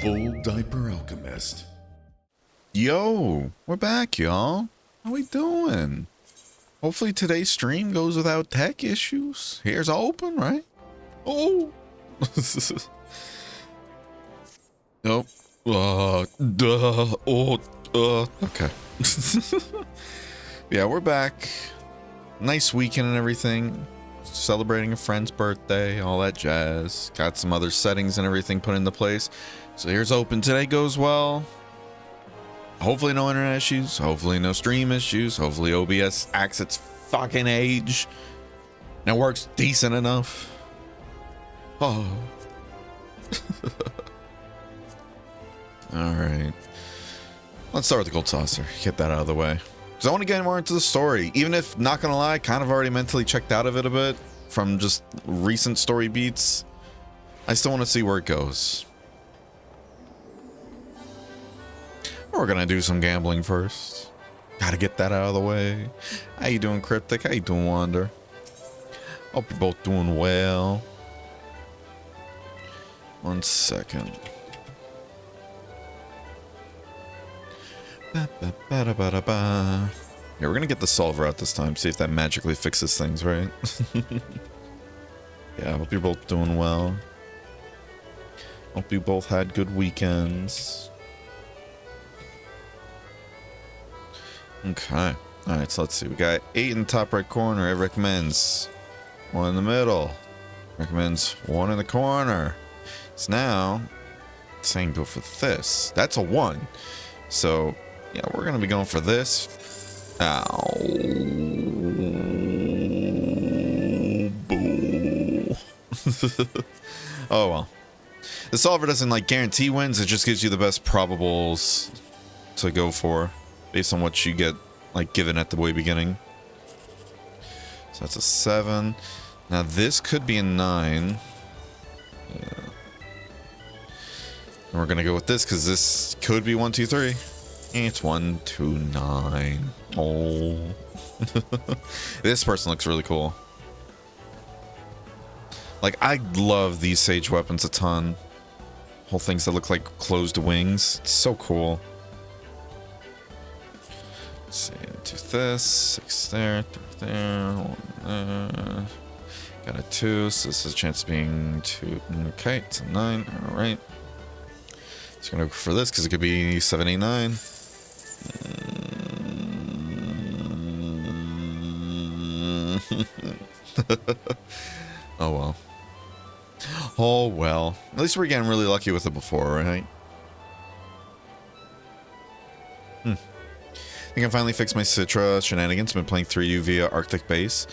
Full Diaper Alchemist. Yo, we're back, y'all. How we doing? Hopefully today's stream goes without tech issues. Here's open, right? Oh. Nope. Okay. Yeah, we're back. Nice weekend and everything. Celebrating a friend's birthday, all that jazz. Got some other settings and everything put into place. So here's open. Today goes well. Hopefully no internet issues. Hopefully no stream issues. Hopefully OBS acts its fucking age. And it works decent enough. Oh. Alright. Let's start with the gold saucer. Get that out of the way. Because I want to get more into the story. Even if, not gonna lie, kind of already mentally checked out of it a bit from just recent story beats. I still want to see where it goes. We're gonna do some gambling first. Gotta get that out of the way. How you doing, Cryptic? How you doing, Wander? Hope you're both doing well. 1 second. Yeah, we're gonna get the solver out this time. See if that magically fixes things, right? Yeah, hope you're both doing well. Hope you both had good weekends. Okay. Alright, so let's see. We got 8 in the top right corner. It recommends 1 in the middle. Recommends 1 in the corner. So now, it's saying go for this. That's a 1. So, yeah, we're going to be going for this. Ow. Boo. Oh, well. The solver doesn't, like, guarantee wins. It just gives you the best probables to go for based on what you get, like, given at the way beginning. So that's a 7. Now, this could be a 9. Yeah. And we're going to go with this because this could be 1, 2, 3. It's 1, 2, 9. Oh. This person looks really cool. Like, I love these sage weapons a ton. Whole things that look like closed wings. It's so cool. Let's see. Do this. 6 there. 3 there. 1 there. Got a 2. So this is a chance of being 2. Okay. It's a 9. Alright. Just gonna go for this because it could be 7, 8, 9. Oh well. Oh well. At least we're getting really lucky with it before, right? I think I finally fixed my Citra shenanigans. Been playing 3U via Arctic Base.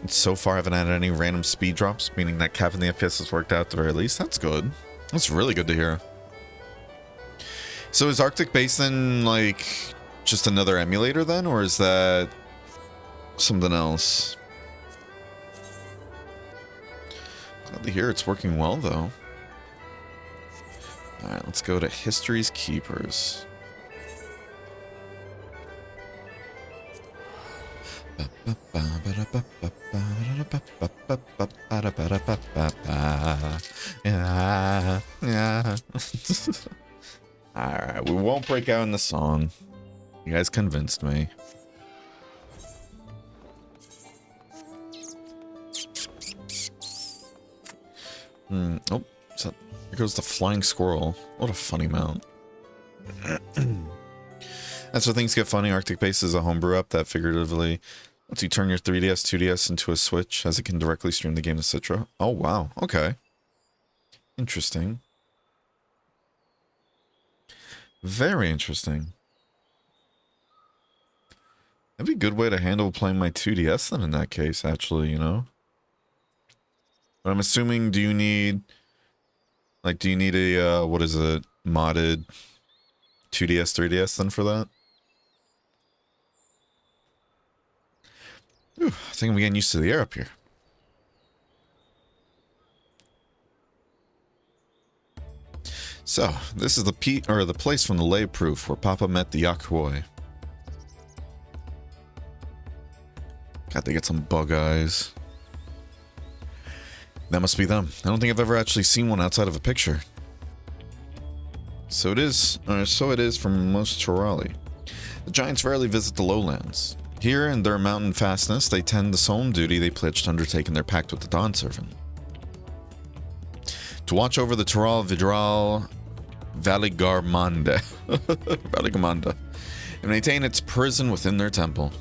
And so far I haven't had any random speed drops, meaning that capping the FPS has worked out at the very least. That's good. That's really good to hear. So is Arctic Base then, like, just another emulator then? Or is that something else? Glad to hear it's working well, though. Alright, let's go to History's Keepers. Yeah, yeah. Alright, we won't break out in the song. You guys convinced me. Oh, so here goes the flying squirrel. What a funny mount. That's where things get funny. Arctic Base is a homebrew app that figuratively lets you turn your 3DS, 2DS into a Switch as it can directly stream the game to Citra. Oh, wow. Okay. Interesting. Very interesting. That'd be a good way to handle playing my 2DS then in that case, actually, you know? But I'm assuming, do you need a, what is it, modded 2DS, 3DS then for that? Ooh, I think I'm getting used to the air up here. So, this is the place from the lay proof where Papa met the Yakuoi. God, they get some bug eyes. That must be them. I don't think I've ever actually seen one outside of a picture. So it is for most Turali. The giants rarely visit the lowlands. Here, in their mountain fastness, they tend the solemn duty they pledged to undertake in their pact with the Dawn Servant. To watch over the Tural Vidral Valigarmanda, and maintain its prison within their temple.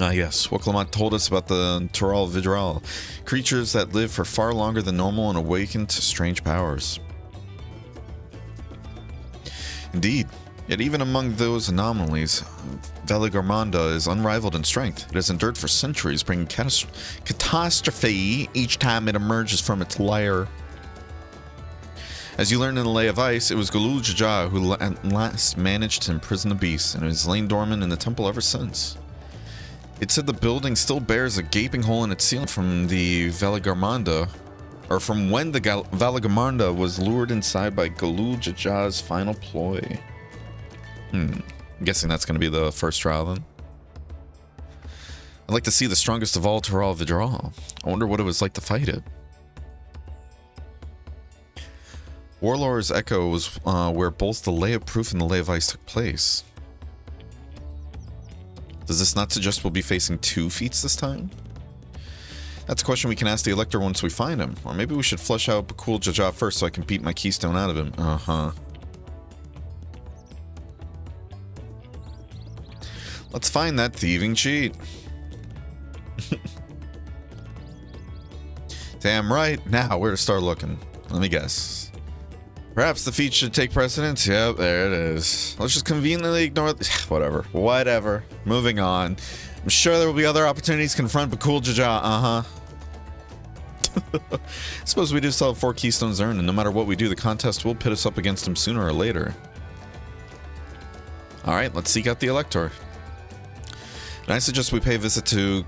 Ah yes, Woklamat told us about the Tural Vidral, creatures that live for far longer than normal and awaken to strange powers. Indeed, yet even among those anomalies, Valigarmanda is unrivaled in strength. It has endured for centuries, bringing catastrophe each time it emerges from its lair. As you learned in the Lay of Ice, it was Galul Jaja who at last managed to imprison the beast, and it has lain dormant in the temple ever since. It said the building still bears a gaping hole in its ceiling from the Valigarmanda, or from when the Valigarmanda was lured inside by Galul Jaja's final ploy. I'm guessing that's going to be the first trial then. I'd like to see the strongest of all Tural Vidral. I wonder what it was like to fight it. Warlord's Echo was where both the Lay of Proof and the Lay of Ice took place. Does this not suggest we'll be facing 2 feats this time? That's a question we can ask the Elector once we find him. Or maybe we should flesh out Bakul Jaja first so I can beat my keystone out of him. Let's find that thieving cheat. Damn right. Now, where to start looking? Let me guess. Perhaps the feat should take precedence? Yep, there it is. Let's just conveniently ignore Whatever. Moving on. I'm sure there will be other opportunities to confront Bakul Jaja. Suppose we do still have 4 keystones earned, and no matter what we do, the contest will pit us up against him sooner or later. Alright, let's seek out the Elector. And I suggest we pay a visit to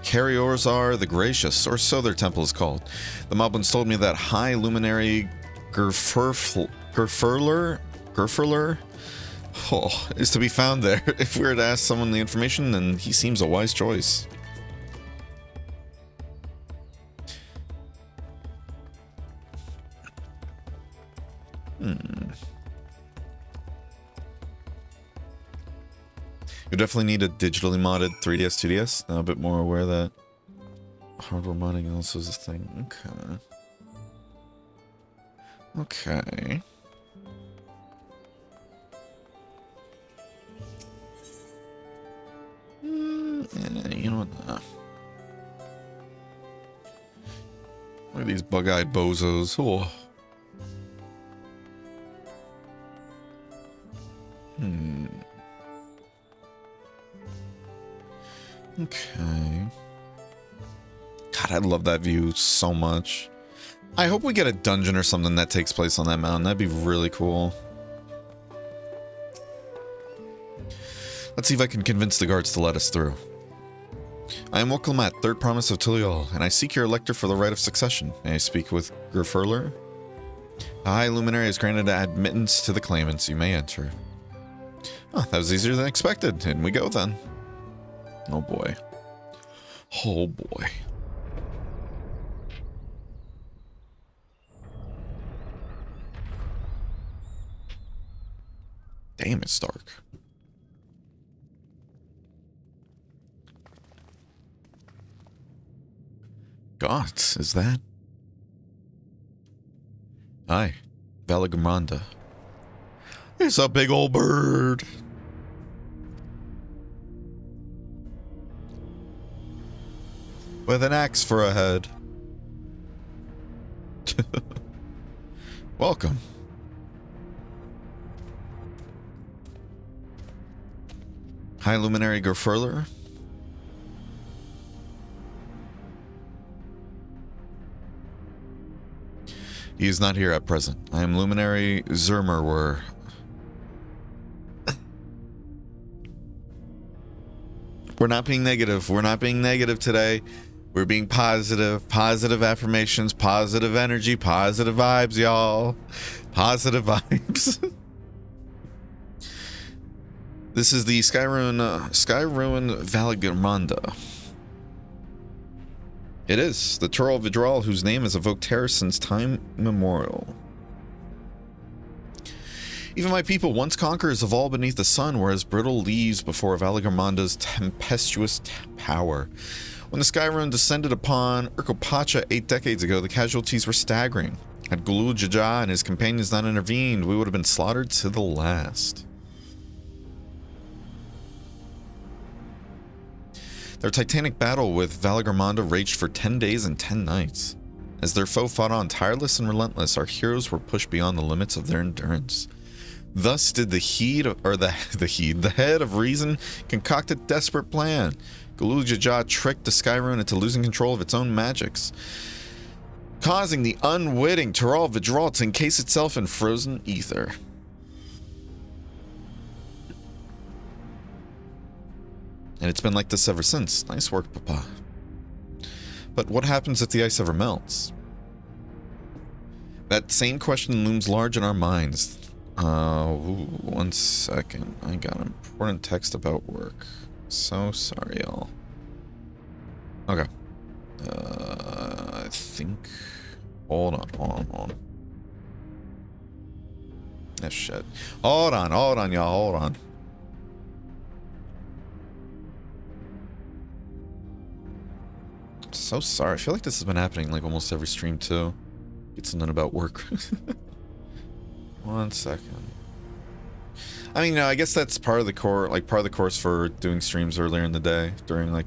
Cariorzar the Gracious, or so their temple is called. The Moblins told me that high luminary Gerfurler is to be found there. If we were to ask someone the information, then he seems a wise choice. You definitely need a digitally modded 3DS, 2DS. I'm a bit more aware that hardware modding also is a thing. Okay. You know what? Look at these bug-eyed bozos. Oh. Okay. God, I love that view so much. I hope we get a dungeon or something that takes place on that mountain. That'd be really cool. Let's see if I can convince the guards to let us through. I am Woklamat, third promise of Tuliol, and I seek your elector for the right of succession. May I speak with Gerfurler? A high luminary is granted admittance to the claimants. You may enter. Oh, that was easier than expected. In we go then. Oh boy. Oh boy. Damn, it's dark. Gods, is that? Hi, Valigamanda. It's a big old bird. With an axe for a head. Welcome. High Luminary Gerfurler. He is not here at present. I am Luminary Zermerwer. We're not being negative. We're not being negative today. We're being positive. Positive affirmations, positive energy, positive vibes, y'all. Positive vibes. This is the Skyruin Valigamanda. It is the Tural Vidral, whose name has evoked terror since time immemorial. Even my people, once conquerors of all beneath the sun, were as brittle leaves before Valagormanda's tempestuous power. When the Skyrune descended upon Urkopacha 8 decades ago, the casualties were staggering. Had Gulul Jaja and his companions not intervened, we would have been slaughtered to the last. Their titanic battle with Valagormanda raged for 10 days and 10 nights. As their foe fought on tireless and relentless, our heroes were pushed beyond the limits of their endurance. Thus did the head of reason concoct a desperate plan. Gulul Jaja tricked the Skyrune into losing control of its own magics, causing the unwitting Tural Vidral to encase itself in frozen ether. And it's been like this ever since. Nice work, Papa. But what happens if the ice ever melts? That same question looms large in our minds. One second. I got an important text about work. So sorry, y'all. Okay. I think... Hold on. Ah, shit. Hold on, y'all. Hold on. So sorry. I feel like this has been happening like almost every stream too. Get something about work. 1 second. I mean, I guess that's part of the course for doing streams earlier in the day during like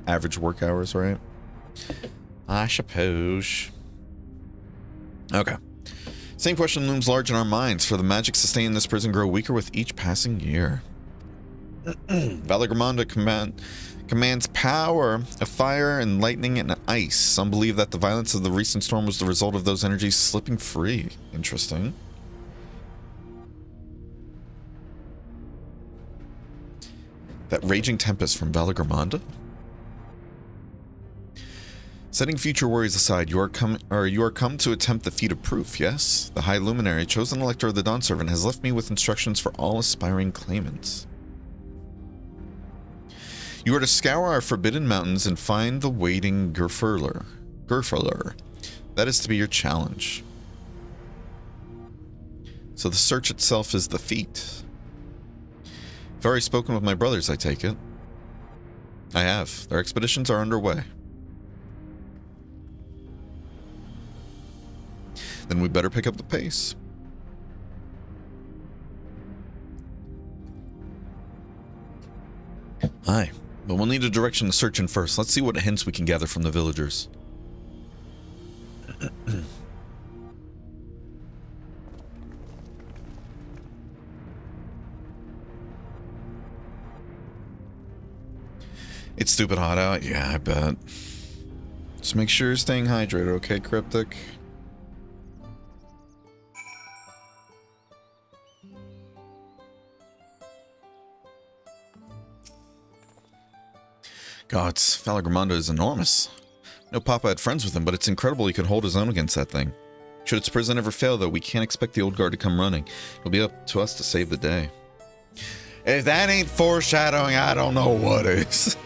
average work hours, right? I suppose. Okay. Same question looms large in our minds, for the magic sustained in this prison grow weaker with each passing year. Valagormanda commands power of fire and lightning and ice. Some believe that the violence of the recent storm was the result of those energies slipping free. Interesting. That raging tempest from Valagormanda? Setting future worries aside, you are come to attempt the feat of proof, yes? The High Luminary, chosen Elector of the Dawn Servant, has left me with instructions for all aspiring claimants. You are to scour our forbidden mountains and find the waiting Gerfurler. That is to be your challenge. So the search itself is the feat. You've already spoken with my brothers, I take it. I have. Their expeditions are underway. Then we better pick up the pace. Aye, but we'll need a direction to search in first. Let's see what hints we can gather from the villagers. It's stupid hot out. Yeah, I bet. Just make sure you're staying hydrated, okay, Cryptic? God, Valagormanda is enormous. No Papa had friends with him, but it's incredible he could hold his own against that thing. Should its prison ever fail, though, we can't expect the old guard to come running. It'll be up to us to save the day. If that ain't foreshadowing, I don't know what is.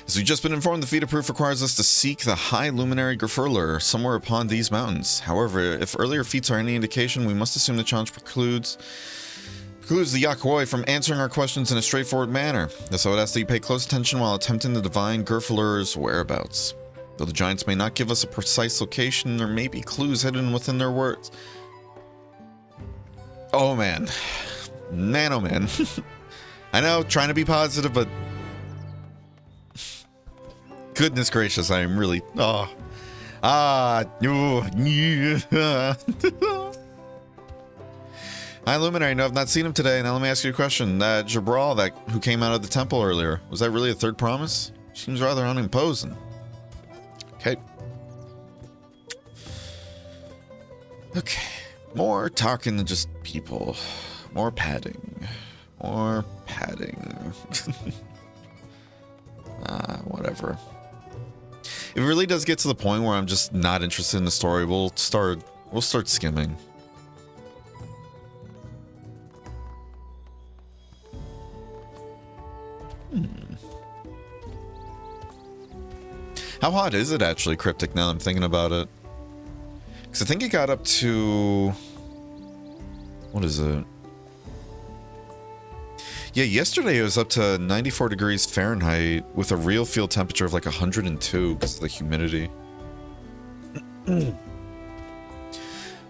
As we've just been informed, the feat of proof requires us to seek the High Luminary Gerfurler somewhere upon these mountains. However, if earlier feats are any indication, we must assume the challenge precludes the Yakwoi from answering our questions in a straightforward manner. Thus, I would ask that you pay close attention while attempting to divine Gerfurler's whereabouts. Though the giants may not give us a precise location, there may be clues hidden within their words. Oh man. Man, oh man. I know, trying to be positive, but... Goodness gracious, I am really... Hi, Luminary. No, I've not seen him today. Now let me ask you a question. That Jabral, who came out of the temple earlier, was that really a third promise? Seems rather unimposing. Okay. Okay. More talking than just people. More padding. More padding. Whatever. If it really does get to the point where I'm just not interested in the story, we'll start skimming. How hot is it actually, Cryptic, now that I'm thinking about it? I think it got up to... What is it? Yeah, yesterday it was up to 94 degrees Fahrenheit with a real field temperature of like 102 because of the humidity. De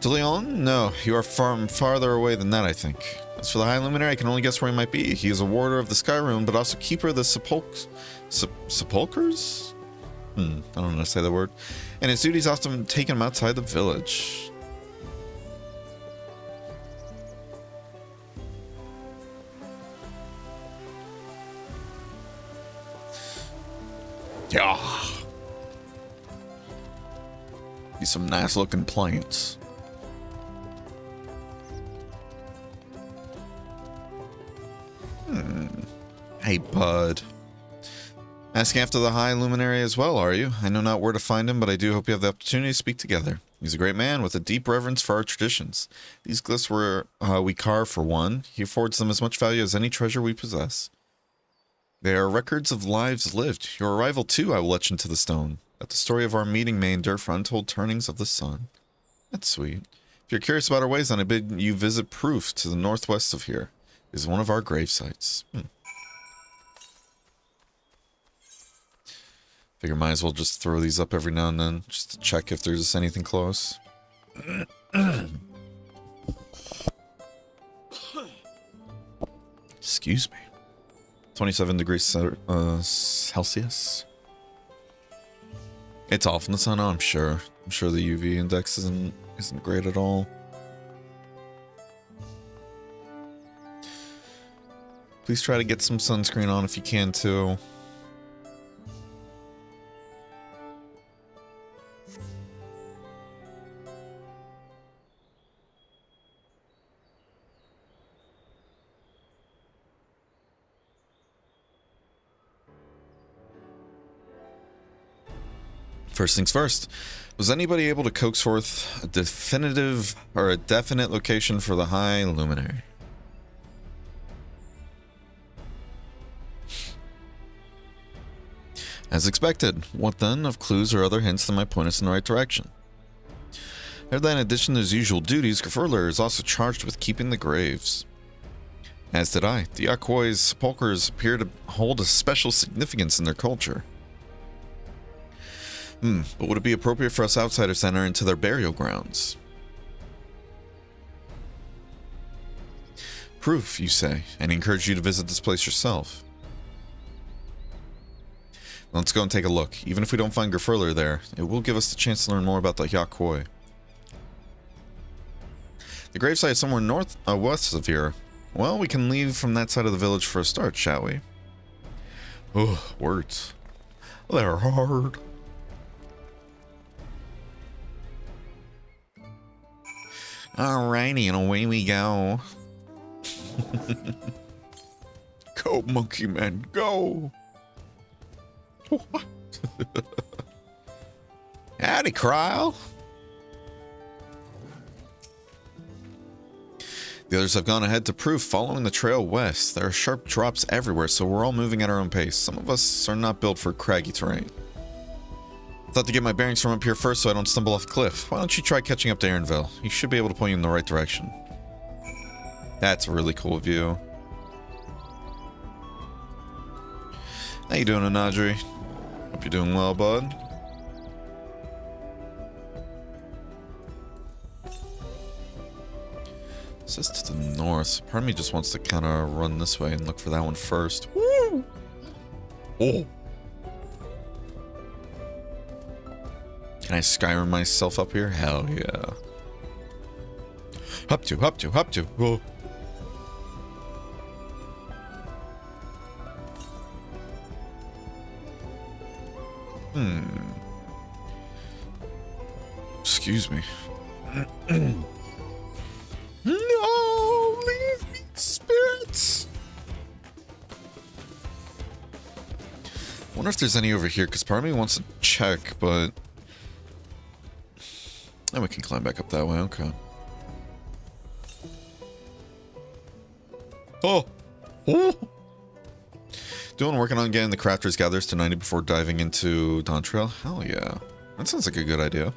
Leon? No, you are farther away than that, I think. As for the High Luminary, I can only guess where he might be. He is a warder of the Sky Rune, but also keeper of the sepulchers? I don't know how to say the word. And his duties often take him outside the village. Yeah. Be some nice looking plants. Hey, bud. Asking after the High Luminary as well, are you? I know not where to find him, but I do hope you have the opportunity to speak together. He's a great man with a deep reverence for our traditions. These glyphs we carve for one. He affords them as much value as any treasure we possess. They are records of lives lived. Your arrival, too, I will etch into the stone, that the story of our meeting may endure for untold turnings of the sun. That's sweet. If you're curious about our ways, then I bid you visit Proof to the northwest of here. It is one of our grave sites. Figure might as well just throw these up every now and then, just to check if there's anything close. Excuse me. 27 degrees Celsius. It's off in the sun, I'm sure. I'm sure the UV index isn't great at all. Please try to get some sunscreen on if you can too. First things first, was anybody able to coax forth a definitive or a definite location for the High Luminary? As expected. What then of clues or other hints that might point us in the right direction? Heard that in addition to his usual duties, Grafurler is also charged with keeping the graves. As did I. The Yakoi's sepulchers appear to hold a special significance in their culture. But would it be appropriate for us outsiders to enter into their burial grounds? Proof, you say, and encourage you to visit this place yourself. Let's go and take a look. Even if we don't find Grafurler there, it will give us the chance to learn more about the Yakoi. The gravesite is somewhere west of here. Well, we can leave from that side of the village for a start, shall we? Oh, words. They're hard. Alrighty, and away we go. Go, monkey man, go! What? Howdy, Cryle. The others have gone ahead to Proof, following the trail west. There are sharp drops everywhere, so we're all moving at our own pace. Some of us are not built for craggy terrain. I thought to get my bearings from up here first so I don't stumble off a cliff. Why don't you try catching up to Aaronville? He should be able to point you in the right direction. That's a really cool view. How you doing, Anadri? Hope you're doing well, bud. This is to the north. Part of me just wants to kind of run this way and look for that one first. Woo! Oh! Can I Skyrim myself up here? Hell yeah. Up to. Whoa. Excuse me. No, leave me, spirits. Wonder if there's any over here, because part of me wants to check, but and we can climb back up that way. Okay. Oh. Working on getting the crafters gathers to 90 before diving into Dawn Trail. Hell yeah. That sounds like a good idea.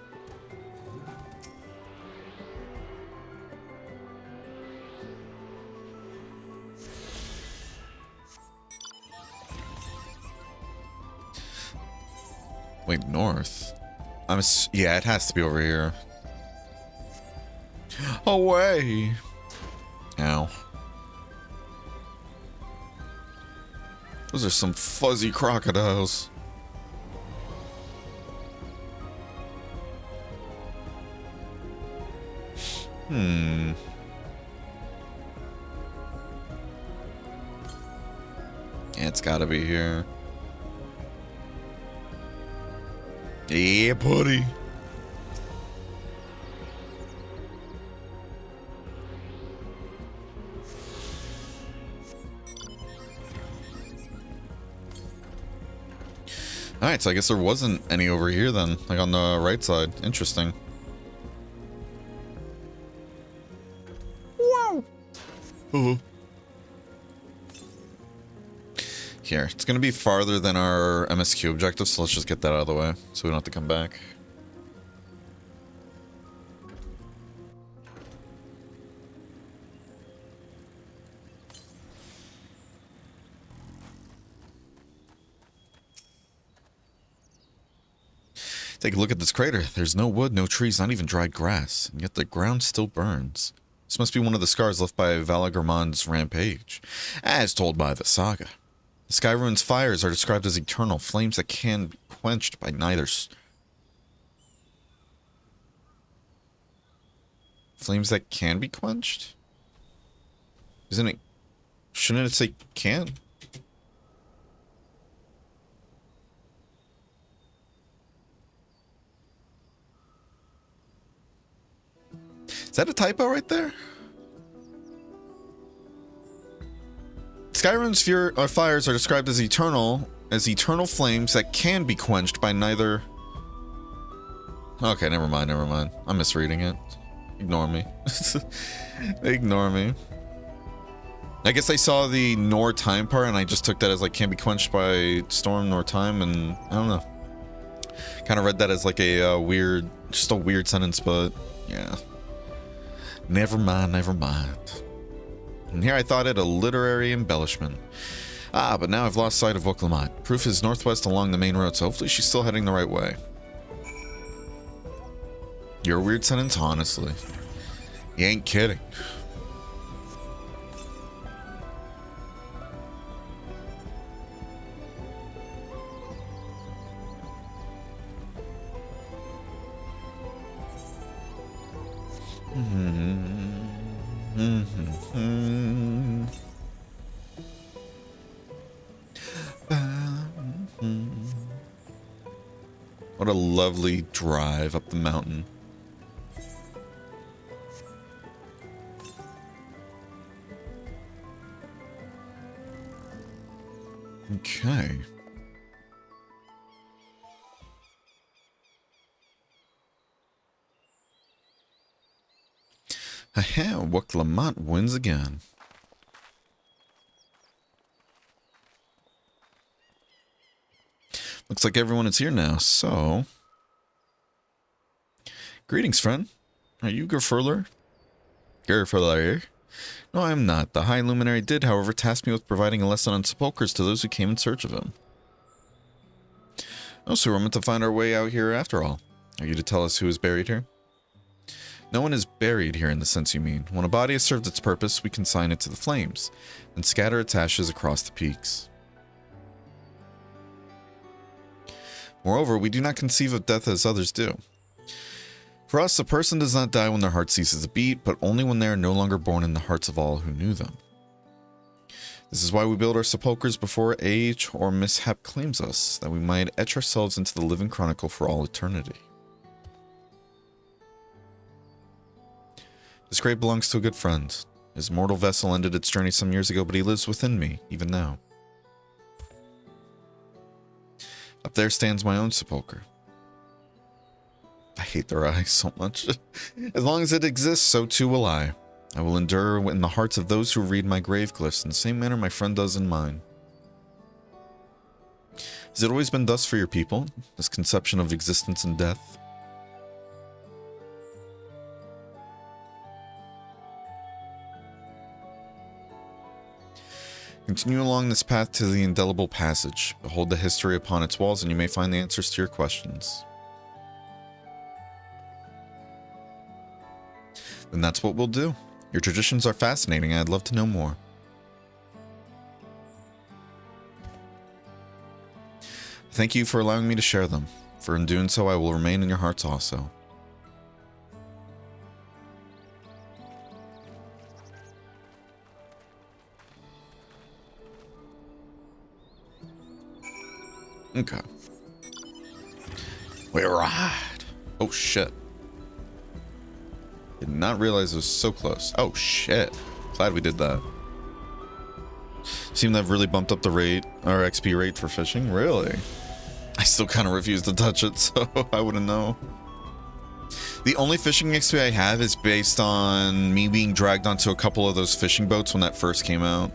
Wait, north? Yeah, it has to be over here. Away! Ow. Those are some fuzzy crocodiles. Yeah, it's gotta be here. Yeah, buddy. Alright, so I guess there wasn't any over here then, like on the right side. Interesting. Wow. Here, it's gonna be farther than our MSQ objective, so let's just get that out of the way, so we don't have to come back. Take a look at this crater. There's no wood, no trees, not even dried grass, and yet the ground still burns. This must be one of the scars left by Valagermond's rampage, as told by the saga. The Skyrune's fires are described as eternal, flames that can be quenched by neither... Flames that can be quenched? Isn't it... Shouldn't it say can? Is that a typo right there? Skyrune's fires are described as eternal flames that can be quenched by neither... Okay, never mind. I'm misreading it. Ignore me. Ignore me. I guess I saw the nor time part and I just took that as like can't be quenched by storm nor time, and I don't know. Kind of read that as like a weird sentence, but yeah. Never mind. And here I thought it a literary embellishment. But now I've lost sight of Wuklamot. Proof is northwest along the main road, so hopefully she's still heading the right way. You're a weird sentence, honestly. You ain't kidding. What a lovely drive up the mountain. Okay. Aha, Wuklamot wins again. Looks like everyone is here now, so... Greetings, friend. Are you Gerfurler? Gerfurler? No, I am not. The High Luminary did, however, task me with providing a lesson on sepulchres to those who came in search of him. Oh, so we're meant to find our way out here after all. Are you to tell us who is buried here? No one is buried here in the sense you mean. When a body has served its purpose, we consign it to the flames, and scatter its ashes across the peaks. Moreover, we do not conceive of death as others do. For us, a person does not die when their heart ceases to beat, but only when they are no longer born in the hearts of all who knew them. This is why we build our sepulchres before age or mishap claims us, that we might etch ourselves into the living chronicle for all eternity. This grave belongs to a good friend. His mortal vessel ended its journey some years ago, but he lives within me, even now. Up there stands my own sepulcher. I hate their eyes so much. As long as it exists, so too will I. I will endure in the hearts of those who read my grave glyphs in the same manner my friend does in mine. Has it always been thus for your people, this conception of existence and death? Continue along this path to the indelible passage. Behold the history upon its walls, and you may find the answers to your questions. Then that's what we'll do. Your traditions are fascinating. I'd love to know more. Thank you for allowing me to share them, for in doing so I will remain in your hearts also. Okay. We arrived. Oh shit. Did not realize it was so close. Oh shit. Glad we did that. Seem to have really bumped up the rate, our XP rate for fishing. Really? I still kind of refuse to touch it, so I wouldn't know. The only fishing XP I have is based on me being dragged onto a couple of those fishing boats when that first came out.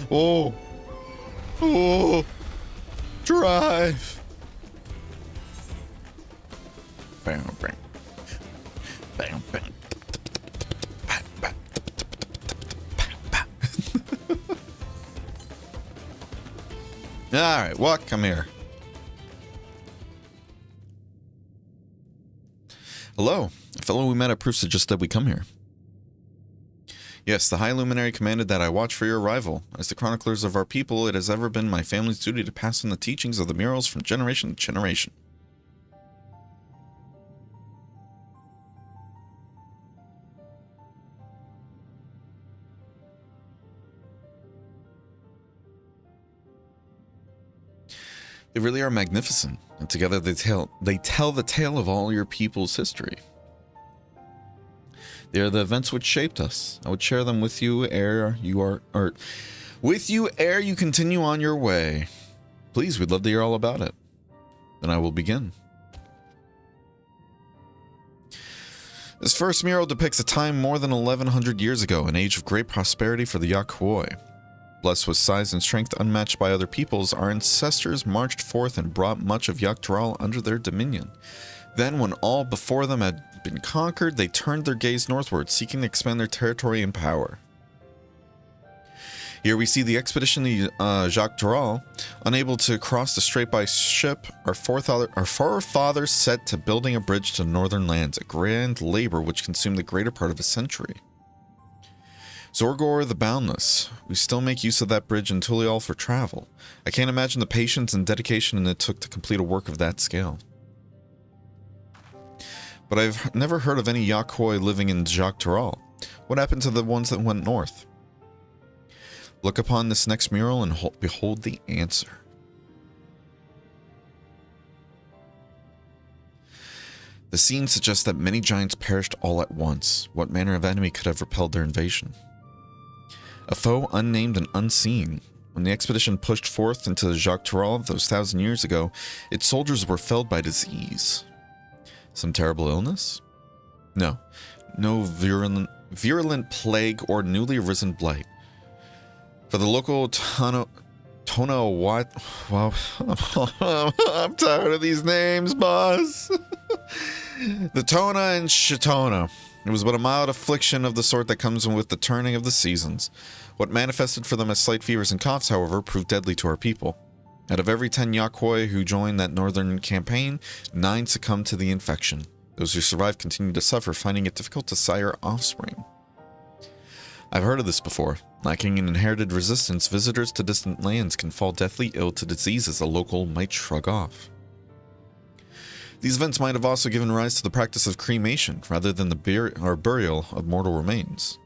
Oh, oh, drive. Bam, bam, bam, bam. All right, walk. Come here. Hello, a fellow we met at proof suggested we come here. Yes, the High Luminary commanded that I watch for your arrival. As the chroniclers of our people, it has ever been my family's duty to pass on the teachings of the murals from generation to generation. They really are magnificent, and together they tell the tale of all your people's history. They are the events which shaped us. I would share them with you ere you continue on your way. Please, we'd love to hear all about it. Then I will begin. This first mural depicts a time more than 1100 years ago, an age of great prosperity for the Yakwoi. Blessed with size and strength unmatched by other peoples, our ancestors marched forth and brought much of Yaktaral under their dominion. Then, when all before them had been conquered, they turned their gaze northward, seeking to expand their territory and power. Here we see the expedition of Jacques Dural. Unable to cross the strait by ship, our forefathers set to building a bridge to the northern lands, a grand labor which consumed the greater part of a century. Zorgor the Boundless. We still make use of that bridge in Tulial for travel. I can't imagine the patience and dedication it took to complete a work of that scale. But I've never heard of any Yakwoi living in Jacques Dural. What happened to the ones that went north? Look upon this next mural and behold the answer. The scene suggests that many giants perished all at once. What manner of enemy could have repelled their invasion? A foe unnamed and unseen. When the expedition pushed forth into Jacques Dural those 1,000 years ago, its soldiers were felled by disease. Some terrible illness? No virulent plague or newly arisen blight. For the local Tona what? Wow, I'm tired of these names, boss. The Tona and Shitona. It was but a mild affliction of the sort that comes with the turning of the seasons. What manifested for them as slight fevers and coughs, however, proved deadly to our people. Out of every 10 Yakwoi who joined that northern campaign, 9 succumbed to the infection. Those who survived continued to suffer, finding it difficult to sire offspring. I've heard of this before. Lacking in inherited resistance, visitors to distant lands can fall deathly ill to diseases a local might shrug off. These events might have also given rise to the practice of cremation, rather than the burial of mortal remains.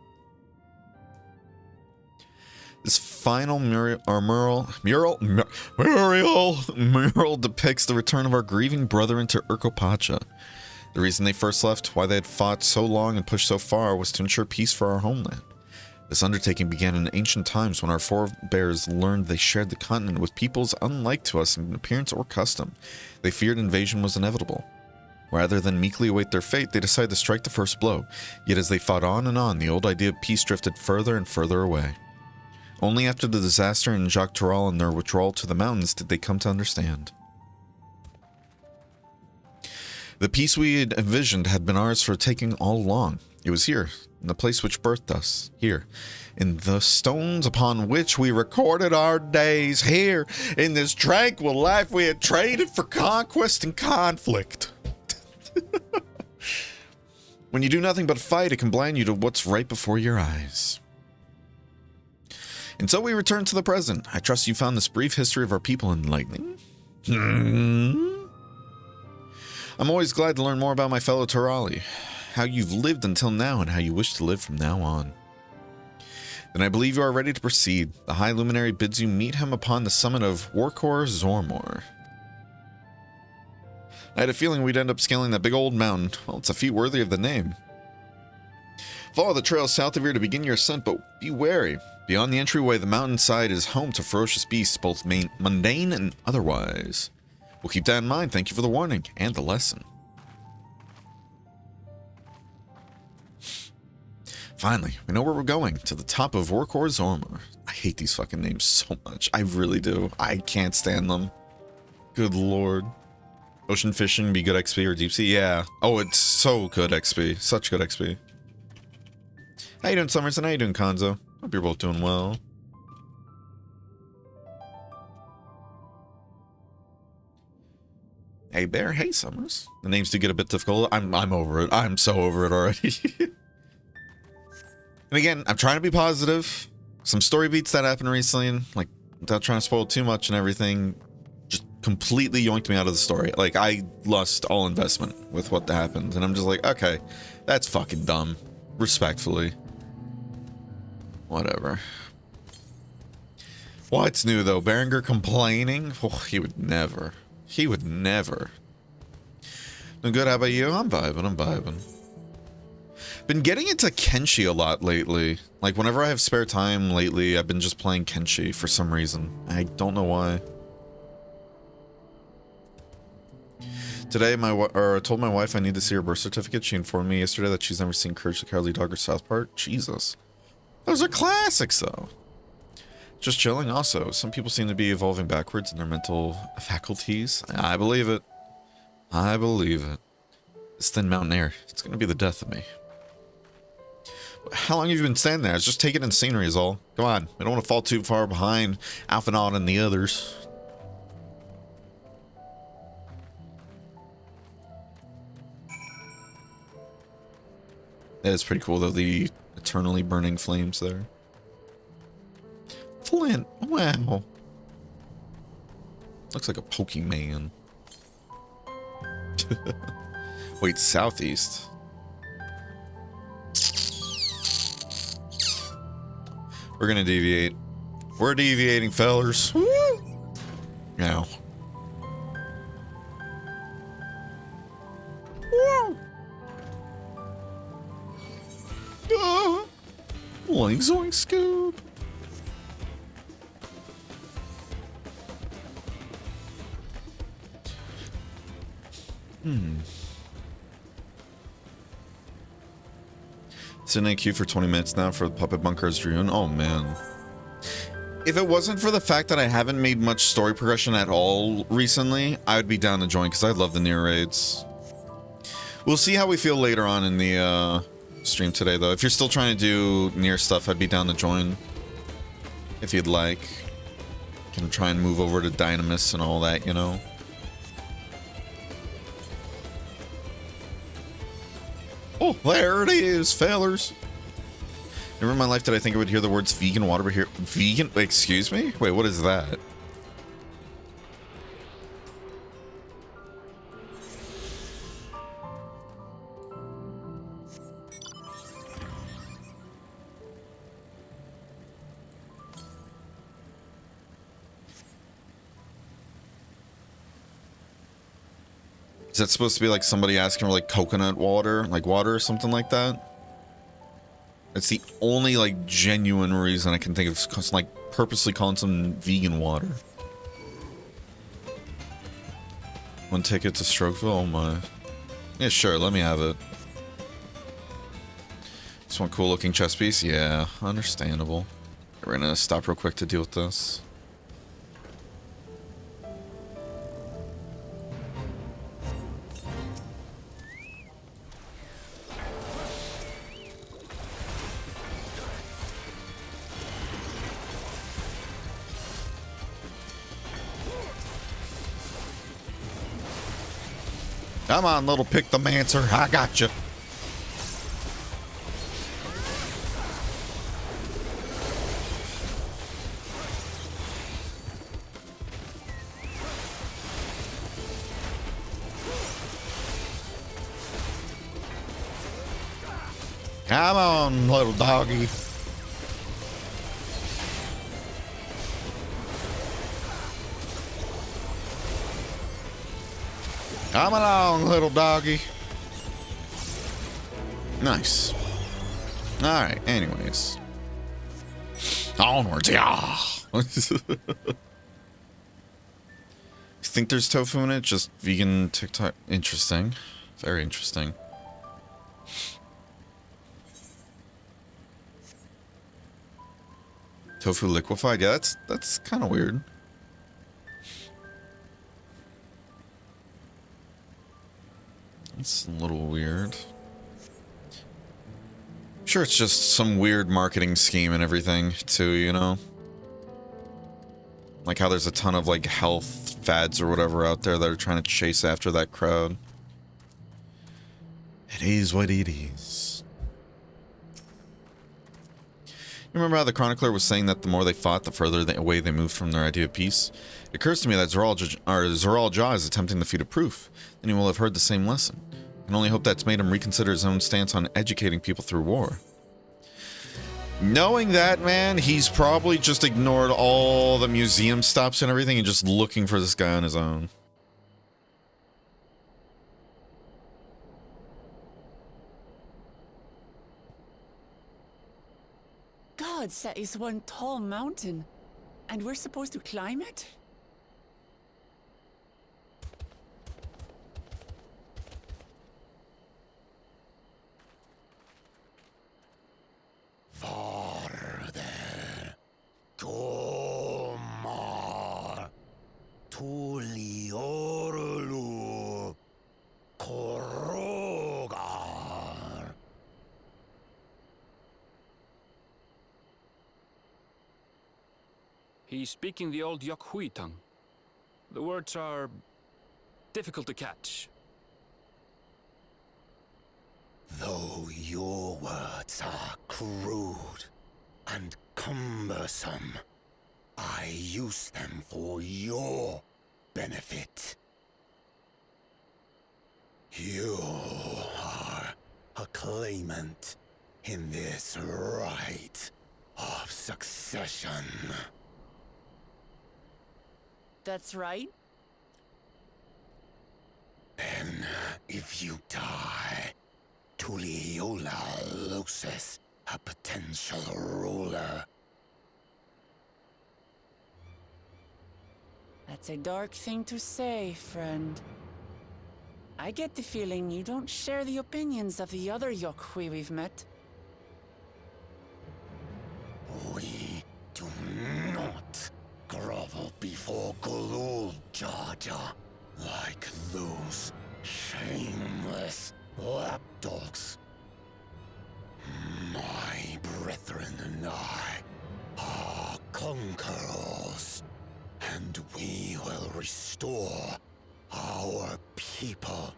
This final mural depicts the return of our grieving brethren to Urkopacha. The reason they first left, why they had fought so long and pushed so far, was to ensure peace for our homeland. This undertaking began in ancient times when our forebears learned they shared the continent with peoples unlike to us in appearance or custom. They feared invasion was inevitable. Rather than meekly await their fate, they decided to strike the first blow. Yet as they fought on, the old idea of peace drifted further and further away. Only after the disaster in Jacques Tarral and their withdrawal to the mountains did they come to understand. The peace we had envisioned had been ours for taking all along. It was here, in the place which birthed us, here, in the stones upon which we recorded our days, here, in this tranquil life we had traded for conquest and conflict. When you do nothing but fight, it can blind you to what's right before your eyes. And so we return to the present. I trust you found this brief history of our people enlightening. I'm always glad to learn more about my fellow Tarali, how you've lived until now and how you wish to live from now on. Then I believe you are ready to proceed. The High Luminary bids you meet him upon the summit of Workor Zormor. I had a feeling we'd end up scaling that big old mountain. Well, it's a feat worthy of the name. Follow the trail south of here to begin your ascent, but be wary. Beyond the entryway, the mountainside is home to ferocious beasts, both mundane and otherwise. We'll keep that in mind. Thank you for the warning and the lesson. Finally, we know where we're going. To the top of Workor Zormor. I hate these fucking names so much. I really do. I can't stand them. Good lord. Ocean fishing be good XP or deep sea? Yeah. Oh, it's so good XP. Such good XP. How you doing, Summerson? How you doing, Konzo? Hope you're both doing well. Hey, Bear. Hey, Summers. The names do get a bit difficult. I'm over it. I'm so over it already. And again, I'm trying to be positive. Some story beats that happened recently, like, without trying to spoil too much and everything, just completely yoinked me out of the story. Like, I lost all investment with what happened. And I'm just like, okay, that's fucking dumb. Respectfully. Whatever. What's new, though? Berenger complaining? Oh, he would never. He would never. Doing good, how about you? I'm vibing. Been getting into Kenshi a lot lately. Like, whenever I have spare time lately, I've been just playing Kenshi for some reason. I don't know why. Today, I told my wife I need to see her birth certificate. She informed me yesterday that she's never seen Courage the Cowardly Dog or South Park. Jesus. Those are classics, though. Just chilling also. Some people seem to be evolving backwards in their mental faculties. I believe it. I believe it. This thin mountain air, it's going to be the death of me. How long have you been standing there? It's just taking in scenery is all. Come on. I don't want to fall too far behind Alphanaut and the others. That is pretty cool, though, the eternally burning flames there. Flint. Wow. Looks like a Pokemon. Wait, southeast. We're gonna deviate. We're deviating, fellers. Now. Loink zoink scoop. Sitting in a queue for 20 minutes now for the Puppet Bunkers Drune. Oh man. If it wasn't for the fact that I haven't made much story progression at all recently, I would be down to join because I love the near raids. We'll see how we feel later on in the stream today, though. If you're still trying to do near stuff, I'd be down to join. If you'd like. Can try and move over to Dynamis and all that, you know. Oh, there it is, fellers. Never in my life did I think I would hear the words vegan water, but here, vegan, excuse me? Wait, what is that? Is that supposed to be like somebody asking for like coconut water, like water or something like that? It's the only, like, genuine reason I can think of, like, purposely calling some vegan water. One ticket to Strokeville? Oh my. Yeah, sure, let me have it. This one cool looking chess piece? Yeah, understandable. We're gonna stop real quick to deal with this. Come on, little pick-the-mancer. I got you. Come on, little doggy. Come along, little doggy. Nice. Alright, anyways. Onwards, yeah. You think there's tofu in it? Just vegan TikTok? Interesting. Very interesting. Tofu liquefied? Yeah, that's kind of weird. It's a little weird. Sure, it's just some weird marketing scheme and everything, too, you know? Like how there's a ton of, like, health fads or whatever out there that are trying to chase after that crowd. It is what it is. You remember how the chronicler was saying that the more they fought, the further away they moved from their idea of peace? It occurs to me that Zoral Jaw is attempting the feat of proof. Then he will have heard the same lesson. I can only hope that's made him reconsider his own stance on educating people through war. Knowing that, man, he's probably just ignored all the museum stops and everything and just looking for this guy on his own. Gods, that is one tall mountain. And we're supposed to climb it? Farther. Tomar. Tuliorlu. Korogar. He's speaking the old Yokhui tongue. The words are difficult to catch. Though your words are crude and cumbersome, I use them for your benefit. You are a claimant in this right of succession. That's right. Then, if you die, Tuliola loses a potential ruler. That's a dark thing to say, friend. I get the feeling you don't share the opinions of the other Yokhui we've met. We do not grovel before Gulul, Jaja, like those shameless lapdogs. My brethren and I are conquerors, and we will restore our people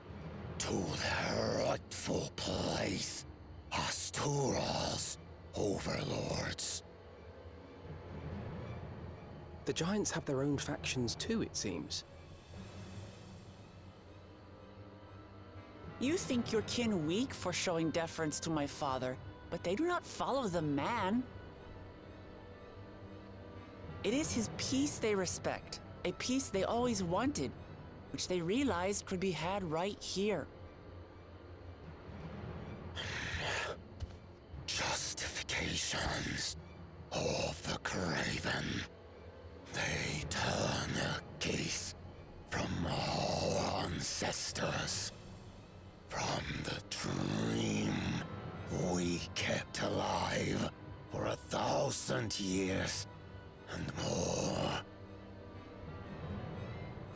to their rightful place as Tural's overlords. The Giants have their own factions too, it seems. You think your kin weak for showing deference to my father, but they do not follow the man. It is his peace they respect, a peace they always wanted, which they realized could be had right here. Just generations of the Craven. They turn their gaze from our ancestors, from the dream we kept alive for 1,000 years and more.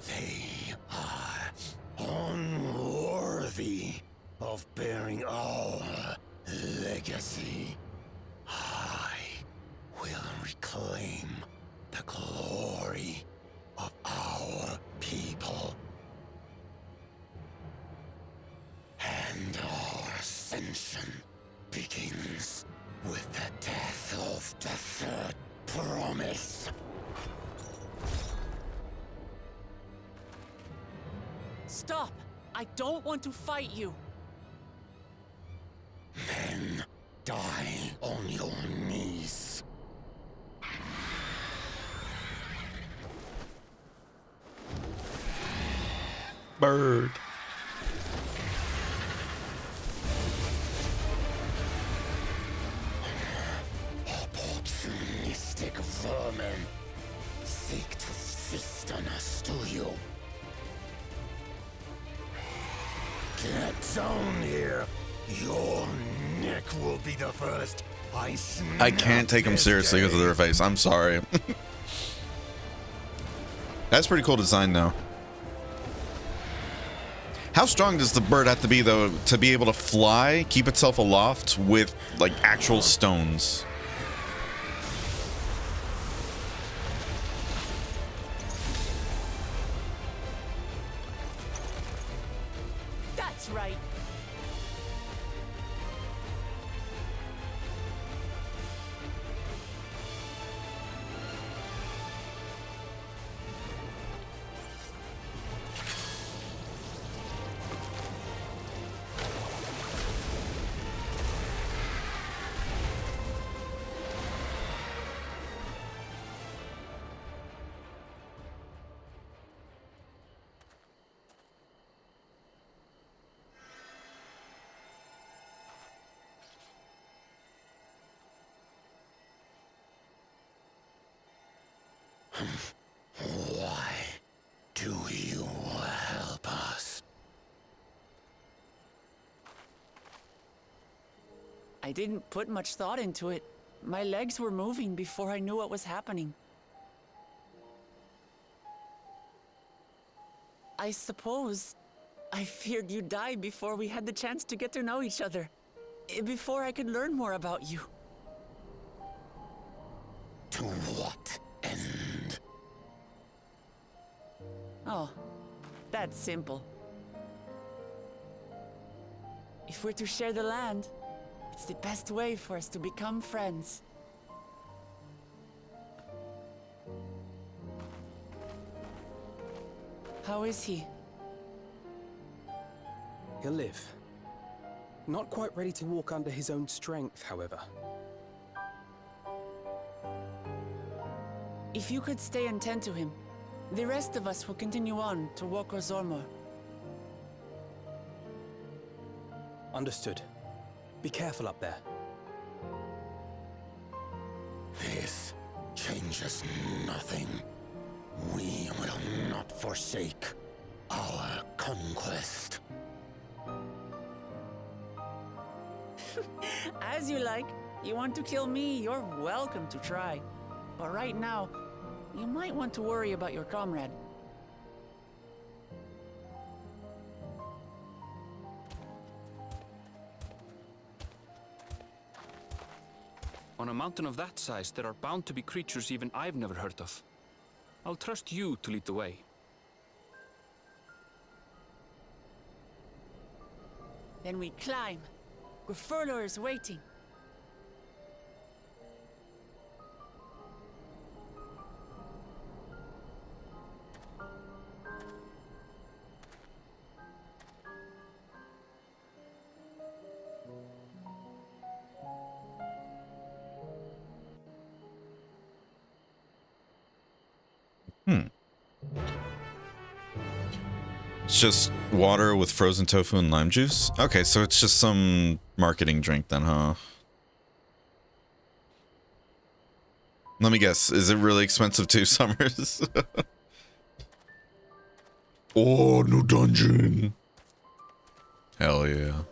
They are unworthy of bearing our legacy. I will reclaim the glory of our people. And our ascension begins with the death of the third promise. Stop! I don't want to fight you! Then die on your knees. Bird. Opportunistic vermin seek to feast on us, do you? Get down here. Your neck will be the first I can't take them seriously because of their face. I'm sorry. That's pretty cool design, though. How strong does the bird have to be, though, to be able to fly, keep itself aloft with, like, actual stones? That's right. Why do you help us? I didn't put much thought into it. My legs were moving before I knew what was happening. I suppose I feared you'd die before we had the chance to get to know each other. Before I could learn more about you. To what end? Oh, that's simple. If we're to share the land, it's the best way for us to become friends. How is he? He'll live. Not quite ready to walk under his own strength, however. If you could stay and tend to him, the rest of us will continue on to Woko Zormor. Understood. Be careful up there. This changes nothing. We will not forsake our conquest. As you like. You want to kill me, you're welcome to try. But right now, you might want to worry about your comrade. On a mountain of that size, there are bound to be creatures even I've never heard of. I'll trust you to lead the way. Then we climb. Gefurler is waiting. It's just water with frozen tofu and lime juice? Okay, so it's just some marketing drink then, huh? Let me guess. Is it really expensive too, Summers? Oh, new dungeon. Hell yeah.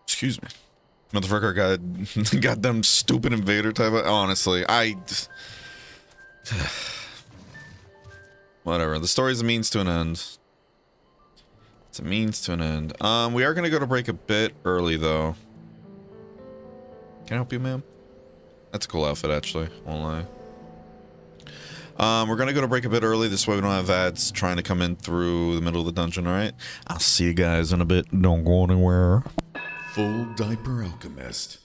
Excuse me. Motherfucker got them stupid invader type of, honestly, whatever. The story's a means to an end. It's a means to an end. We are gonna go to break a bit early though. Can I help you, ma'am? That's a cool outfit, actually. Won't lie. We're gonna go to break a bit early. This way we don't have ads trying to come in through the middle of the dungeon, alright? I'll see you guys in a bit. Don't go anywhere. Full Diaper Alchemist.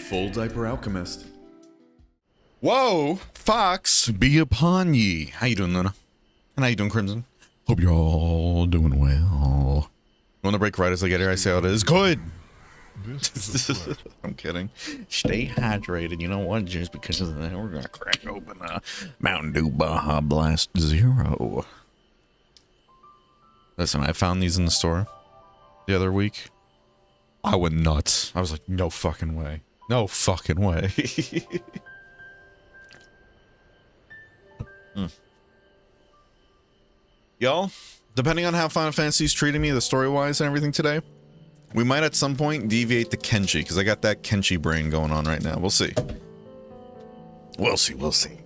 Full Diaper Alchemist. Whoa, Fox, be upon ye. How you doing, Luna? And how you doing, Crimson? Hope you're all doing well. When the break right as I get here, I say how it is. Good. I'm kidding. Stay hydrated. You know what? Just because of that, we're gonna crack open a Mountain Dew Baja Blast Zero. Listen, I found these in the store the other week. I went nuts. I was like, no fucking way. No fucking way. Y'all, depending on how Final Fantasy's treating me, the story-wise and everything today, we might at some point deviate to Kenshi, because I got that Kenshi brain going on right now. We'll see. We'll see, we'll see.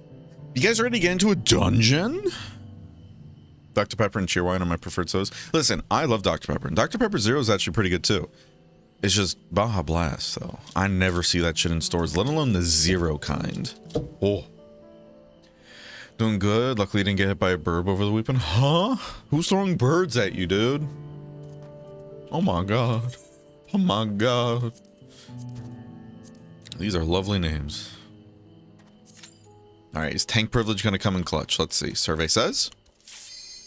You guys ready to get into a dungeon? Dr. Pepper and Cheerwine are my preferred sodas. Listen, I love Dr. Pepper, and Dr. Pepper Zero is actually pretty good too. It's just Baja Blast, though. I never see that shit in stores, let alone the zero kind. Oh. Doing good. Luckily didn't get hit by a bird over the weekend. Huh? Who's throwing birds at you, dude? Oh my god. Oh my god. These are lovely names. Alright, is tank privilege gonna come in clutch? Let's see. Survey says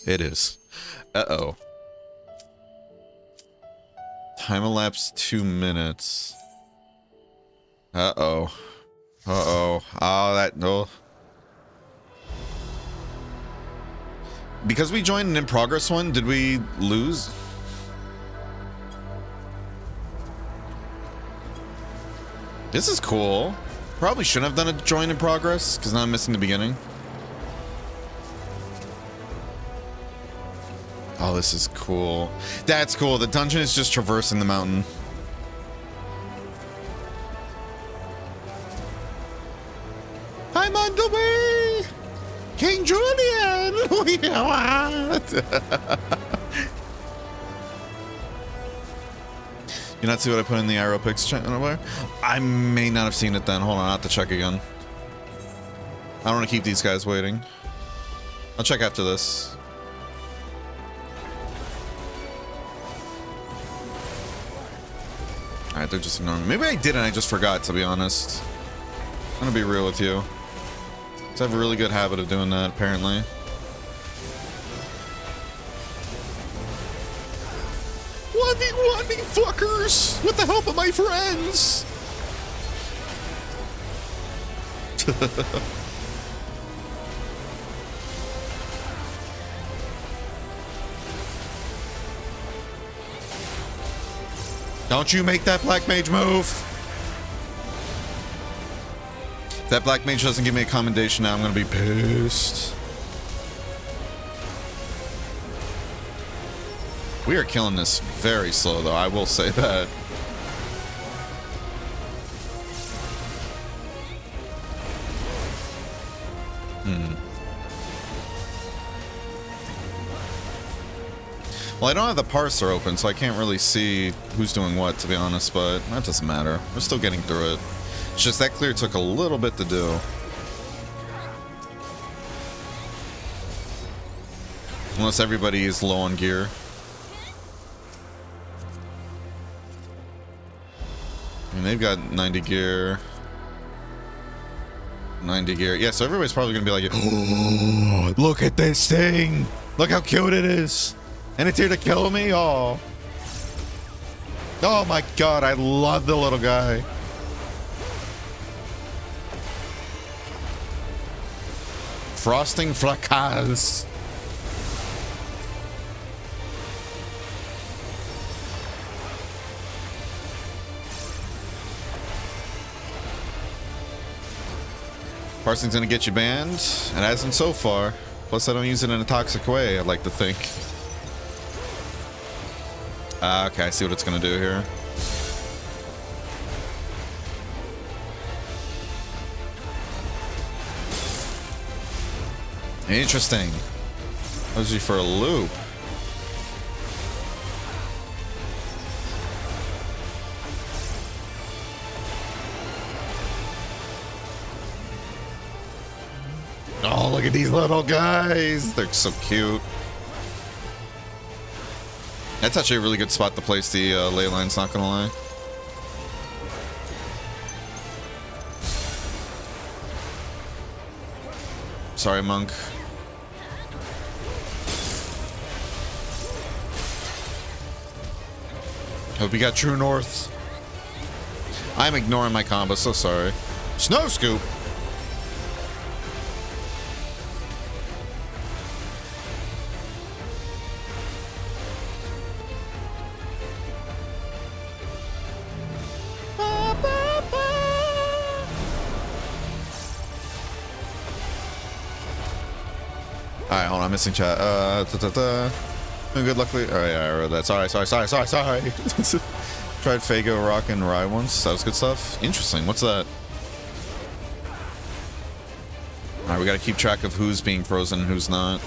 it is. Uh-oh. Time elapsed 2 minutes. Uh-oh. Uh-oh. Oh, that... no. Because we joined an in-progress one, did we lose? This is cool. Probably shouldn't have done a join in progress, because now I'm missing the beginning. Oh, this is cool. That's cool. The dungeon is just traversing the mountain. I'm on the way! King Julian! We want! You not see what I put in the arrow pics channel? I may not have seen it then. Hold on, I have to check again. I don't want to keep these guys waiting. I'll check after this. Alright, they're just ignoring me. Maybe I did and I just forgot, to be honest. I'm gonna be real with you. I have a really good habit of doing that, apparently. What me fuckers! With the help of my friends! Don't you make that black mage move! If that black mage doesn't give me a commendation now, I'm gonna be pissed. We are killing this very slow, though. I will say that. Well, I don't have the parser open, so I can't really see who's doing what, to be honest, but that doesn't matter. We're still getting through it. It's just that clear took a little bit to do. Unless everybody is low on gear. I mean, they've got 90 gear. 90 gear. Yeah, so everybody's probably going to be like, oh, look at this thing. Look how cute it is. And it's here to kill me? Oh. Oh my god, I love the little guy. Frosting fracas. Parsing's gonna get you banned. It hasn't so far. Plus, I don't use it in a toxic way, I'd like to think. Okay, I see what it's gonna do here. Interesting. Was you for a loop? Oh, look at these little guys. They're so cute. That's actually a really good spot to place the ley lines, not gonna lie. Sorry, monk. Hope you got true north. I'm ignoring my combo, so sorry. Snow scoop. Alright, hold on, I'm missing chat. Good luck. Alright, I read that. Sorry. Tried Fago, Rock, and Rye once. That was good stuff. Interesting. What's that? Alright, we gotta keep track of who's being frozen and who's not.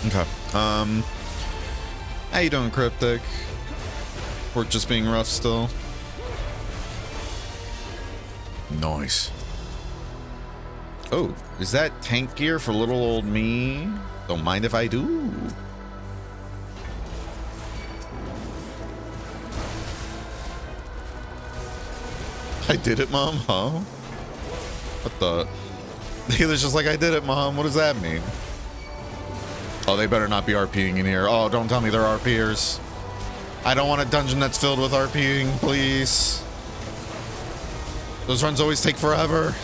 Okay. How you doing, Cryptic? Work just being rough still. Nice. Oh, is that tank gear for little old me? Don't mind if I do. I did it, Mom? Huh? What the? The healer's just like, I did it, Mom. What does that mean? Oh, they better not be RPing in here. Oh, don't tell me they're RPers. I don't want a dungeon that's filled with RPing, please. Those runs always take forever.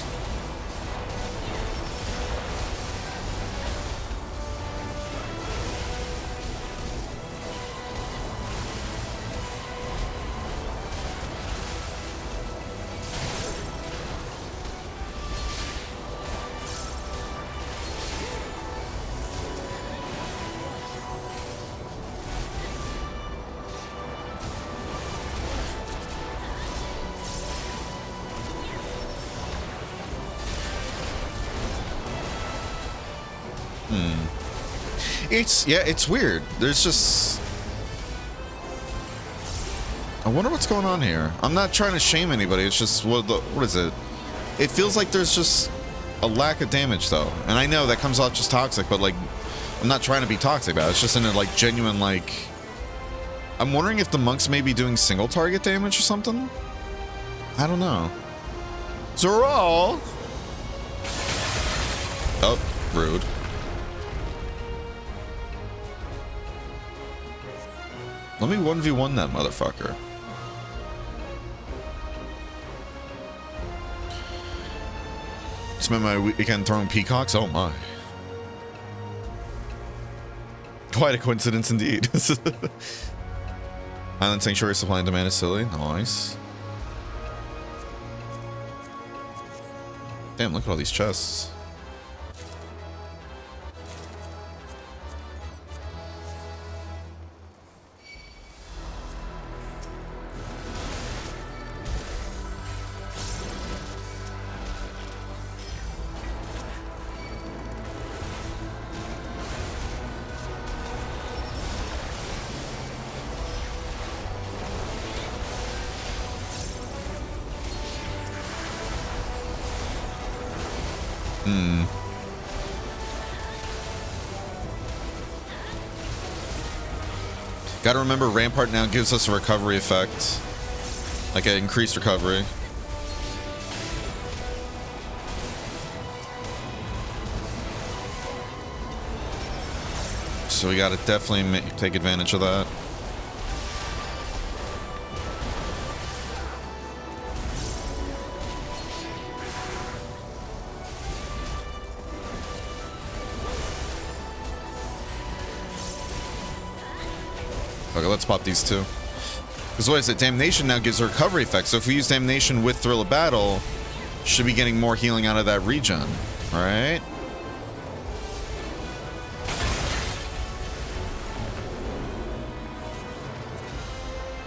It's weird. There's just... I wonder what's going on here. I'm not trying to shame anybody. It's just, what is it? It feels like there's just a lack of damage, though. And I know that comes off just toxic, but, like, I'm not trying to be toxic about it. It's just in a, like, genuine, like... I'm wondering if the monks may be doing single target damage or something? I don't know. Zoral! Oh, rude. Let me 1v1 that motherfucker. Spent my weekend throwing peacocks? Oh my. Quite a coincidence indeed. Island Sanctuary supply and demand is silly. Nice. Damn, look at all these chests. Gotta remember, Rampart now gives us a recovery effect. Like an increased recovery. So we gotta definitely take advantage of that. Okay, let's pop these two. Because what is it? Damnation now gives a recovery effect. So if we use Damnation with Thrill of Battle, should be getting more healing out of that regen. Alright?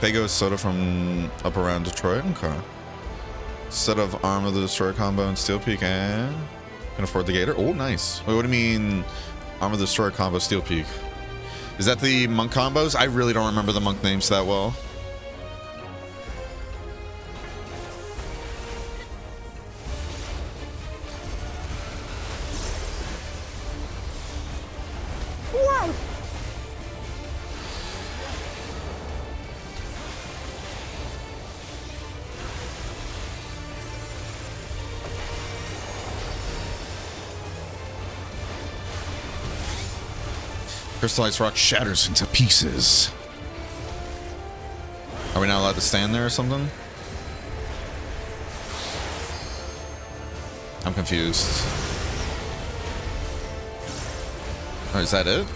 Fago soda from up around Detroit. Okay. Set of Arm of the Destroyer combo and Steel Peak and Can afford the gator. Oh, nice. Wait, what do you mean? Armor Destroyer combo, Steel Peak. Is that the monk combos? I really don't remember the monk names that well. Crystallized rock shatters into pieces. Are we not allowed to stand there or something? I'm confused. Oh, is that it?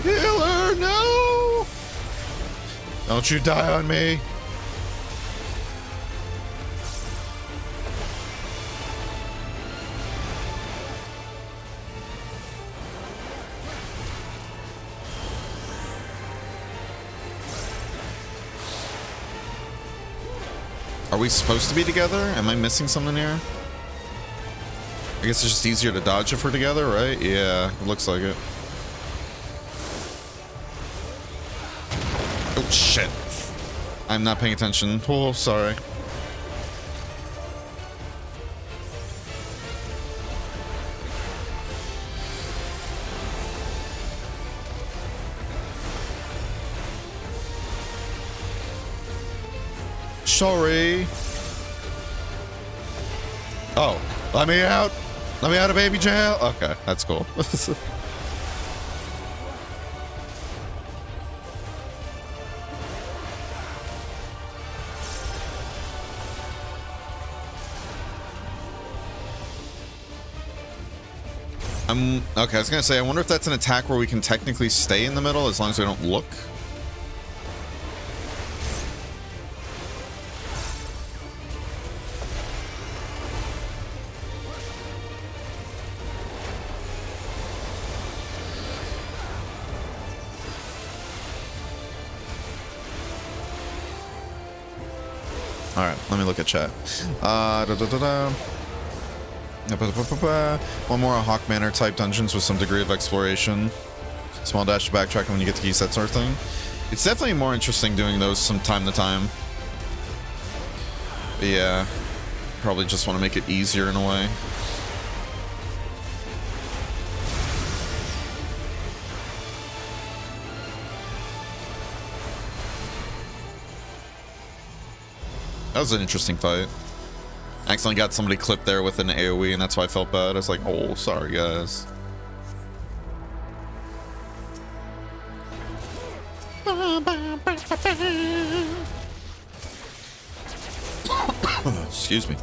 Healer, no! Don't you die on me. Are we supposed to be together? Am I missing something here? I guess it's just easier to dodge if we're together, right? Yeah, it looks like it. Oh, shit. I'm not paying attention. Oh, sorry. Sorry. Oh, let me out. Let me out of baby jail. Okay, that's cool. Okay, I was gonna say, I wonder if that's an attack where we can technically stay in the middle as long as we don't look. All right, let me look at chat. One more Hawk Manor type dungeons with some degree of exploration. Small dash to backtrack when you get to keys, that sort of thing. It's definitely more interesting doing those from time to time. But yeah, probably just want to make it easier in a way. That was an interesting fight. I accidentally got somebody clipped there with an AoE, and that's why I felt bad. I was like, oh, sorry, guys. Excuse me.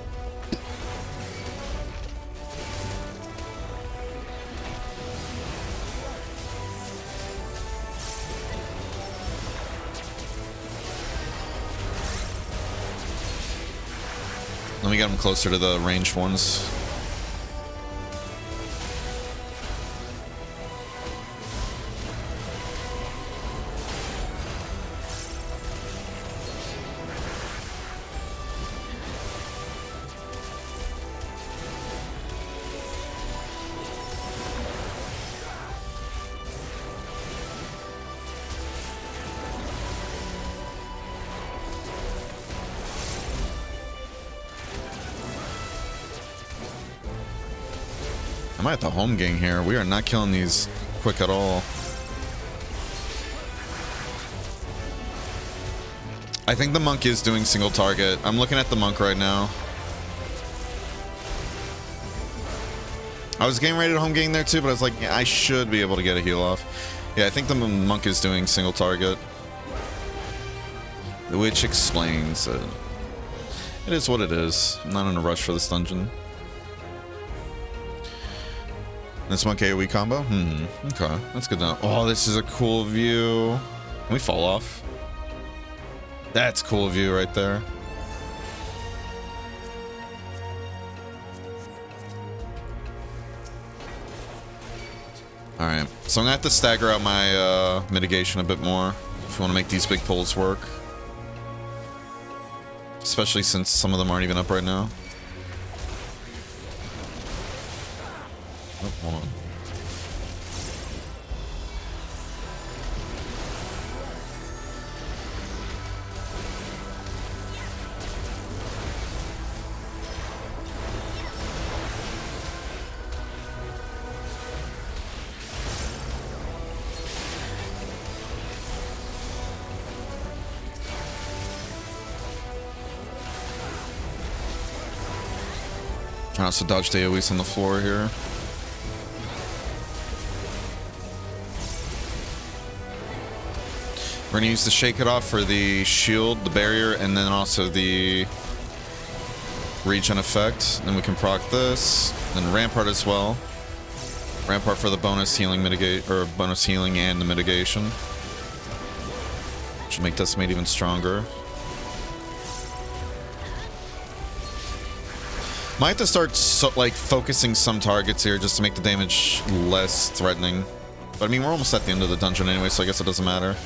Let me get them closer to the ranged ones. Am I at the home gang here? We are not killing these quick at all. I think the monk is doing single target. I'm looking at the monk right now. I was getting ready to home gang there too, but I was like, yeah, I should be able to get a heal off. Yeah, I think the monk is doing single target. Which explains it. It is what it is. I'm not in a rush for this dungeon. This monk AoE combo? Okay. That's good to know. Oh, this is a cool view. Can we fall off? That's cool view right there. Alright. So I'm gonna have to stagger out my mitigation a bit more if you want to make these big pulls work. Especially since some of them aren't even up right now. Oh, hold on. Trying not to dodge the AoEs on the floor here. We're gonna use the Shake It Off for the shield, the barrier, and then also the regen effect. Then we can proc this, then Rampart as well. Rampart for the bonus healing bonus healing and the mitigation. Should make Decimate even stronger. Might have to start focusing some targets here just to make the damage less threatening. But I mean, we're almost at the end of the dungeon anyway, so I guess it doesn't matter.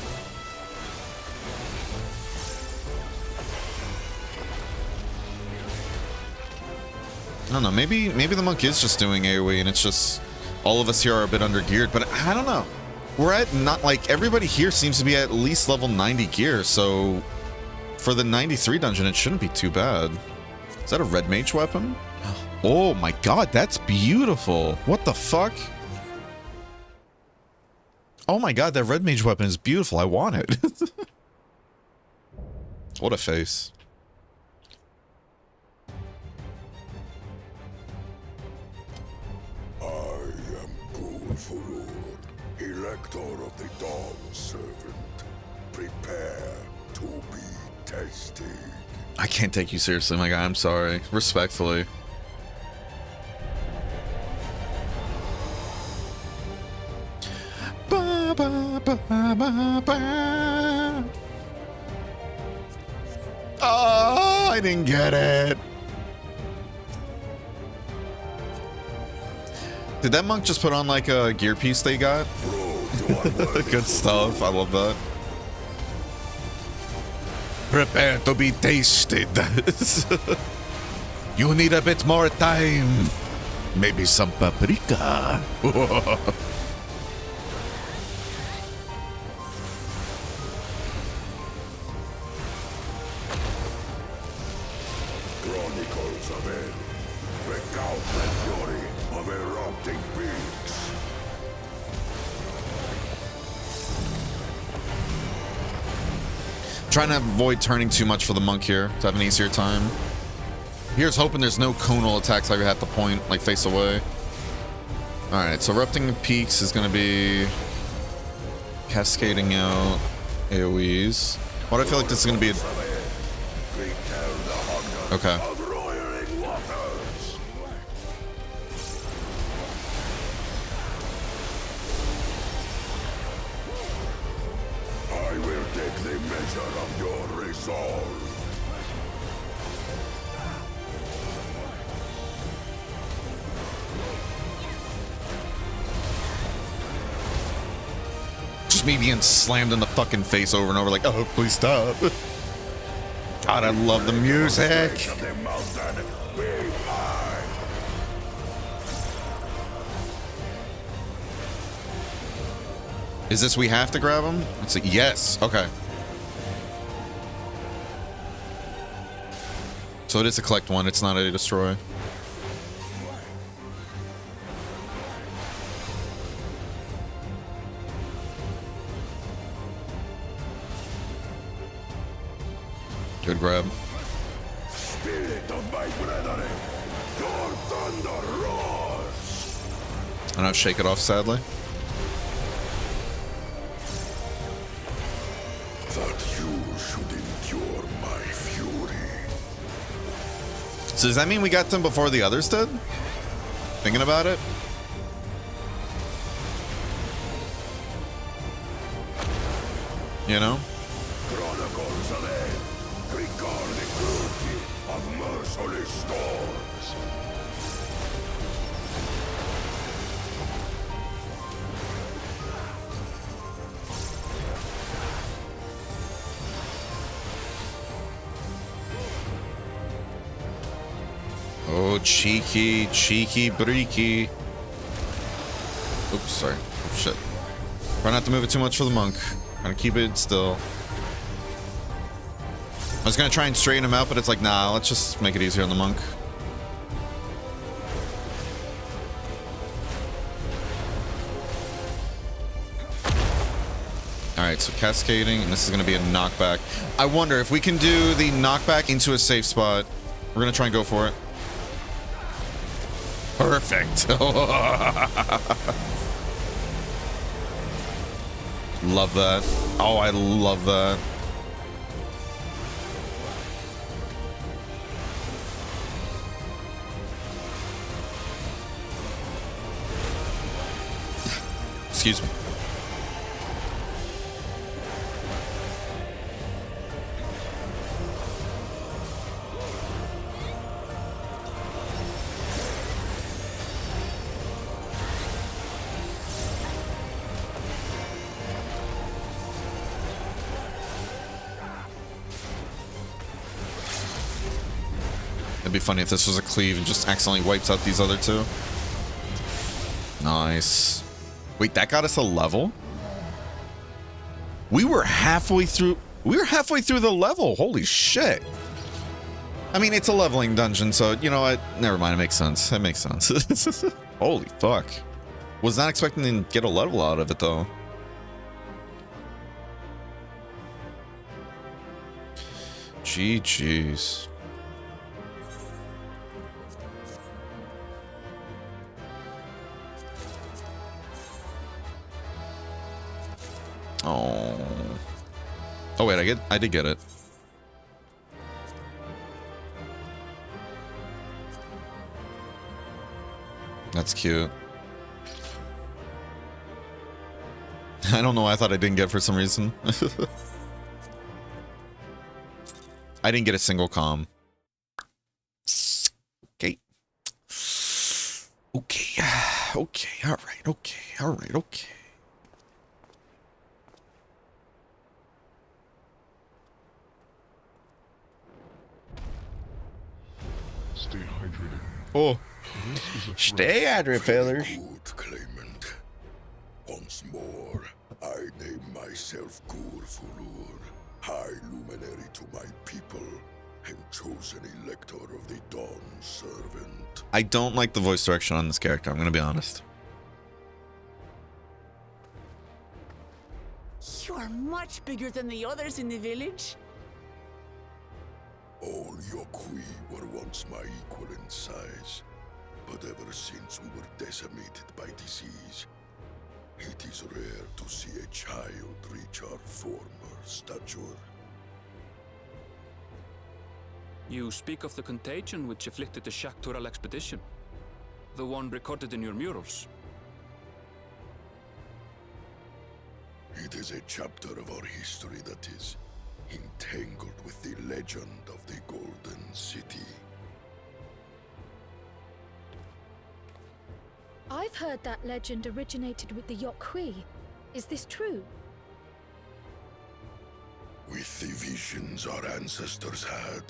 I don't know, maybe the monk is just doing AoE and it's just all of us here are a bit undergeared, but I don't know. We're at everybody here seems to be at least level 90 gear, so for the 93 dungeon it shouldn't be too bad. Is that a red mage weapon? Oh my god, that's beautiful. What the fuck? Oh my god, that red mage weapon is beautiful. I want it. What a face. I am Gulfurur, Elector of the Dawn Servant. Prepare to be tested. I can't take you seriously, my guy. I'm sorry. Respectfully. Ba, ba, ba, ba, ba. Oh, I didn't get it. Did that monk just put on like a gear piece they got? Good stuff. I love that. Prepare to be tasted. You need a bit more time. Maybe some paprika. Chronicles of it. Recount the fury of erupting beaks. Trying to avoid turning too much for the monk here to have an easier time. Here's hoping there's no conal attacks like we have to point, like face away. Alright, so erupting peaks is going to be cascading out AoEs. Why do I feel like this is going to be a... Okay. I will take the measure of your resolve. Just me being slammed in the fucking face over and over like, oh, please stop. God, I love the music. Is this we have to grab him? It's like, yes. Okay. So it is a collect one. It's not a destroy. Good grab. Spirit of my brethren, your thunder roars. I don't have Shake It Off, sadly. That you should endure my fury. So does that mean we got them before the others did? Thinking about it? You know? Chronicles of it, regard the cruelty of merciless storms. Oh, cheeky, cheeky, breaky. Oops, sorry. Oh, shit. Try not to move it too much for the monk. Trying to keep it still. I was gonna try and straighten him out, but it's like, nah, let's just make it easier on the monk. Alright, so cascading, and this is gonna be a knockback. I wonder if we can do the knockback into a safe spot. We're gonna try and go for it. Perfect. Love that. Oh, I love that. Excuse me. It'd be funny if this was a cleave and just accidentally wipes out these other two. Nice. Wait, that got us a level? We were halfway through the level. Holy shit. I mean, it's a leveling dungeon, so you know what? Never mind, it makes sense. It makes sense. Holy fuck. Was not expecting to get a level out of it though. GG's. Oh. Oh wait, I did get it. That's cute. I don't know why I thought I didn't get it for some reason. I didn't get a single comm. Okay. Okay. Okay. All right. Okay. All right. Okay. Stay hydrated. Oh. Stay hydrated, fellas. Good claimant. Once more, I name myself Gurfulur, High Luminary to my people, and chosen Elector of the Dawn Servant. I don't like the voice direction on this character, I'm gonna be honest. You are much bigger than the others in the village. All Yokui were once my equal in size, but ever since we were decimated by disease, it is rare to see a child reach our former stature. You speak of the contagion which afflicted the Shaktural expedition, the one recorded in your murals. It is a chapter of our history that is entangled with the legend of the Golden City. I've heard that legend originated with the Yokui. Is this true? With the visions our ancestors had,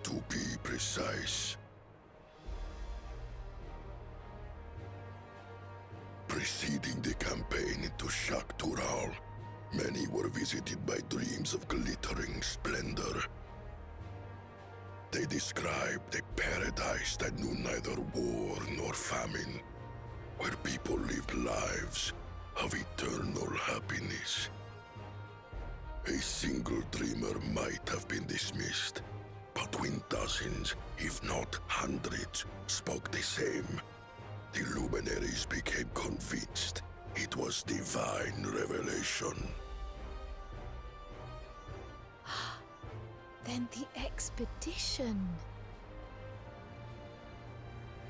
to be precise. Preceding the campaign into Shaktural, many were visited by dreams of glittering splendor. They described a paradise that knew neither war nor famine, where people lived lives of eternal happiness. A single dreamer might have been dismissed, but when dozens, if not hundreds, spoke the same, the luminaries became convinced it was divine revelation. Then the expedition.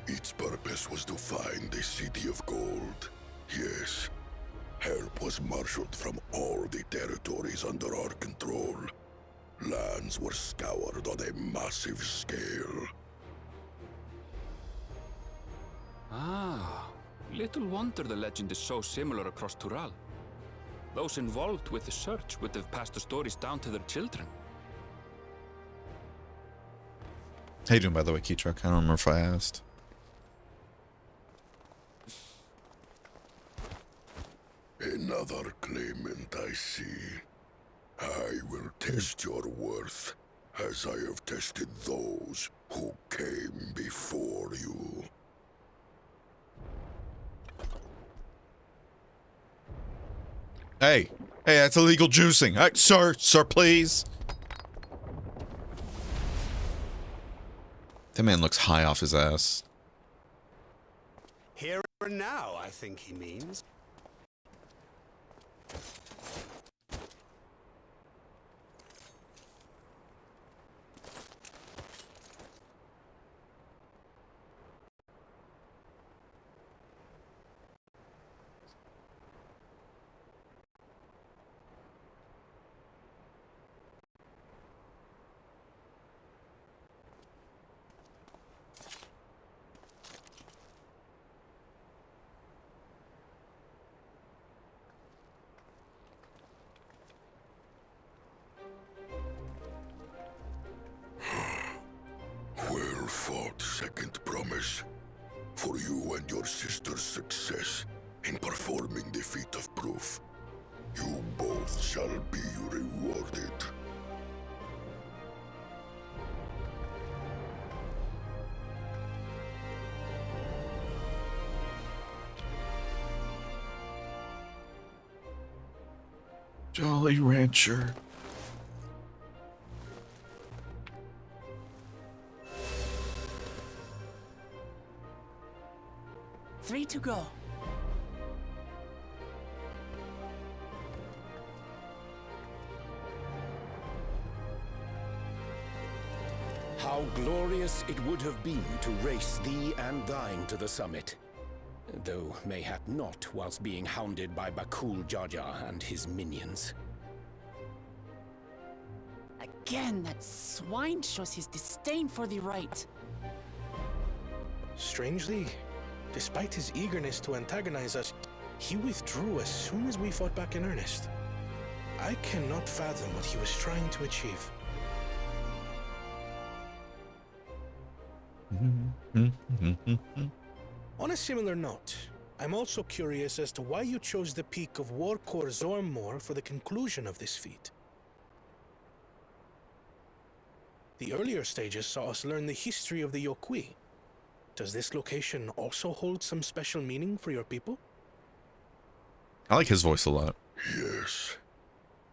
Its purpose was to find the City of Gold. Yes, help was marshaled from all the territories under our control. Lands were scoured on a massive scale. Ah, little wonder the legend is so similar across Tural. Those involved with the search would have passed the stories down to their children. How you doing, by the way, Keytruck? I don't remember if I asked. Another claimant I see. I will test your worth, as I have tested those who came before you. Hey, that's illegal juicing. Sir, please. That man looks high off his ass. Here and now, I think he means. Well fought, second promise. For you and your sister's success in performing the feat of proof. You both shall be rewarded. Jolly Rancher. Three to go. How glorious it would have been to race thee and thine to the summit. Though mayhap not whilst being hounded by Bakul Jaja and his minions. Again, that swine shows his disdain for the right. Strangely, despite his eagerness to antagonize us, he withdrew as soon as we fought back in earnest. I cannot fathom what he was trying to achieve. On a similar note, I'm also curious as to why you chose the peak of Warkor Zormor for the conclusion of this feat. The earlier stages saw us learn the history of the Yokui. Does this location also hold some special meaning for your people? I like his voice a lot. Yes,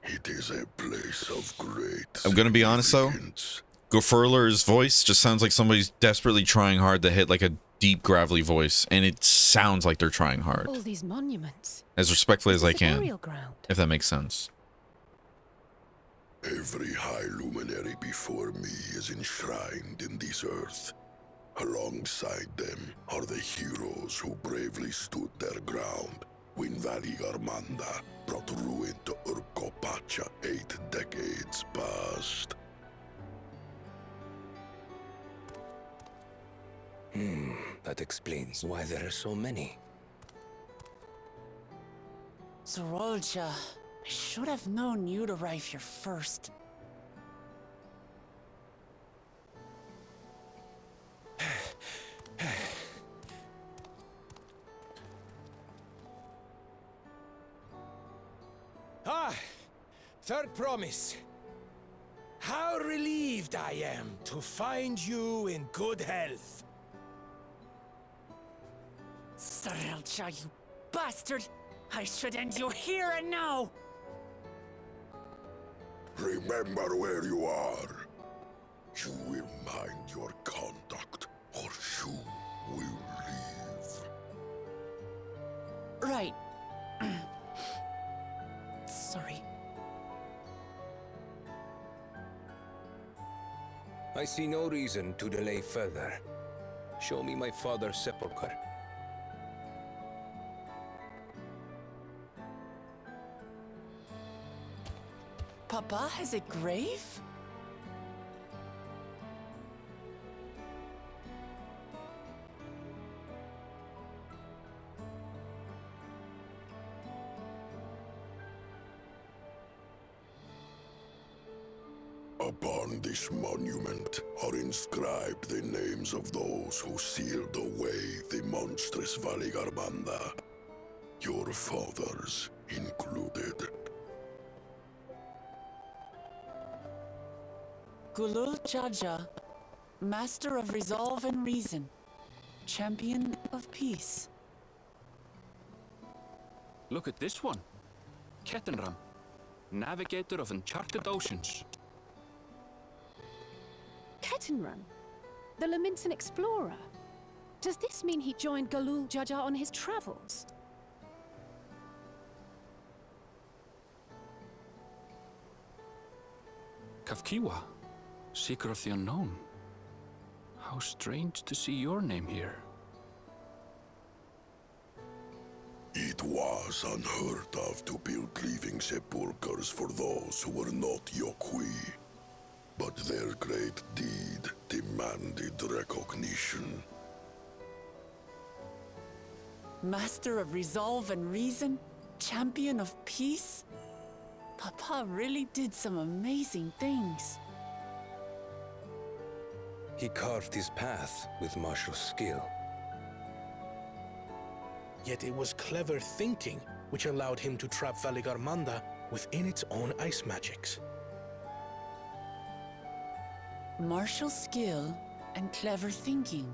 it is a place of great I'm gonna be honest though, significance. Gofurler's voice just sounds like somebody's desperately trying hard to hit like a deep gravelly voice, and it sounds like they're trying hard. All these monuments. As respectfully as I Is this a can, burial ground? if that makes sense. Every high luminary before me is enshrined in this earth. Alongside them are the heroes who bravely stood their ground when Valley Armanda brought ruin to Urkopacha 8 decades past. That explains why there are so many. Zorolja, I should have known you'd arrive here first. Third promise. How relieved I am to find you in good health. Zorolja, you bastard! I should end you here and now! Remember where you are. You will mind your conduct, or you will leave. Right. Sorry. I see no reason to delay further. Show me my father's sepulchre. Papa has a grave? Upon this monument are inscribed the names of those who sealed away the monstrous Valigarmanda, your fathers included. Gulul Jaja, Master of Resolve and Reason, Champion of Peace. Look at this one. Kettenram, Navigator of Uncharted Oceans. Kettenrun, the Laminsan explorer. Does this mean he joined Gulul Jaja on his travels? Kafkiwa, Seeker of the Unknown. How strange to see your name here. It was unheard of to build living sepulchres for those who were not Yokwi. But their great deed demanded recognition. Master of Resolve and Reason, Champion of Peace? Papa really did some amazing things. He carved his path with martial skill. Yet it was clever thinking which allowed him to trap Valigarmanda within its own ice magics. Martial skill and clever thinking.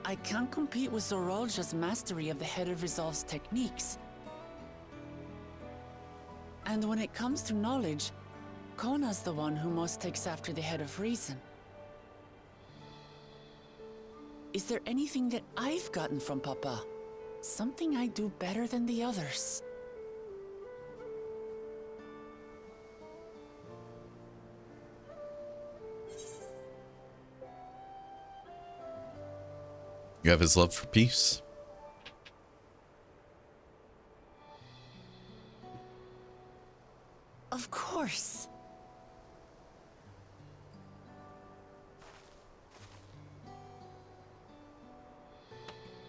I can't compete with Zorolja's mastery of the Head of Resolve's techniques. And when it comes to knowledge, Kona's the one who most takes after the Head of Reason. Is there anything that I've gotten from Papa? Something I do better than the others? You have his love for peace. Of course.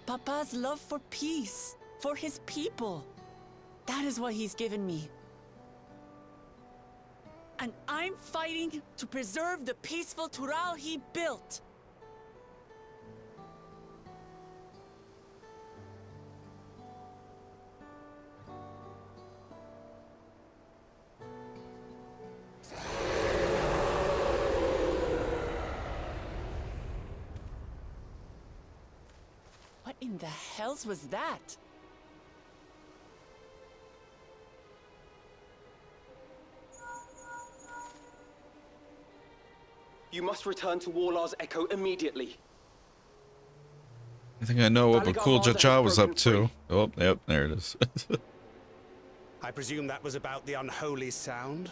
Papa's love for peace, for his people. That is what he's given me. And I'm fighting to preserve the peaceful Tural he built. What in the hells was that? You must return to Warlar's Echo immediately. I think I know what Bakul Jaja was up to. Oh, yep, there it is. I presume that was about the unholy sound?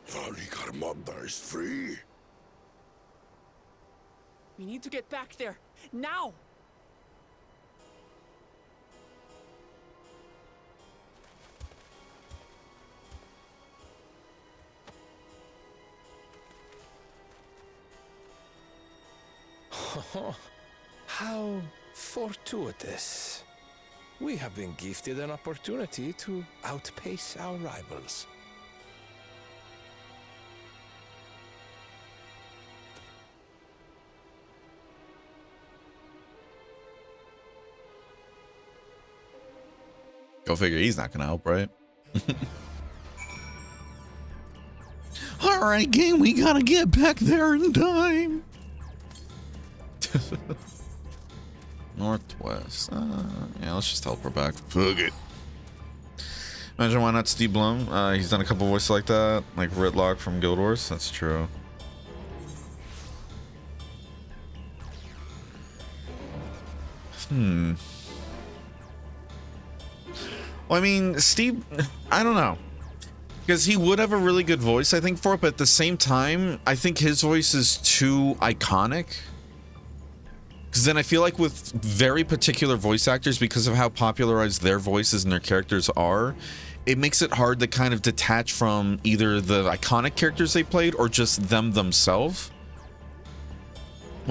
Valigarmanda is free. We need to get back there, now! How fortuitous. We have been gifted an opportunity to outpace our rivals. Go figure, he's not gonna help, right? Alright, game, we gotta get back there in time. Northwest. Yeah, let's just help her back. Fuck it. Imagine why not Steve Blum. He's done a couple voices like that, like Ritlock from Guild Wars. That's true. Well, I mean, Steve, I don't know. Because he would have a really good voice, I think, for it, but at the same time, I think his voice is too iconic. Because then I feel like with very particular voice actors, because of how popularized their voices and their characters are, it makes it hard to kind of detach from either the iconic characters they played or just them themselves.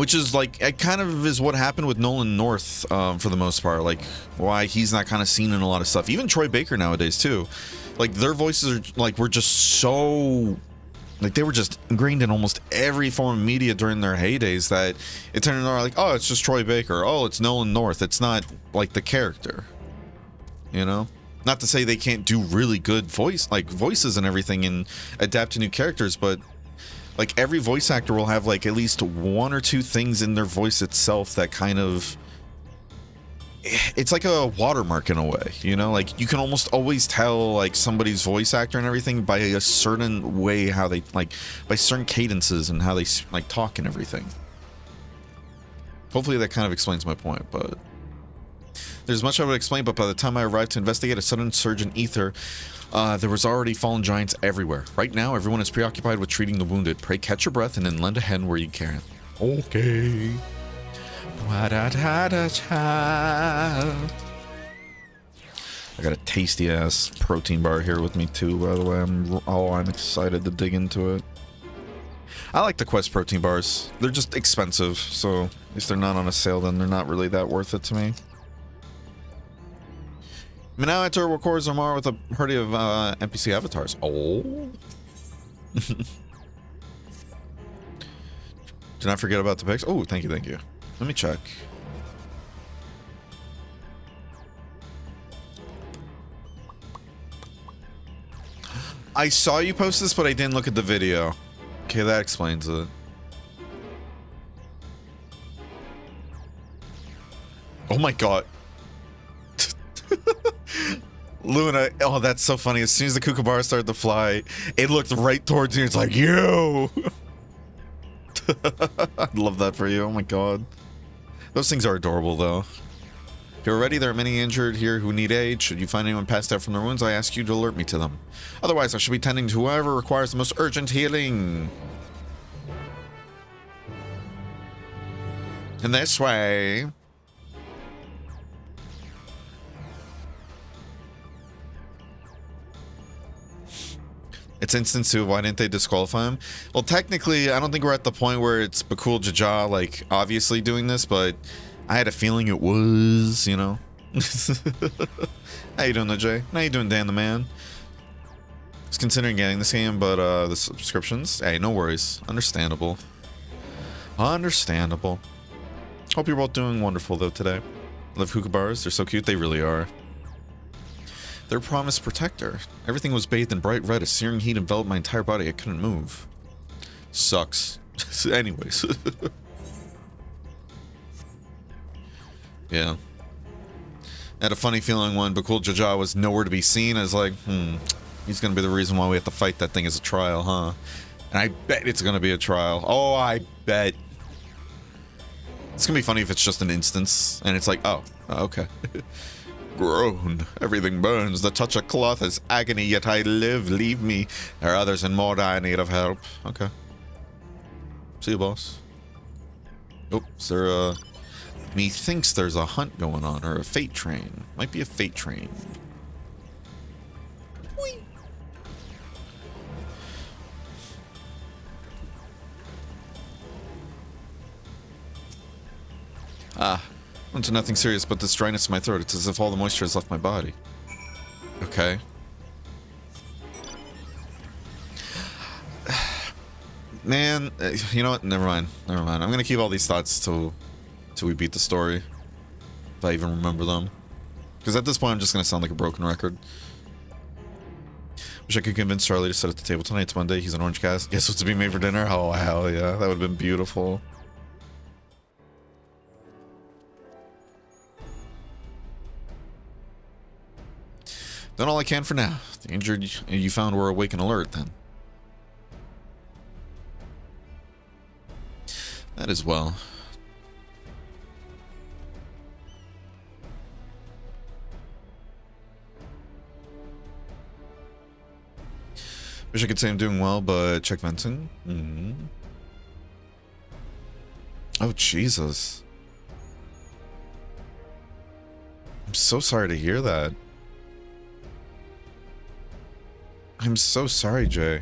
Which is like, it kind of is what happened with Nolan North for the most part. Like, why he's not kind of seen in a lot of stuff. Even Troy Baker nowadays, too. Like, their voices are, like, were just so... Like, they were just ingrained in almost every form of media during their heydays that it turned into, like, oh, it's just Troy Baker. Oh, it's Nolan North. It's not, like, the character. You know? Not to say they can't do really good voices and everything and adapt to new characters, but... Like, every voice actor will have, like, at least one or two things in their voice itself that kind of... It's like a watermark in a way, you know? Like, you can almost always tell, like, somebody's voice actor and everything by a certain way how they, like, by certain cadences and how they, like, talk and everything. Hopefully that kind of explains my point, but... There's much I would explain, but by the time I arrived to investigate a sudden surge in ether... there was already fallen giants everywhere. Right now, everyone is preoccupied with treating the wounded. Pray catch your breath and then lend a hand where you can. Okay. I got a tasty-ass protein bar here with me, too, by the way. I'm excited to dig into it. I like the Quest protein bars. They're just expensive, so if they're not on a sale, then they're not really that worth it to me. I now enter records Omar with a party of NPC avatars. Oh. Do not forget about the pics. Oh, thank you, thank you. Let me check. I saw you post this, but I didn't look at the video. Okay, that explains it. Oh my god. Luna, oh, that's so funny. As soon as the kookaburra started to fly, it looked right towards you. It's like, yo! I love that for you. Oh my god. Those things are adorable, though. If you're ready, there are many injured here who need aid. Should you find anyone passed out from their wounds, I ask you to alert me to them. Otherwise, I should be tending to whoever requires the most urgent healing. And this way... It's instance 2. Why didn't they disqualify him? Well, technically, I don't think we're at the point where it's Bakul Jaja, like, obviously doing this, but I had a feeling it was, you know? How you doing, though, Jay? How you doing, Dan the Man? I was considering getting this game, but the subscriptions? Hey, no worries. Understandable. Understandable. Hope you're both doing wonderful, though, today. Love kookaburras. They're so cute. They really are. Their promised protector. Everything was bathed in bright red. A searing heat enveloped my entire body. I couldn't move. Sucks. Anyways. Yeah. I had a funny feeling when Bakul Jaja was nowhere to be seen. I was like, he's gonna be the reason why we have to fight that thing as a trial, huh? And I bet it's gonna be a trial. Oh, I bet. It's gonna be funny if it's just an instance and it's like, oh, okay. Groan. Everything burns. The touch of cloth is agony, yet I live. Leave me. There are others in more dire need of help. Okay. See you, boss. Oh, is there a... Methinks there's a hunt going on, or a fate train. Might be a fate train. Whee! Ah. Into nothing serious but this dryness in my throat. It's as if all the moisture has left my body. Okay. Man, you know what? Never mind. Never mind. I'm gonna keep all these thoughts till we beat the story. If I even remember them. Because at this point, I'm just gonna sound like a broken record. Wish I could convince Charlie to sit at the table tonight. It's Monday. He's an orange cast. Guess what's to be made for dinner? Oh, hell yeah. That would have been beautiful. Done all I can for now. The injured you found were awake and alert, then. That as well. Wish I could say I'm doing well, but check venting. Oh, Jesus. I'm so sorry to hear that. I'm so sorry, Jay.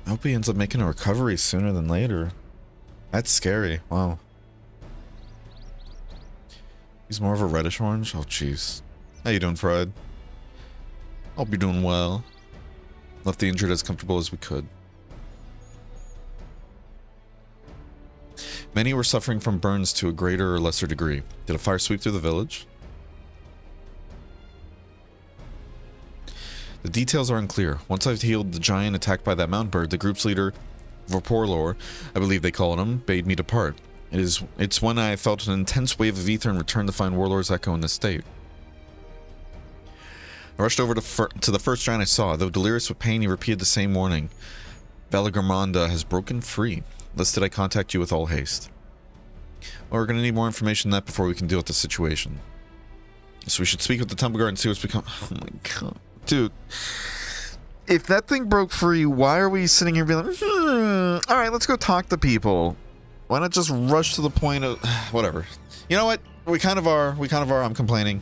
I hope he ends up making a recovery sooner than later. That's scary. Wow. He's more of a reddish orange? Oh, jeez. How you doing, Fred? Hope you're doing well. Left the injured as comfortable as we could. Many were suffering from burns to a greater or lesser degree. Did a fire sweep through the village? The details are unclear. Once I've healed the giant attacked by that mountain bird, the group's leader, Vorporlor, I believe they called him, bade me depart. It's when I felt an intense wave of ether and returned to find Warlord's echo in this state. I rushed over to the first giant I saw. Though delirious with pain, he repeated the same warning. Valagramanda has broken free. Listed I contact you with all haste. Well, we're going to need more information than that before we can deal with the situation. So we should speak with the temple guard and see what's become. Oh my god. Dude. If that thing broke free, why are we sitting here being like, alright, let's go talk to people. Why not just rush to the point of whatever. You know what? We kind of are. I'm complaining.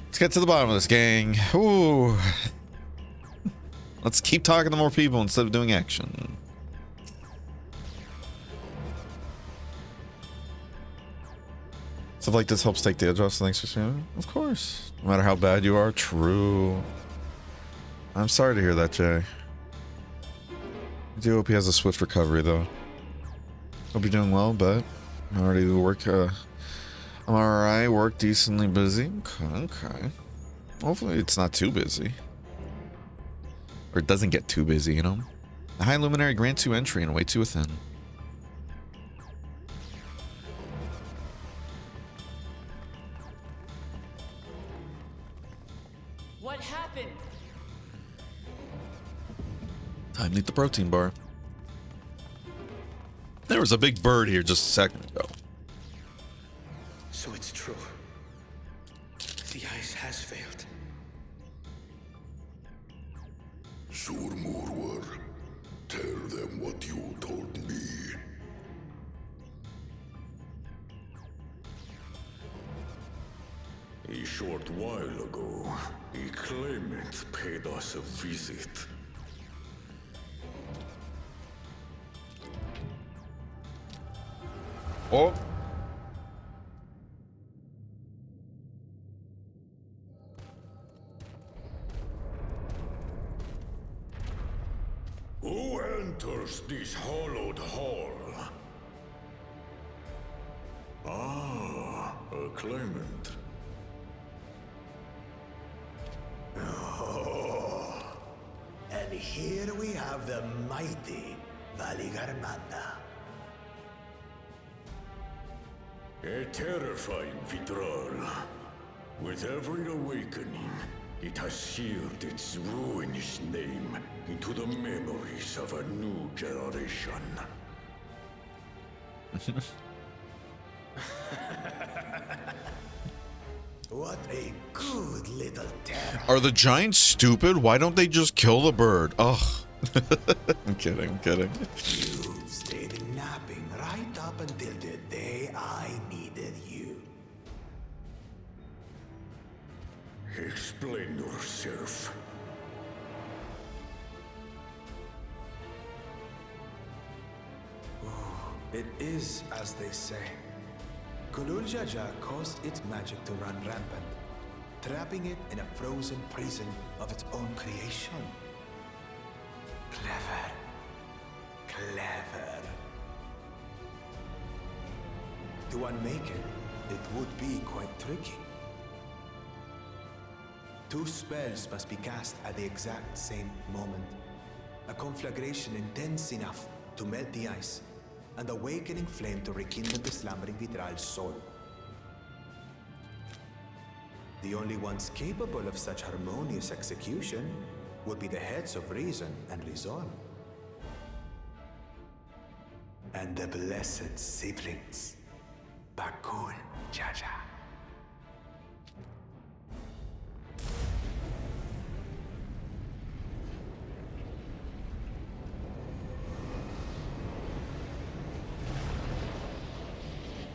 Let's get to the bottom of this, gang. Ooh. Let's keep talking to more people instead of doing action. Stuff like this helps take the edge off, so thanks for sharing. Of course. No matter how bad you are, true. I'm sorry to hear that, Jay. I do hope he has a swift recovery, though. Hope you're doing well, but I'm already work. I'm alright. Work decently busy. Okay. Hopefully it's not too busy. Or it doesn't get too busy, you know? The High Luminary grants you entry and awaits you within. What happened? Time to eat the protein bar. There was a big bird here just a second ago. So it's true. The ice has failed. Surmurwar, tell them what you told me. A short while ago, a claimant paid us a visit. Oh. Who enters this hallowed hall? Ah, a claimant. Oh. And here we have the mighty Valigarmanda. A terrifying Vidral. With every awakening, it has seared its ruinous name into the memories of a new generation. What a good little terror. Are the giants stupid? Why don't they just kill the bird? Ugh. I'm kidding. You've stayed napping right up until the day I needed you. Explain yourself. It is as they say. Kulul Jaja caused its magic to run rampant, trapping it in a frozen prison of its own creation. Clever. To unmake it, it would be quite tricky. 2 spells must be cast at the exact same moment. A conflagration intense enough to melt the ice, and awakening flame to rekindle the slumbering Vidral's soul. The only ones capable of such harmonious execution would be the heads of reason and resolve. And the blessed siblings, Bakul Jaja.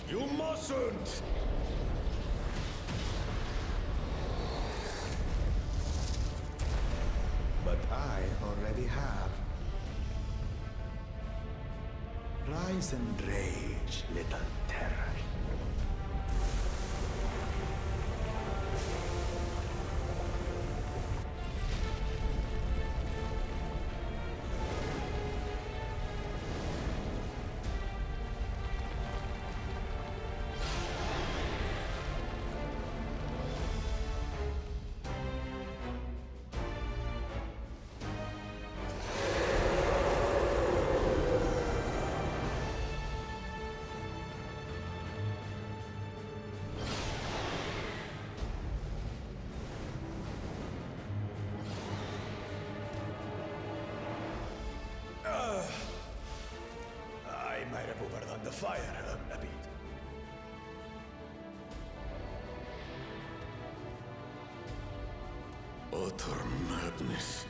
You mustn't! But I Rise and rage, little terror. I might have overdone the fire a bit. Utter madness.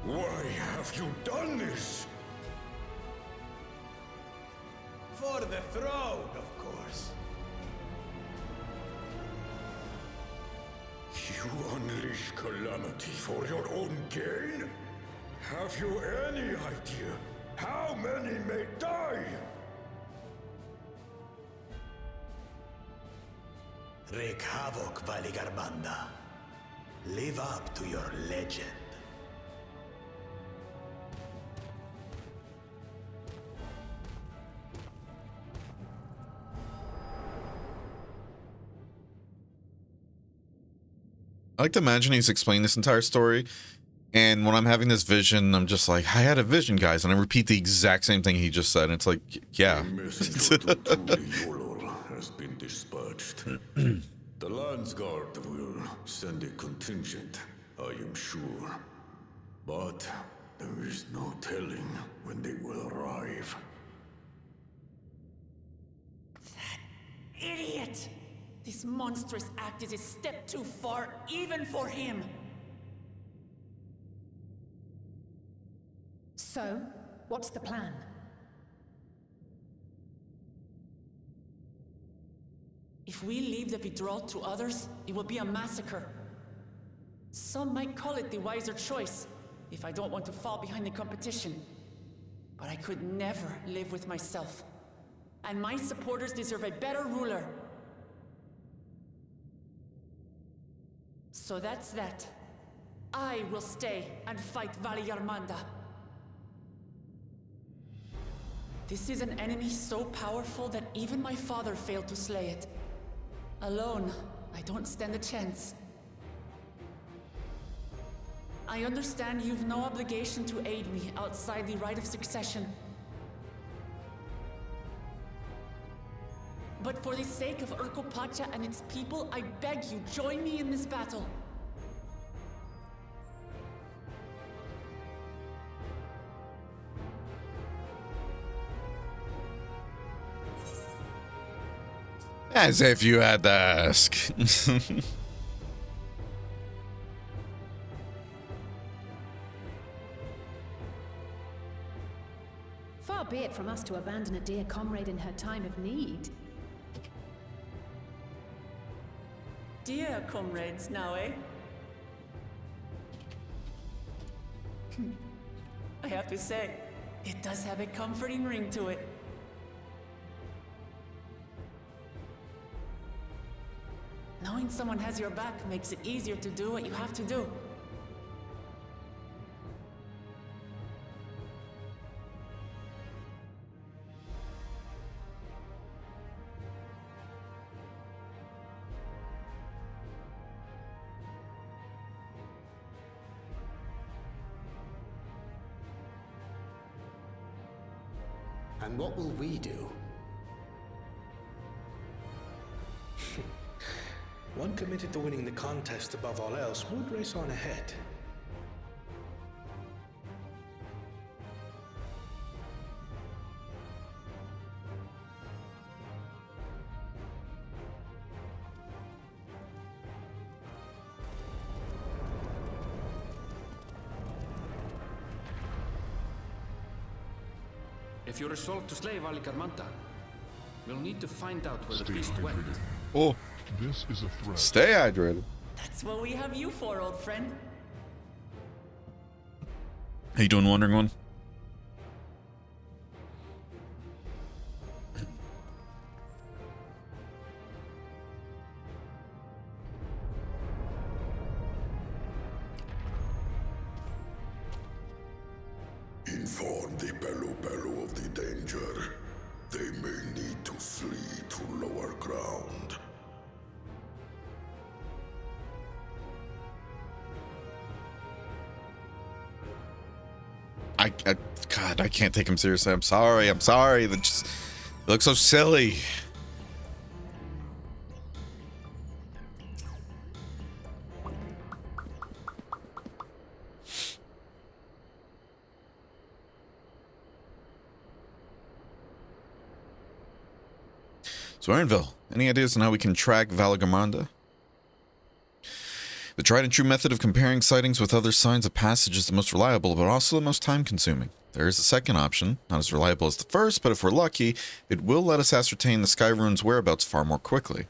Why have you done this? For the throne, of course. You unleash calamity for your own gain? Have you any idea how many may die? Wreak havoc, Valigarmanda. Live up to your legend. I like to imagine he's explained this entire story, and when I'm having this vision, I'm just like, I had a vision, guys, and I repeat the exact same thing he just said, and it's like, yeah. The messenger to Tuliolor has been dispatched. The Landsguard will send a contingent, I am sure. But there is no telling when they will arrive. Idiot! This monstrous act is a step too far, even for him. So, what's the plan? If we leave the withdrawal to others, it will be a massacre. Some might call it the wiser choice, if I don't want to fall behind the competition. But I could never live with myself. And my supporters deserve a better ruler. So that's that. I will stay and fight Valigarmanda. This is an enemy so powerful that even my father failed to slay it. Alone, I don't stand a chance. I understand you've no obligation to aid me outside the right of succession. But for the sake of Urkopacha and its people, I beg you, join me in this battle. As if you had to ask. Far be it from us to abandon a dear comrade in her time of need. Dear comrades now, eh? I have to say, it does have a comforting ring to it. Knowing someone has your back makes it easier to do what you have to do. And what will we do? One committed to winning the contest above all else would race on ahead. If you're resolved to slay Valigarmanda, we'll need to find out where the beast went. Oh. This is a threat. Stay hydrated. That's what we have you for, old friend. How you doing, Wandering One? Inform the Pelu of the danger. They may need to flee to lower ground. God, I can't take him seriously. I'm sorry. That just it looks so silly. So, Aaronville, any ideas on how we can track Valagamanda? The tried and true method of comparing sightings with other signs of passage is the most reliable, but also the most time-consuming. There is a second option, not as reliable as the first, but if we're lucky, it will let us ascertain the Sky Rune's whereabouts far more quickly.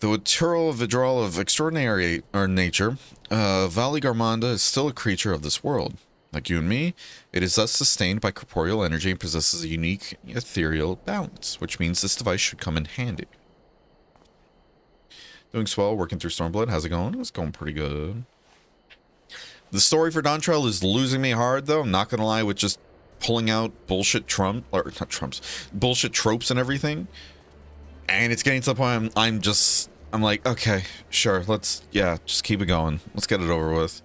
Though a Turl Vidral of extraordinary nature, Valigarmanda is still a creature of this world. Like you and me, it is thus sustained by corporeal energy and possesses a unique ethereal balance, which means this device should come in handy. Doing swell, working through Stormblood. How's it going? It's going pretty good. The story for Dontrell is losing me hard, though. I'm not going to lie, with just pulling out bullshit bullshit tropes and everything. And it's getting to the point I'm like, okay, sure, just keep it going. Let's get it over with.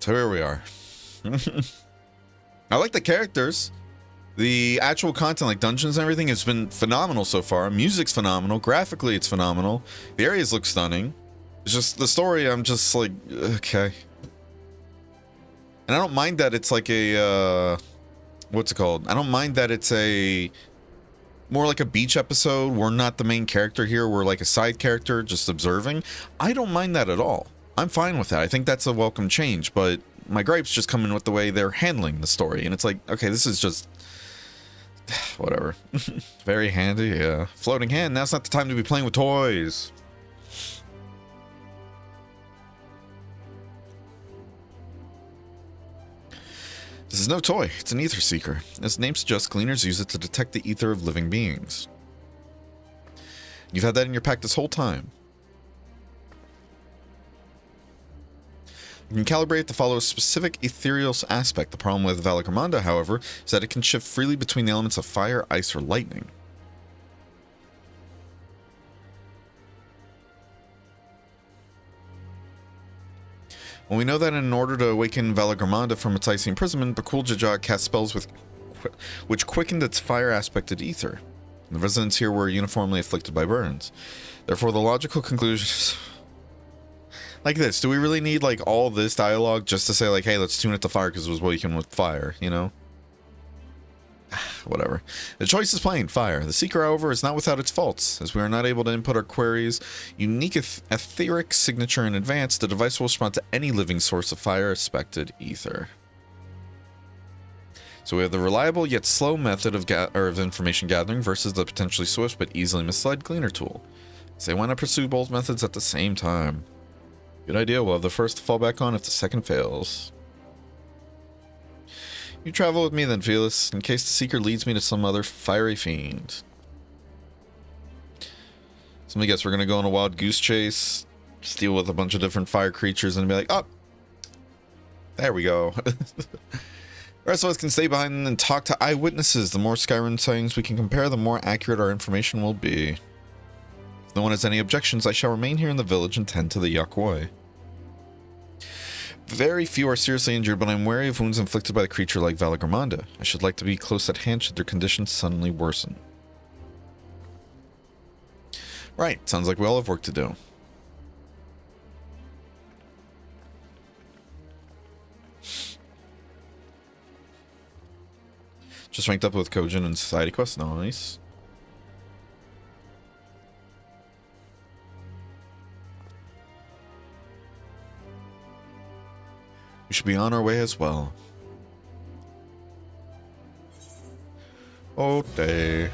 So here we are. I like the characters. The actual content, like dungeons and everything, has been phenomenal so far. Music's phenomenal. Graphically, it's phenomenal. The areas look stunning. It's just the story, I'm just like, okay. And I don't mind that it's like a, what's it called? I don't mind that it's more like a beach episode. We're not the main character here. We're like a side character just observing. I don't mind that at all. I'm fine with that. I think that's a welcome change, but my gripes just come in with the way they're handling the story. And it's like, okay, this is just whatever. Very handy, yeah. Floating hand, now's not the time to be playing with toys. This is no toy, it's an ether seeker. As the name suggests, gleaners use it to detect the ether of living beings. You've had that in your pack this whole time. You can calibrate it to follow a specific ethereal aspect. The problem with Valagamanda, however, is that it can shift freely between the elements of fire, ice, or lightning. Well, we know that in order to awaken Valagamanda from its icy imprisonment, Bakul Jaja cast spells which quickened its fire-aspected ether. The residents here were uniformly afflicted by burns. Therefore, the logical conclusion is... Like this, do we really need like all this dialogue just to say like, hey, let's tune it to fire because it was weakened with fire, you know? Whatever. The choice is plain, fire. The Seeker, however, is not without its faults. As we are not able to input our query's unique etheric signature in advance, the device will respond to any living source of fire-aspected ether. So we have the reliable yet slow method of information gathering versus the potentially swift but easily misled Gleaner tool. So why not pursue both methods at the same time? Good idea. We'll have the first to fall back on if the second fails. You travel with me then, Felis, in case the Seeker leads me to some other fiery fiend. So let me guess, we're going to go on a wild goose chase, just deal with a bunch of different fire creatures, and be like, oh, there we go. The rest of us can stay behind and talk to eyewitnesses. The more Skyrim sightings we can compare, the more accurate our information will be. If no one has any objections, I shall remain here in the village and tend to the Yakwoi. Very few are seriously injured, but I'm wary of wounds inflicted by a creature like Valagamanda. I should like to be close at hand should their conditions suddenly worsen. Right, sounds like we all have work to do. Just ranked up with Kojin and Society Quest, nice. We should be on our way as well. Okay.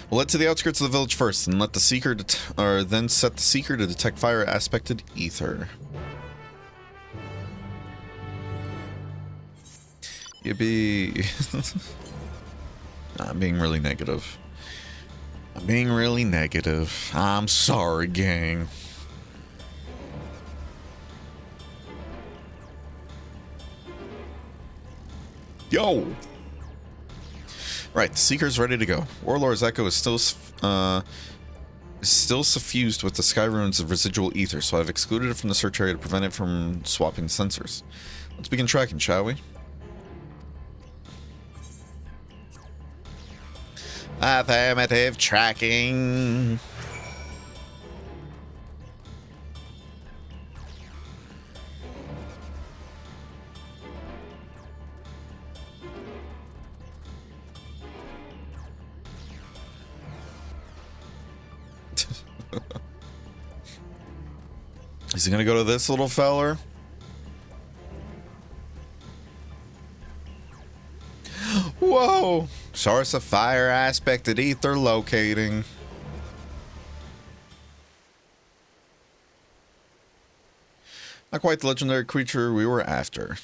We'll head to the outskirts of the village first, and let the Seeker then set the Seeker to detect fire-aspected ether. Yippee! I'm being really negative. I'm being really negative. I'm sorry, gang. Yo! Right, the Seeker's ready to go. Warlord's Echo is still suffused with the sky ruins of residual ether, so I've excluded it from the search area to prevent it from swapping sensors. Let's begin tracking, shall we? Affirmative tracking. Is he gonna go to this little feller? Whoa! Source of fire aspected ether locating. Not quite the legendary creature we were after.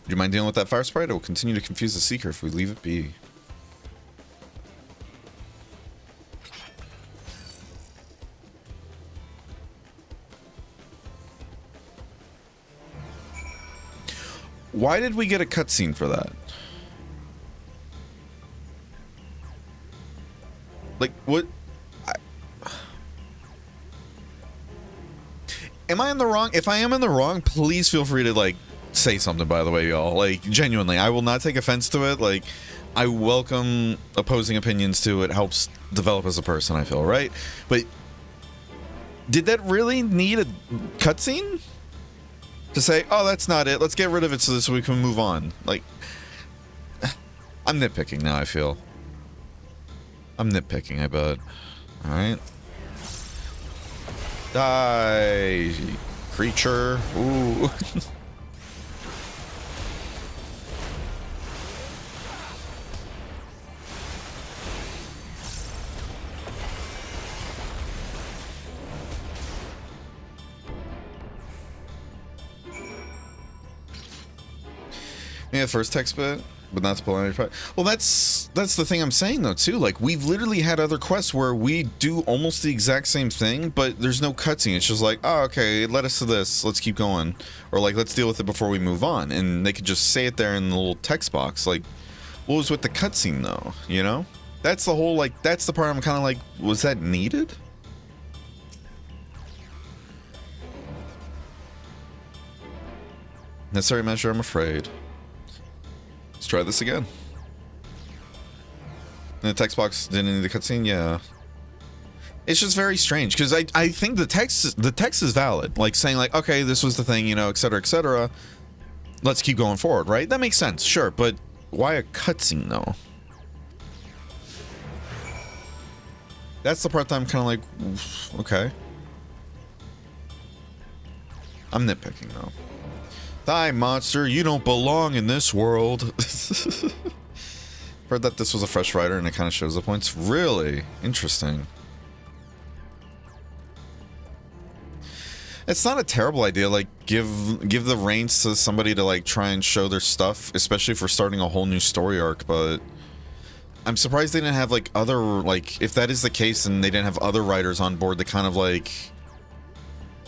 Would you mind dealing with that fire sprite? It will continue to confuse the Seeker if we leave it be. Why did we get a cutscene for that? Like, what? Am I in the wrong? If I am in the wrong, please feel free to, like, say something, by the way, y'all. Like, genuinely, I will not take offense to it. Like, I welcome opposing opinions to it. Helps develop as a person, I feel, right? But did that really need a cutscene? To say, oh, that's not it. Let's get rid of it so we can move on. Like, I'm nitpicking now, I feel. I'm nitpicking, I bet. Alright. Die, creature. Ooh. Yeah, first text bit, but not spoiling any part. Well, that's the thing I'm saying though too. Like, we've literally had other quests where we do almost the exact same thing, but there's no cutscene. It's just like, oh, okay, it led us to this. Let's keep going, or like, let's deal with it before we move on. And they could just say it there in the little text box. Like, what was with the cutscene though? You know, that's the whole, like, that's the part I'm kind of like, was that needed? Necessary measure, I'm afraid. Let's try this again. And the text box didn't need the cutscene, yeah. It's just very strange because I think the text is valid, like saying like, okay, this was the thing, you know, etc., etc. Let's keep going forward, right? That makes sense, sure, but why a cutscene though? That's the part that I'm kind of like, okay. I'm nitpicking though. Die, monster, you don't belong in this world. Heard that this was a fresh writer and it kind of shows the points. Really? Interesting. It's not a terrible idea, like, give the reins to somebody to, like, try and show their stuff, especially for starting a whole new story arc, but I'm surprised they didn't have, like, other, like, if that is the case, and they didn't have other writers on board to kind of, like,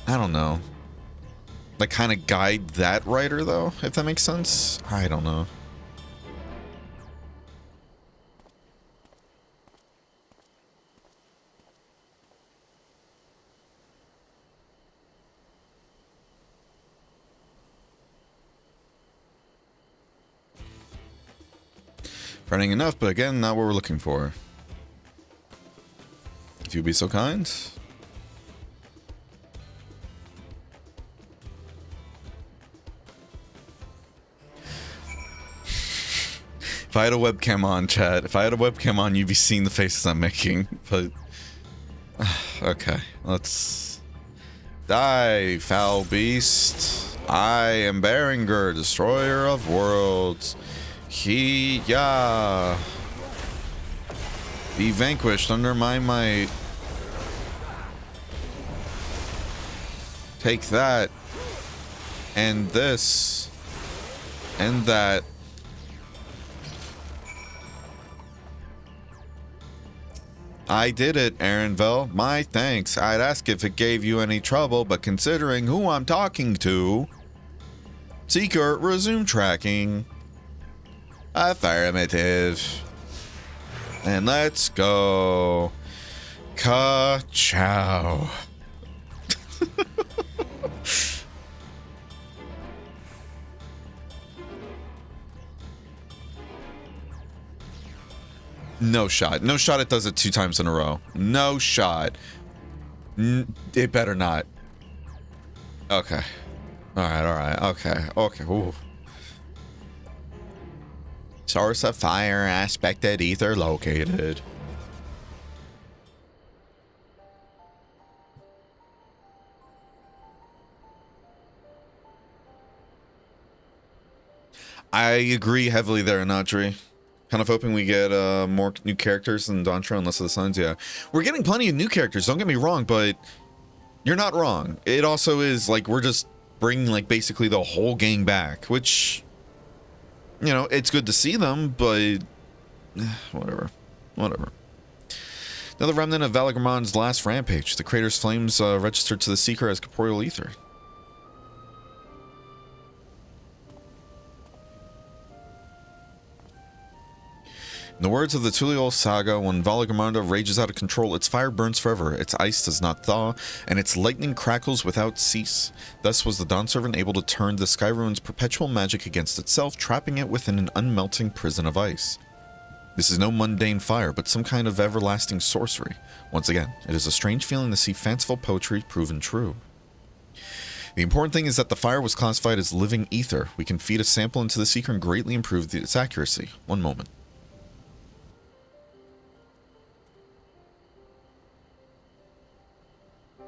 I don't know, like, kind of guide that writer, though, if that makes sense. I don't know. Running enough, but again, not what we're looking for. If you'd be so kind. If I had a webcam on, chat, if I had a webcam on, you'd be seeing the faces I'm making. But okay, let's die, foul beast. I am Berenger, destroyer of worlds. Ya be vanquished under my might. Take that, and this and that. I did it, Aaronville. My thanks. I'd ask if it gave you any trouble, but considering who I'm talking to... Seeker, resume tracking. Affirmative. And let's go. Ka-chow. No shot. No shot it does it 2 times in a row. No shot. It better not. Okay. Alright. Okay. Ooh. Source of fire, aspected ether located. I agree heavily there, Nadri. Kind of hoping we get more new characters than Dontra and Less of the Suns. Yeah, we're getting plenty of new characters. Don't get me wrong, but you're not wrong. It also is like we're just bringing like basically the whole gang back, which, you know, it's good to see them, but whatever. Another remnant of Valagrammon's last rampage. The crater's flames registered to the Seeker as corporeal ether. In the words of the Tuliol saga, when Valagrammonda rages out of control, its fire burns forever, its ice does not thaw, and its lightning crackles without cease. Thus was the Dawn Servant able to turn the Sky Ruin's perpetual magic against itself, trapping it within an unmelting prison of ice. This is no mundane fire, but some kind of everlasting sorcery. Once again, it is a strange feeling to see fanciful poetry proven true. The important thing is that the fire was classified as living ether. We can feed a sample into the Seeker and greatly improve its accuracy. One moment.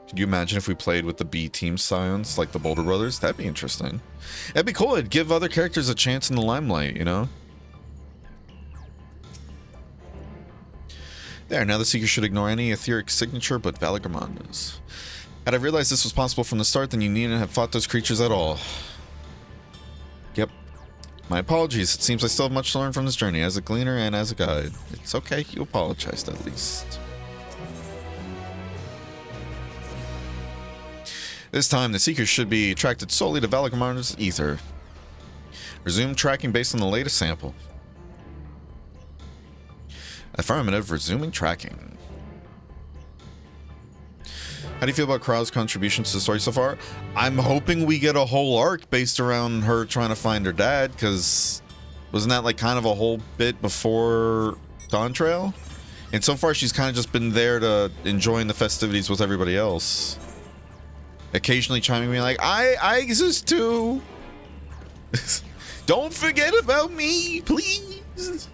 Could you imagine if we played with the B team scions like the Boulder Brothers? That'd be interesting. That'd be cool. It'd give other characters a chance in the limelight, you know? There, now the Seeker should ignore any etheric signature but Valagrammonda's. Had I realized this was possible from the start, then you needn't have fought those creatures at all. Yep. My apologies. It seems I still have much to learn from this journey, as a gleaner and as a guide. It's okay, you apologized at least. This time, the Seekers should be attracted solely to Valagrammonda's ether. Resume tracking based on the latest sample. Affirmative, resuming tracking. How do you feel about Krau's contributions to the story so far? I'm hoping we get a whole arc based around her trying to find her dad, because wasn't that like kind of a whole bit before Dawn Trail? And so far, she's kind of just been there to enjoying the festivities with everybody else. Occasionally chiming me like, I exist too. Don't forget about me, please.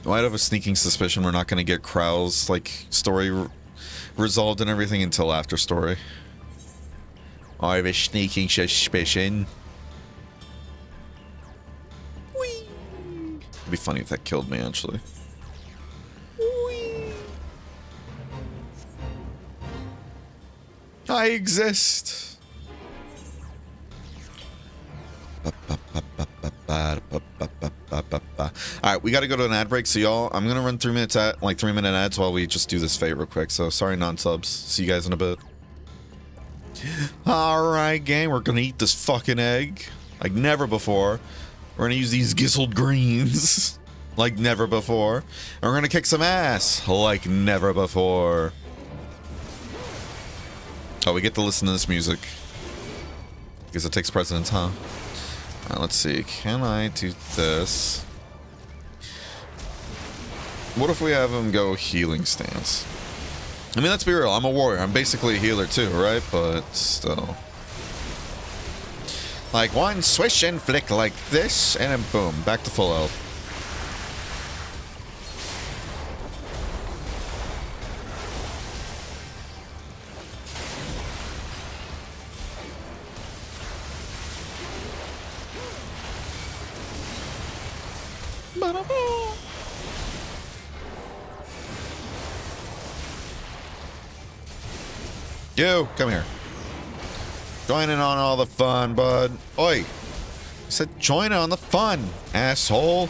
Well, I have a sneaking suspicion we're not going to get Krau's like story resolved and everything until after story. I have a sneaking suspicion. Whee! It'd be funny if that killed me, actually. I exist. Alright, we gotta go to an ad break, so y'all, I'm gonna run 3 minutes at like 3-minute ads while we just do this fate real quick. So sorry, non-subs. See you guys in a bit. Alright, gang, we're gonna eat this fucking egg like never before. We're gonna use these gizzled greens like never before. And we're gonna kick some ass like never before. Oh, we get to listen to this music. Because it takes precedence, huh? Let's see. Can I do this? What if we have him go healing stance? I mean, let's be real. I'm a warrior. I'm basically a healer too, right? But still. Like one swish and flick like this, and then boom, back to full health. You, come here. Join in on all the fun, bud. Oi. I said join in on the fun, asshole.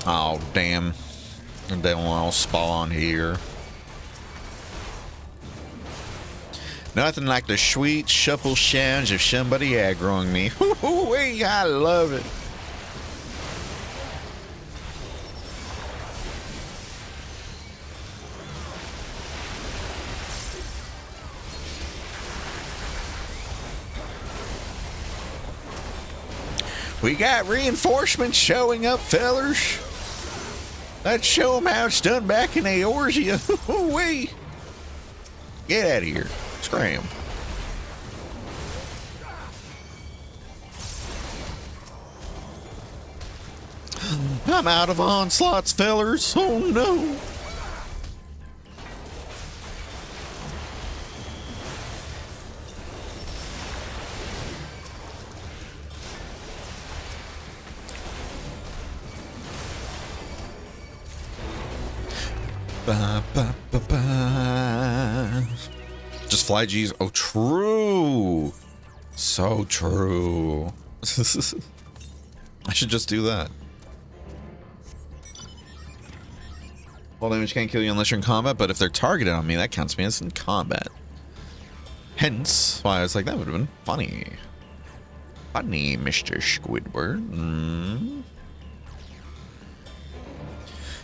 Oh, damn. They don't all spawn here. Nothing like the sweet shuffle sounds of somebody aggroing me. Woo-wee, I love it. We got reinforcements showing up, fellers. Let's show them how it's done back in Eorzea. Woo-wee. Get out of here. Scram. I'm out of onslaughts, fellers. Oh no. Ba, ba, ba, ba. Just fly G's. Oh, true. So true. I should just do that. Fall damage can't kill you unless you're in combat, but if they're targeted on me, that counts me as in combat. Hence why I was like, that would have been funny. Funny, Mr. Squidward.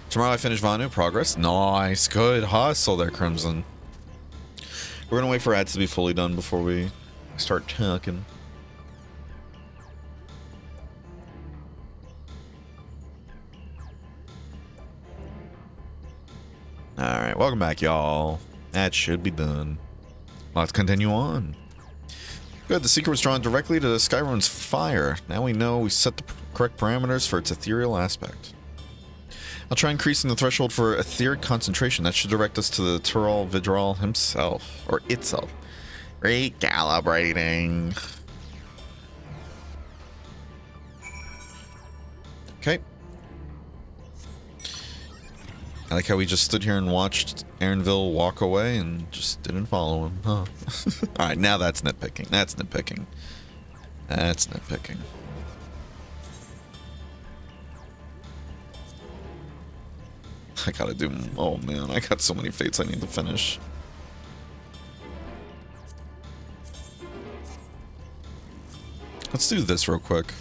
Tomorrow I finish Vanu. Progress. Nice. Good hustle there, Crimson. We're gonna wait for ads to be fully done before we start talking. Alright, welcome back, y'all. That should be done. Let's continue on. Good, the secret was drawn directly to Skyrim's fire. Now we know we set the correct parameters for its ethereal aspect. I'll try increasing the threshold for etheric concentration. That should direct us to the Tural Vidral himself. Or itself. Recalibrating. Okay. I like how we just stood here and watched Aaronville walk away and just didn't follow him, huh? Alright, now that's nitpicking. That's nitpicking. That's nitpicking. I gotta do... Oh man, I got so many fates I need to finish. Let's do this real quick.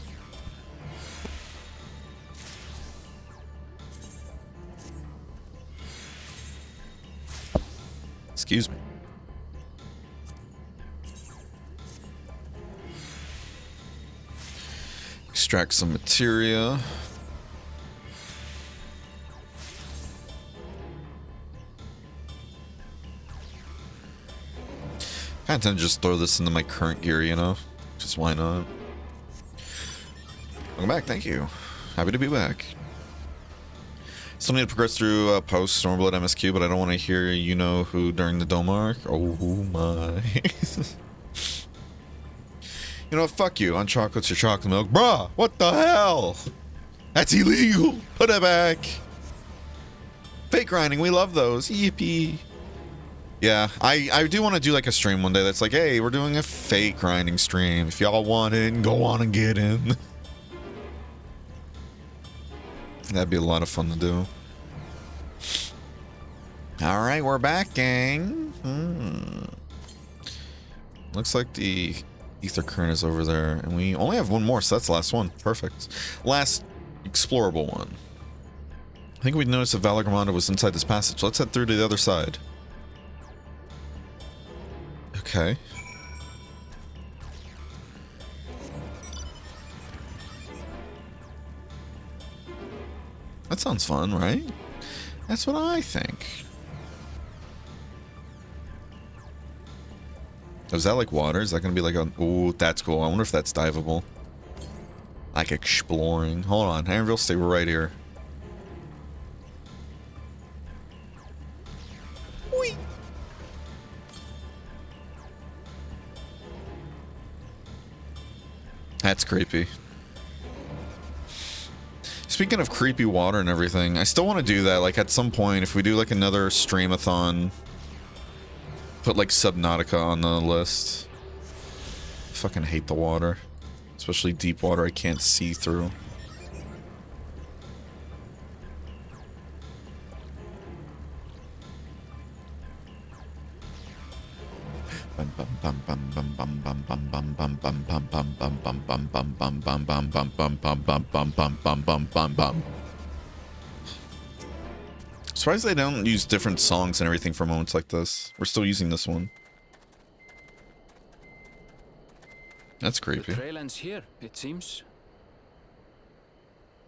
Excuse me. Extract some materia. I intend to just throw this into my current gear, you know? Just why not? Welcome back, thank you. Happy to be back. Still need to progress through post Stormblood MSQ, but I don't want to hear you know who during the Dome arc. Oh my. You know what? Fuck you. On chocolates or chocolate milk. Bruh, what the hell? That's illegal. Put it back. Fake grinding, we love those. Yippee. Yeah, I do want to do like a stream one day that's like, hey, we're doing a fake grinding stream. If y'all want in, go on and get in. That'd be a lot of fun to do. Alright, we're back, gang. Looks like the ether current is over there. And we only have one more, so that's the last one. Perfect. Last explorable one. I think we noticed that Valor Commander was inside this passage. Let's head through to the other side. Okay. That sounds fun, right? That's what I think. Oh, is that like water? Is that gonna be like a... Ooh, that's cool. I wonder if that's diveable. Like exploring. Hold on. Aaronville, stay right here. Whee! That's creepy. Speaking of creepy water and everything, I still want to do that. Like at some point, if we do like another streamathon, put like Subnautica on the list. I fucking hate the water, especially deep water I can't see through. Surprised they don't use different songs and everything for moments like this. We're still using this one. That's creepy. The trail ends here, it seems.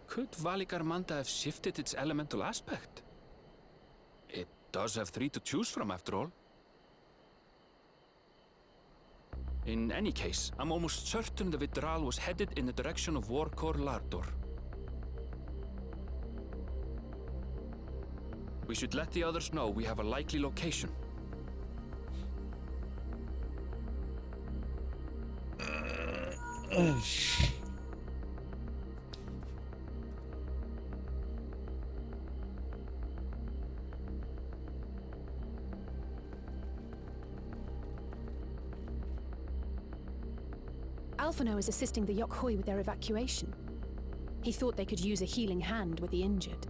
Could Valigarmanda have shifted its elemental aspect? It does have 3 to choose from, after all. In any case, I'm almost certain the Vitral was headed in the direction of Warkor Lardor. We should let the others know we have a likely location. Alphino is assisting the Yokhui with their evacuation. He thought they could use a healing hand with the injured.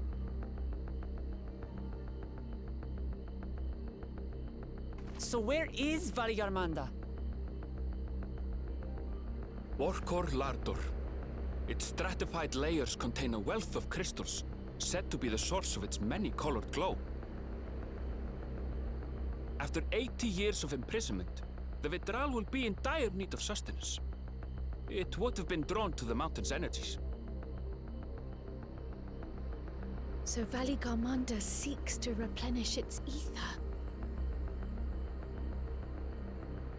So where is Valigarmanda? Warkor Lardor. Its stratified layers contain a wealth of crystals, said to be the source of its many-colored glow. After 80 years of imprisonment, the Vitral will be in dire need of sustenance. It would have been drawn to the mountain's energies. So Valigarmanda seeks to replenish its ether.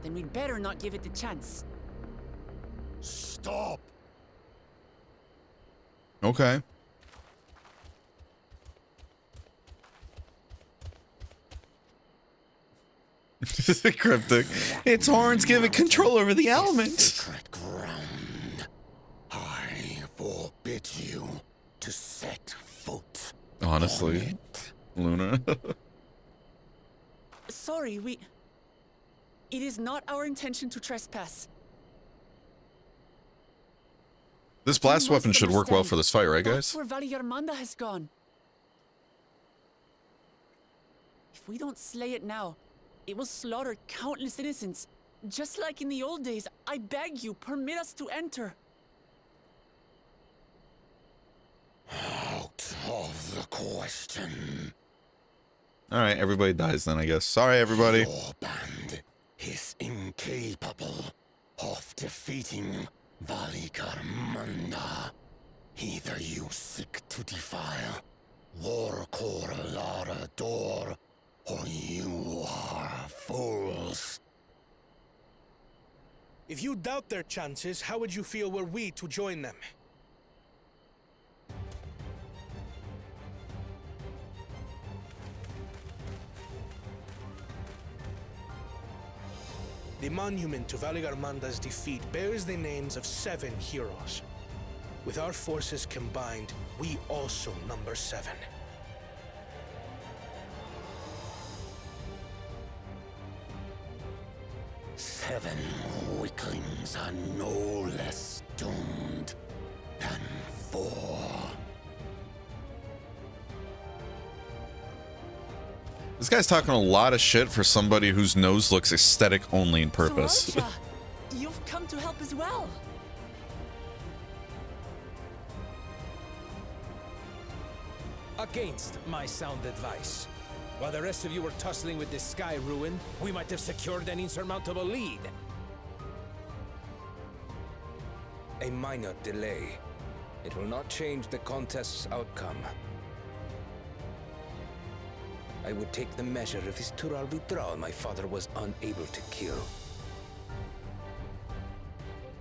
Then we'd better not give it the chance. Stop! Okay. Cryptic. Its horns give it control over the elements. Sacred ground. I forbid you to set foot. Honestly, Luna. Sorry, it is not our intention to trespass. This blast weapon should work well for this fight, right, guys? That's where Valigarmanda has gone. If we don't slay it now, it will slaughter countless innocents. Just like in the old days, I beg you, permit us to enter. Out of the question. Alright, everybody dies then, I guess. Sorry, everybody. Your band is incapable of defeating Valigarmanda. Either you seek to defile Warkor Lardor, or you are fools. If you doubt their chances, how would you feel were we to join them? The monument to Valigarmanda's defeat bears the names of 7 heroes. With our forces combined, we also number 7. Seven weaklings are no less doomed than 4. This guy's talking a lot of shit for somebody whose nose looks aesthetic only in purpose. Sorosha, you've come to help as well. Against my sound advice. While the rest of you were tussling with this sky ruin, we might have secured an insurmountable lead. A minor delay. It will not change the contest's outcome. I would take the measure of this Tural Vitral my father was unable to kill.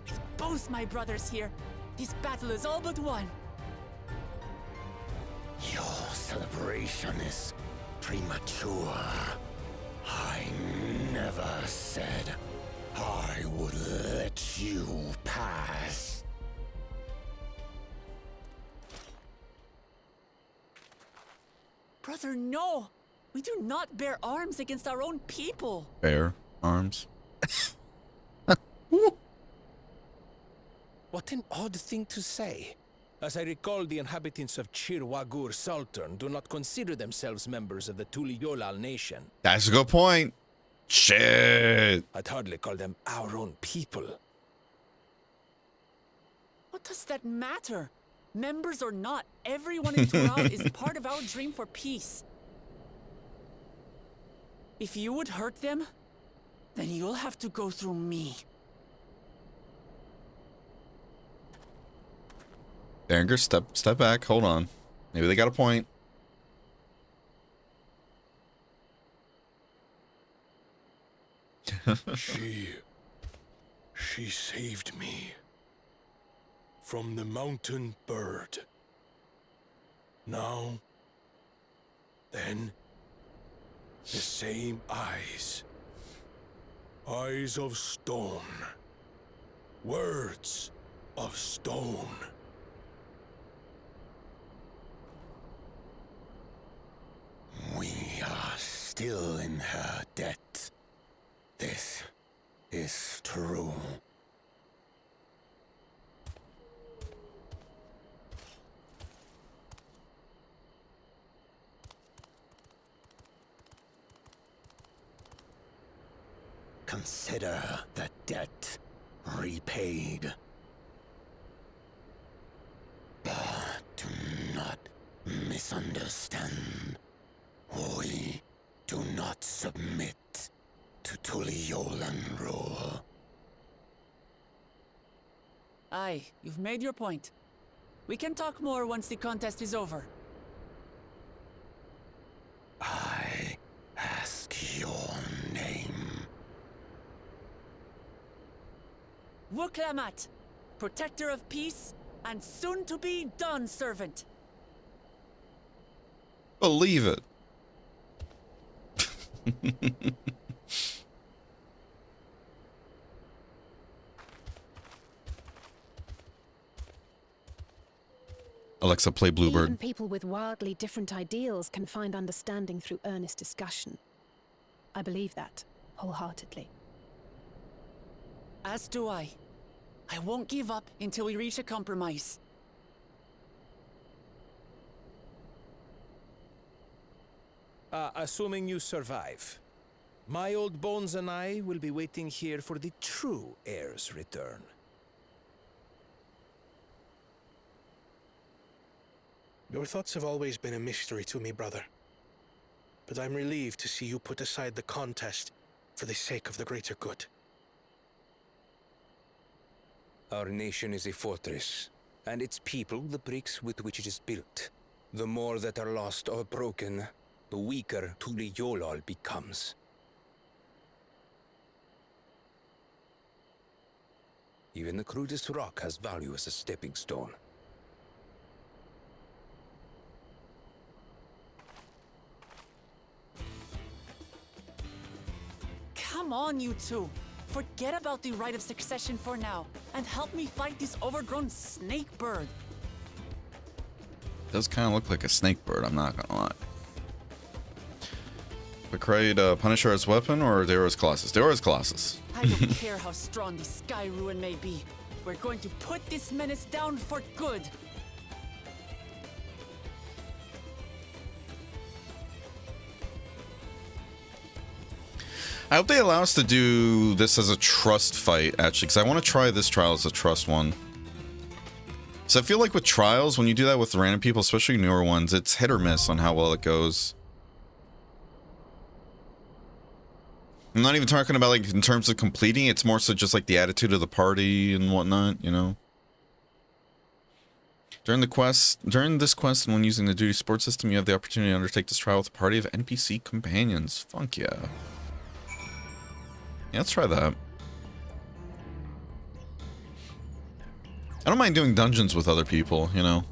With both my brothers here, this battle is all but won. Your celebration is premature. I never said I would let you pass. Brother, no! We do not bear arms against our own people! Bear arms. What an odd thing to say. As I recall, the inhabitants of Chir Wagur Sultan do not consider themselves members of the Tuliyolal nation. That's a good point. Shit. I'd hardly call them our own people. What does that matter? Members or not, everyone in Tural is part of our dream for peace. If you would hurt them, then you'll have to go through me. Berenger, step back. Hold on. Maybe they got a point. She saved me from the mountain bird. Now, then, the same eyes. Eyes of stone. Words of stone. We are still in her debt. This is true. Consider the debt repaid. But do not misunderstand. We do not submit to Tuliyolan rule. Aye, you've made your point. We can talk more once the contest is over. I ask your name. Wuklamat, protector of peace, and soon-to-be Dawn servant. Believe it. Alexa, play Bluebird. Even people with wildly different ideals can find understanding through earnest discussion. I believe that, wholeheartedly. As do I. I won't give up until we reach a compromise. Assuming you survive, my old bones and I will be waiting here for the true heir's return. Your thoughts have always been a mystery to me, brother. But I'm relieved to see you put aside the contest for the sake of the greater good. Our nation is a fortress, and its people the bricks with which it is built. The more that are lost or broken, the weaker Tuliyolal becomes. Even the crudest rock has value as a stepping stone. Come on, you two. Forget about the right of succession for now, and help me fight this overgrown snake bird. Does kind of look like a snake bird, I'm not gonna lie. McCrae, Punisher as weapon or Deora's Colossus? Deora's Colossus. I don't care how strong the Sky Ruin may be. We're going to put this menace down for good. I hope they allow us to do this as a trust fight, actually, because I want to try this trial as a trust one. So I feel like with trials, when you do that with random people, especially newer ones, it's hit or miss on how well it goes. I'm not even talking about like in terms of completing, it's more so just like the attitude of the party and whatnot, you know. During this quest and when using the duty support system, you have the opportunity to undertake this trial with a party of NPC companions. Funk yeah. Yeah, let's try that. I don't mind doing dungeons with other people, you know.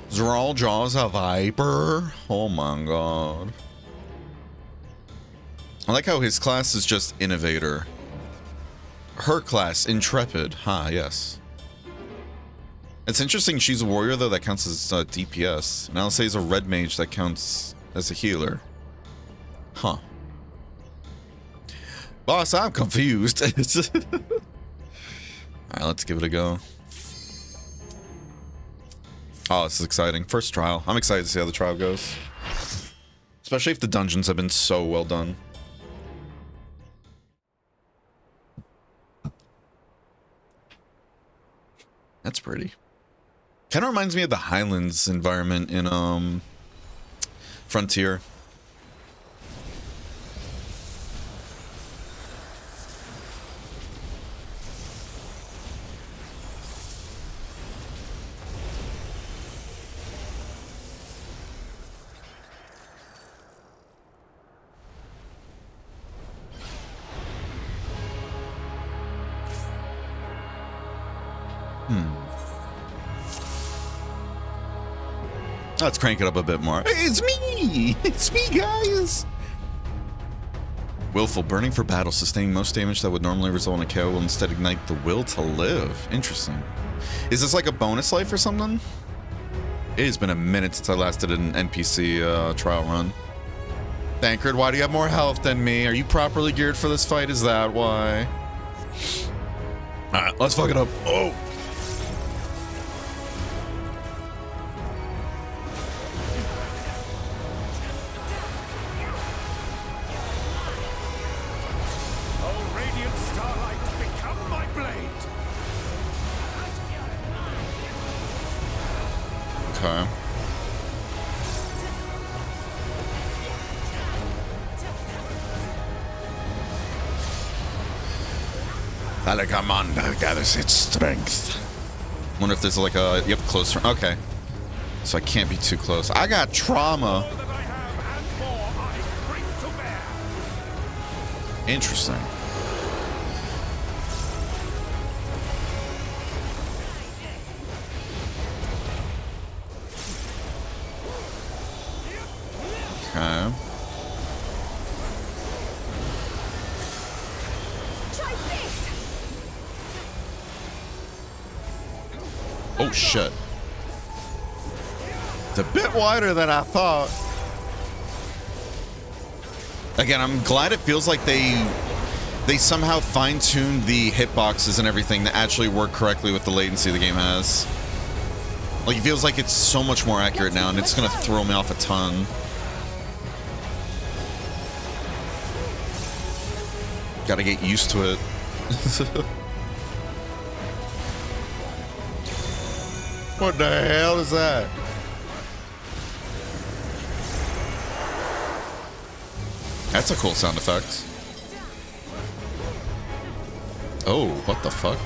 Zral Jaws a Viper? Oh my god. I like how his class is just Innovator. Her class, Intrepid. Ha, yes. It's interesting she's a warrior, though, that counts as DPS. And I'll say he's a red mage that counts as a healer. Huh. Boss, I'm confused. Alright, let's give it a go. Oh, this is exciting. First trial. I'm excited to see how the trial goes. Especially if the dungeons have been so well done. That's pretty. Kind of reminds me of the Highlands environment in Frontier. Let's crank it up a bit more. Hey, it's me! It's me, guys! Willful. Burning for battle. Sustaining most damage that would normally result in a KO will instead ignite the will to live. Interesting. Is this like a bonus life or something? It has been a minute since I last did an NPC trial run. Thancred, why do you have more health than me? Are you properly geared for this fight? Is that why? Alright, let's fuck it up. Oh! Okay. Alacamanda gathers its strength. Wonder if there's like a yep closer. Okay, so I can't be too close. I got trauma. Interesting. Okay. Oh shit. It's a bit wider than I thought. Again, I'm glad it feels like they somehow fine-tuned the hitboxes and everything to actually work correctly with the latency the game has. Like, it feels like it's so much more accurate now, and it's gonna throw me off a ton. Gotta get used to it. What the hell is that? That's a cool sound effect. Oh, what the fuck?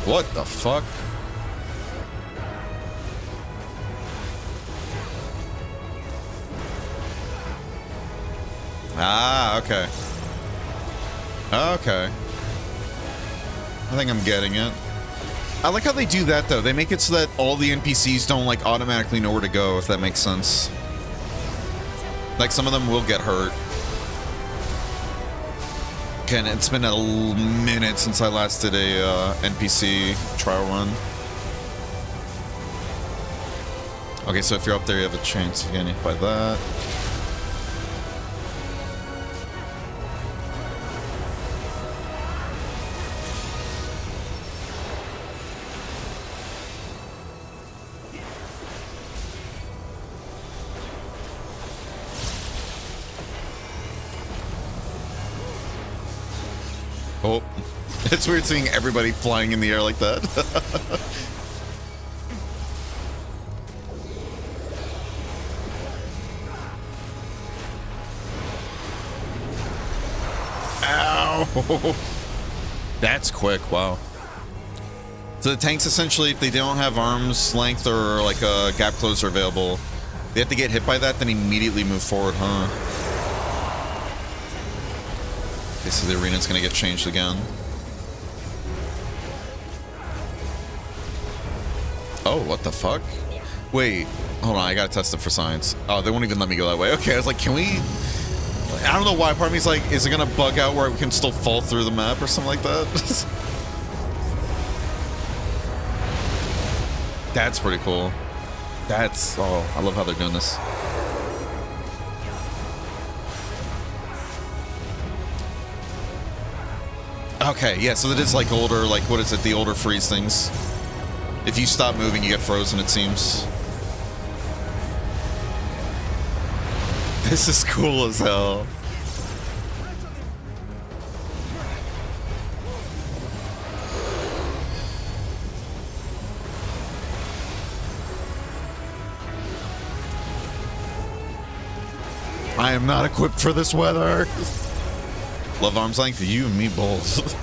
What the fuck? Ah, okay. Okay. I think I'm getting it. I like how they do that, though. They make it so that all the NPCs don't, like, automatically know where to go, if that makes sense. Like, some of them will get hurt. Okay, and it's been a minute since I last did a NPC trial run. Okay, so if you're up there, you have a chance of getting hit by that. Oh, it's weird seeing everybody flying in the air like that. Ow! That's quick, wow. So the tanks essentially, if they don't have arms length or like a gap closer available, they have to get hit by that, then immediately move forward, huh? Okay, so the arena's gonna get changed again. Oh, what the fuck? Wait, hold on, I gotta test it for science. Oh, they won't even let me go that way. Okay, I was like, can we... I don't know why, part of me's like, is it gonna bug out where we can still fall through the map or something like that? That's pretty cool. That's, oh, I love how they're doing this. Okay, yeah, so that is like older, like, what is it, the older freeze things. If you stop moving, you get frozen, it seems. This is cool as hell. I am not equipped for this weather. Love arm's length, you and me both.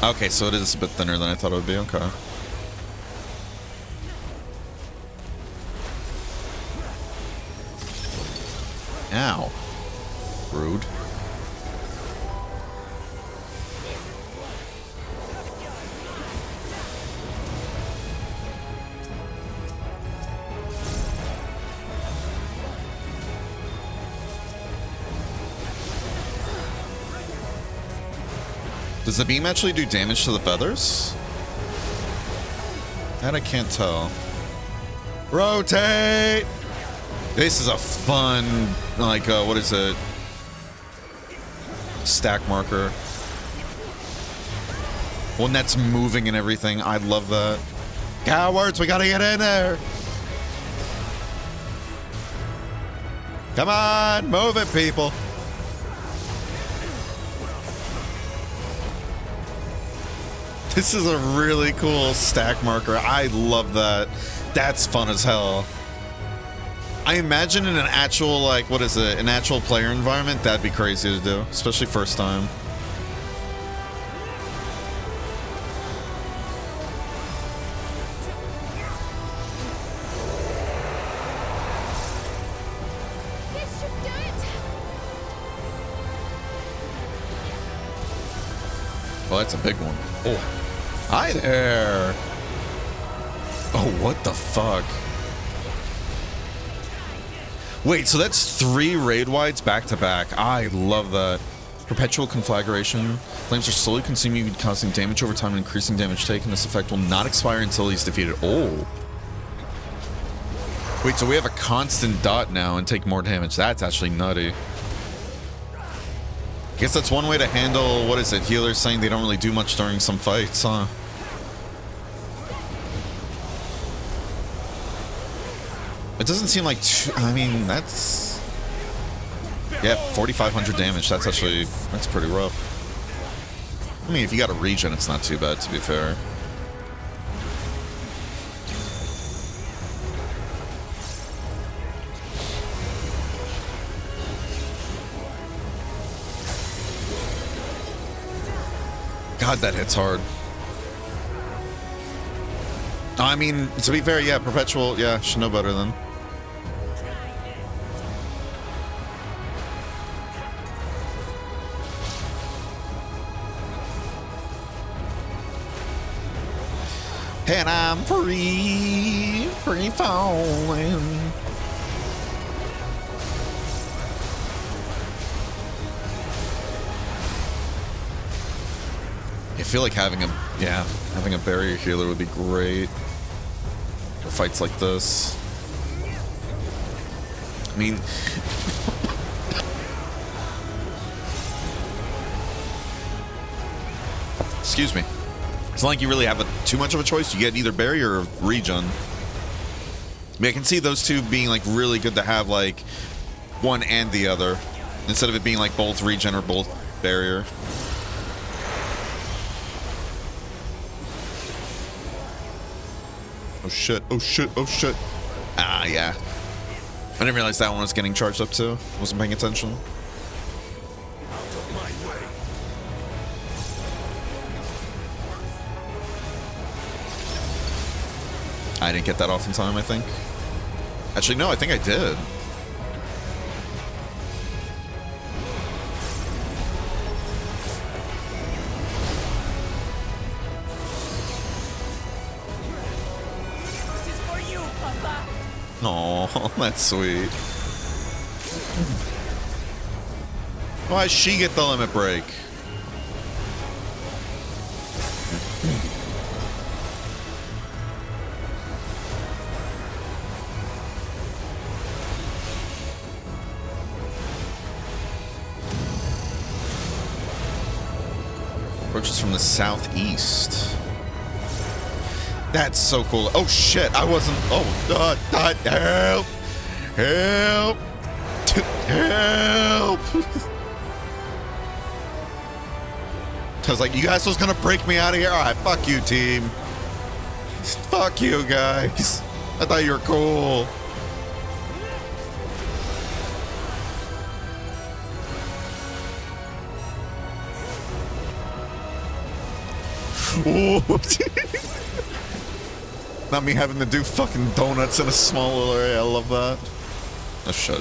Okay, so it is a bit thinner than I thought it would be. Okay. Ow. Rude. Does the beam actually do damage to the feathers? That I can't tell. Rotate! This is a fun, like, what is it? Stack marker. One that's moving and everything. I love that. Cowards, we gotta get in there! Come on, move it, people. This is a really cool stack marker. I love that. That's fun as hell. I imagine in an actual, like, what is it? An actual player environment, that'd be crazy to do. Especially first time. This should do it. Well, that's a big one. Oh. Hi there. Oh, what the fuck? Wait, so that's 3 raid wides back to back. I love that. Perpetual conflagration. Flames are slowly consuming you, causing damage over time and increasing damage taken. This effect will not expire until he's defeated. Oh. Wait, so we have a constant dot now and take more damage. That's actually nutty. I guess that's one way to handle, what is it, healers saying they don't really do much during some fights, huh? It doesn't seem like I mean, that's... Yeah, 4,500 damage. That's actually... That's pretty rough. I mean, if you got a regen, it's not too bad, to be fair. God, that hits hard. I mean, to be fair, yeah, Perpetual, yeah, should know better then. And I'm free falling. I feel like having a barrier healer would be great for fights like this. I mean, excuse me. It's not like you really have too much of a choice. You get either barrier or regen. I mean, I can see those two being like really good to have, like one and the other, instead of it being like both regen or both barrier. Oh shit, oh shit, oh shit. Ah, yeah. I didn't realize that one was getting charged up too. Wasn't paying attention. I didn't get that off in time, I think. Actually, no, I think I did. Oh, that's sweet. Why does she get the limit break? approaches from the southeast. That's so cool. Oh shit, I wasn't. Oh, help! Help! Help! I was like, you guys was gonna break me out of here? Alright, fuck you, team. Fuck you guys. I thought you were cool. Not me having to do fucking donuts in a small little area. I love that. Oh shit.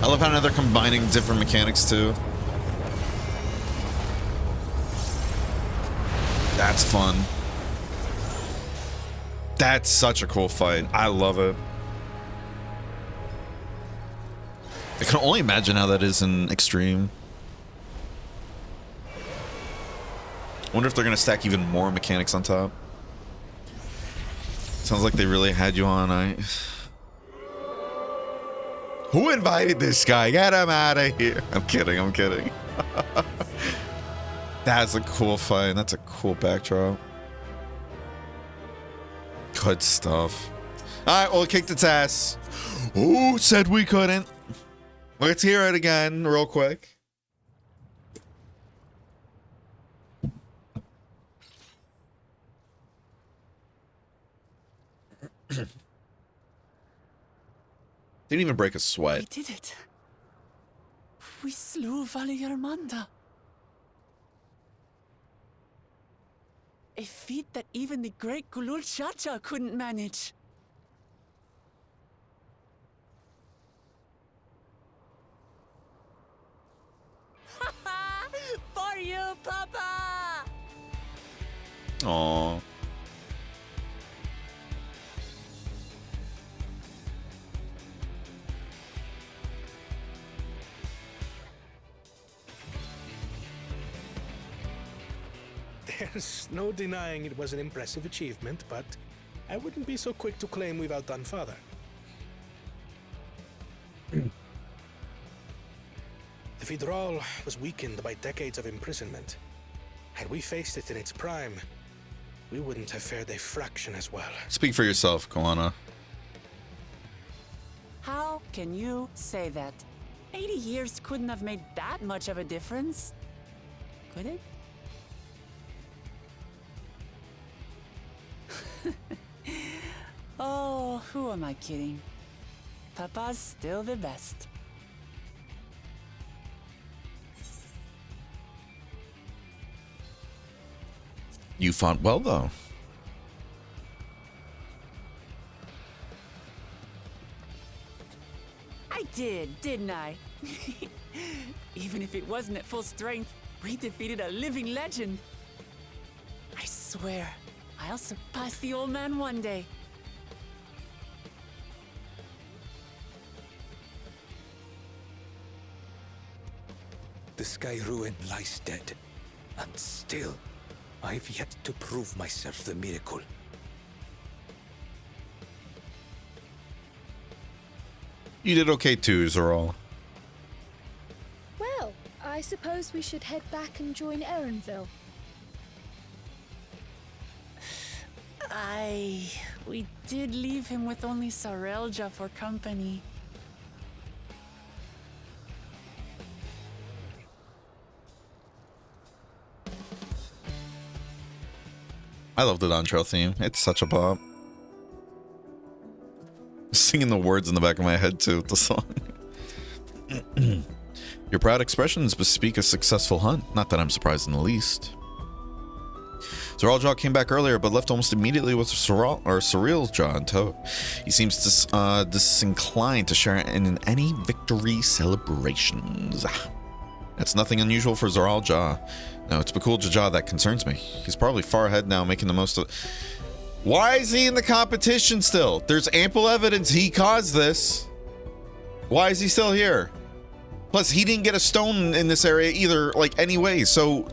I love how now they're combining different mechanics too. That's fun. That's such a cool fight. I love it. I can only imagine how that is in Extreme. I wonder if they're gonna stack even more mechanics on top. Sounds like they really had you on. Who invited this guy? Get him out of here. I'm kidding, I'm kidding. That's a cool fight. That's a cool backdrop. Good stuff. Alright, well, it kicked its ass. Who said we couldn't? Let's hear it again real quick. Didn't even break a sweat. We did it. We slew Vali Armanda. A feat that even the great Gulul Chacha couldn't manage. For you, Papa! Aww. There's no denying it was an impressive achievement, but I wouldn't be so quick to claim we've outdone Father. The Vidral was weakened by decades of imprisonment. Had we faced it in its prime, we wouldn't have fared a fraction as well. Speak for yourself, Koana. How can you say that? 80 years couldn't have made that much of a difference. Could it? Oh, who am I kidding? Papa's still the best. You fought well, though. I did, didn't I? Even if it wasn't at full strength, we defeated a living legend. I swear, I'll surpass the old man one day. The Sky Ruin lies dead, and still, I've yet to prove myself the miracle. You did okay too, Zoral. Well, I suppose we should head back and join Erenville. We did leave him with only Sarelja for company. I love the Dawn Trail theme. It's such a bop. Singing the words in the back of my head too with the song. Your proud expressions bespeak a successful hunt. Not that I'm surprised in the least. Zoraljaw came back earlier, but left almost immediately with Surreal's Jaw in tow. He seems disinclined to share in any victory celebrations. That's nothing unusual for Zoraljaw. No, it's Bakul Jaja that concerns me. He's probably far ahead now, making the most of... Why is he in the competition still? There's ample evidence he caused this. Why is he still here? Plus, he didn't get a stone in this area either, like, anyway, so...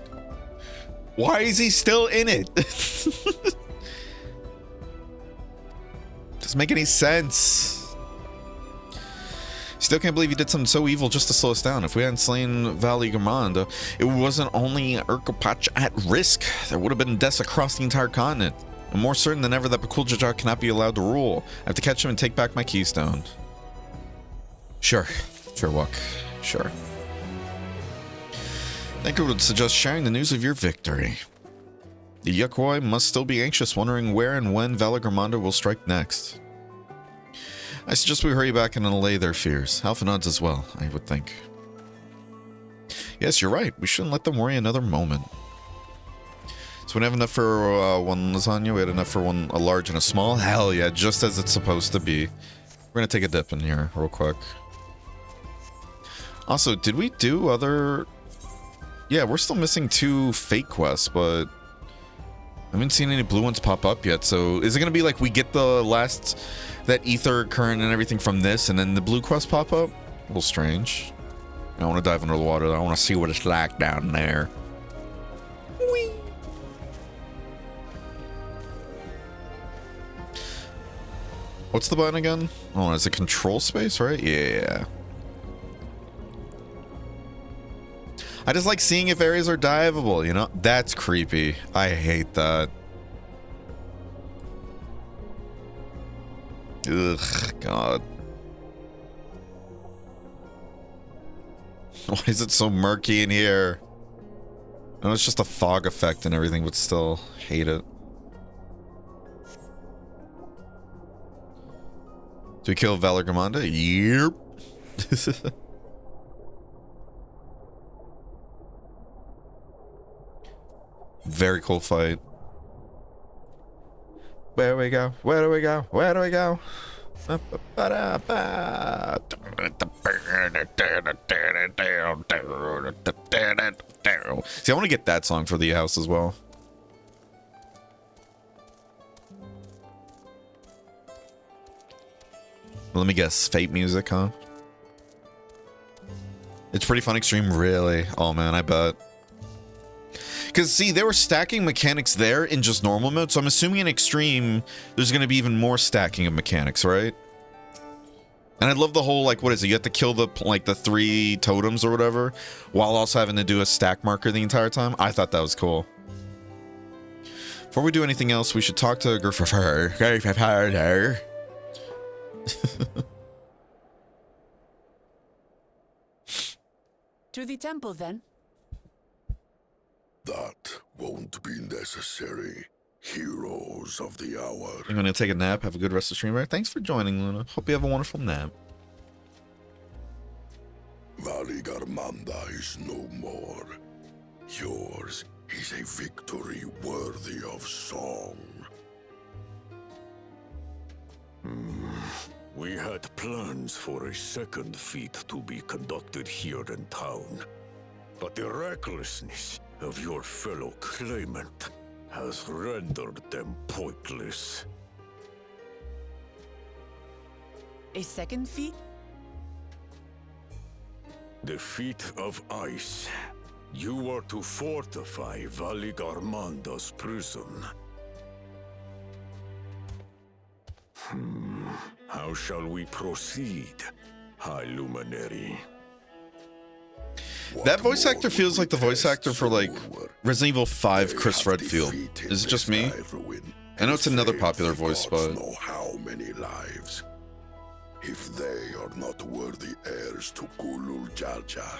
Why is he still in it? Doesn't make any sense. Still can't believe you did something so evil just to slow us down. If we hadn't slain Valley Gamanda, it wasn't only Urkopach at risk. There would have been deaths across the entire continent. I'm more certain than ever that Bakul Jajar cannot be allowed to rule. I have to catch him and take back my keystone. Sure. Sure, Wuk. Sure. I think I would suggest sharing the news of your victory. The Yukwai must still be anxious, wondering where and when Valagramanda will strike next. I suggest we hurry back and allay their fears. Alphanaud's as well, I would think. Yes, you're right. We shouldn't let them worry another moment. So we have enough for one lasagna. We had enough for a large and a small. Hell yeah, just as it's supposed to be. We're gonna take a dip in here real quick. Also, did we do other... Yeah, we're still missing 2 fake quests, but I haven't seen any blue ones pop up yet. So is it going to be like we get the last, that ether current and everything from this, and then the blue quest pop up? A little strange. I want to dive under the water. I want to see what it's like down there. Whee! What's the button again? Oh, it's a control space, right? Yeah. I just like seeing if areas are diveable, you know? That's creepy. I hate that. Ugh, God. Why is it so murky in here? I know it's just a fog effect and everything, but still hate it. Do we kill Valagramanda? Yep. Very cool fight. Where do we go? Where do we go? Where do we go? See, I want to get that song for the house as well. Let me guess, Fate music, huh? It's pretty fun extreme, really. Oh man, I bet. Because, see, they were stacking mechanics there in just normal mode, so I'm assuming in Extreme, there's going to be even more stacking of mechanics, right? And I love the whole, like, what is it? You have to kill the 3 totems or whatever, while also having to do a stack marker the entire time. I thought that was cool. Before we do anything else, we should talk to Griffer. To the temple, then. That won't be necessary. Heroes of the hour. I'm gonna take a nap. Have a good rest of the stream. Thanks for joining, Luna. Hope you have a wonderful nap. Valagramanda is no more. Yours is a victory worthy of song. We had plans for a second feat to be conducted here in town. But the recklessness of your fellow claimant has rendered them pointless. A second feat? The feat of ice. You are to fortify Valagaramanda's prison. How shall we proceed, High Luminary? That voice actor feels like the voice actor for, like, Resident Evil 5 Chris Redfield. Is it just me? I know it's another popular voice, but... know how many lives. If they are not worthy heirs to Kulul Jalja,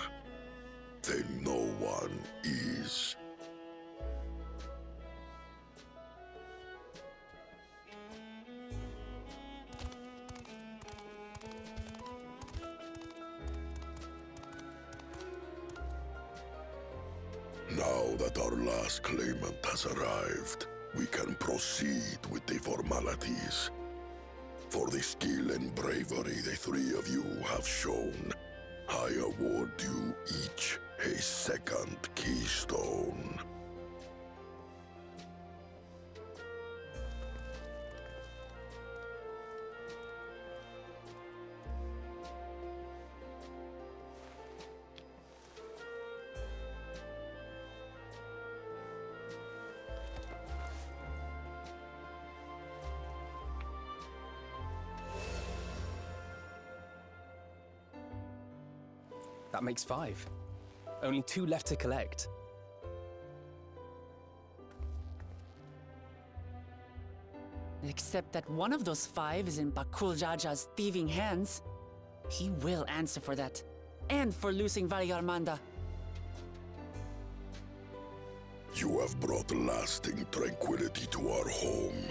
then no one is. Now that our last claimant has arrived, we can proceed with the formalities. For the skill and bravery the 3 of you have shown, I award you each a second keystone. That makes 5. Only 2 left to collect. Except that one of those 5 is in Bakul Jaja's thieving hands. He will answer for that. And for losing Valle Armanda. You have brought lasting tranquility to our home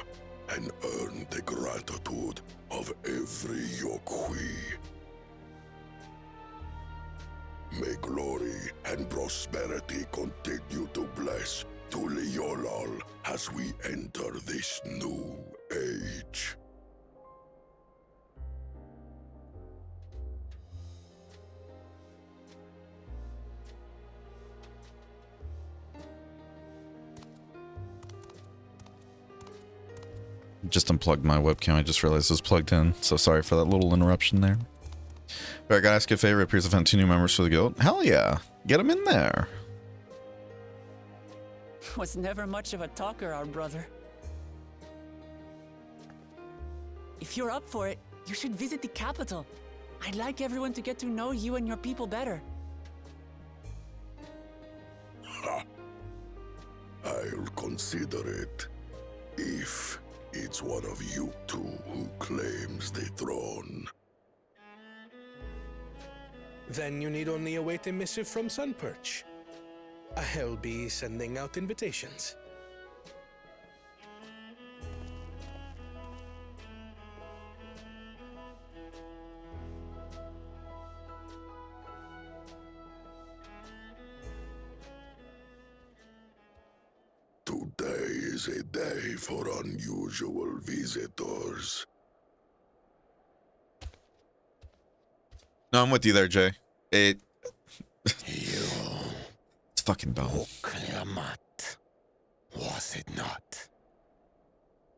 and earned the gratitude of every Yokwi. May glory and prosperity continue to bless Tuliolal as we enter this new age. Just unplugged my webcam. I just realized it was plugged in. So sorry for that little interruption there. But I gotta ask you a favor. It appears I've found 2 new members for the guild. Hell yeah. Get them in there. Was never much of a talker, our brother. If you're up for it, you should visit the capital. I'd like everyone to get to know you and your people better. Ha! I'll consider it. If it's one of you two who claims the throne. Then you need only await a missive from Sunperch. I'll be sending out invitations. Today is a day for unusual visitors. No, I'm with you there, Jay. It's You fucking dumb. Oklamat, was it not?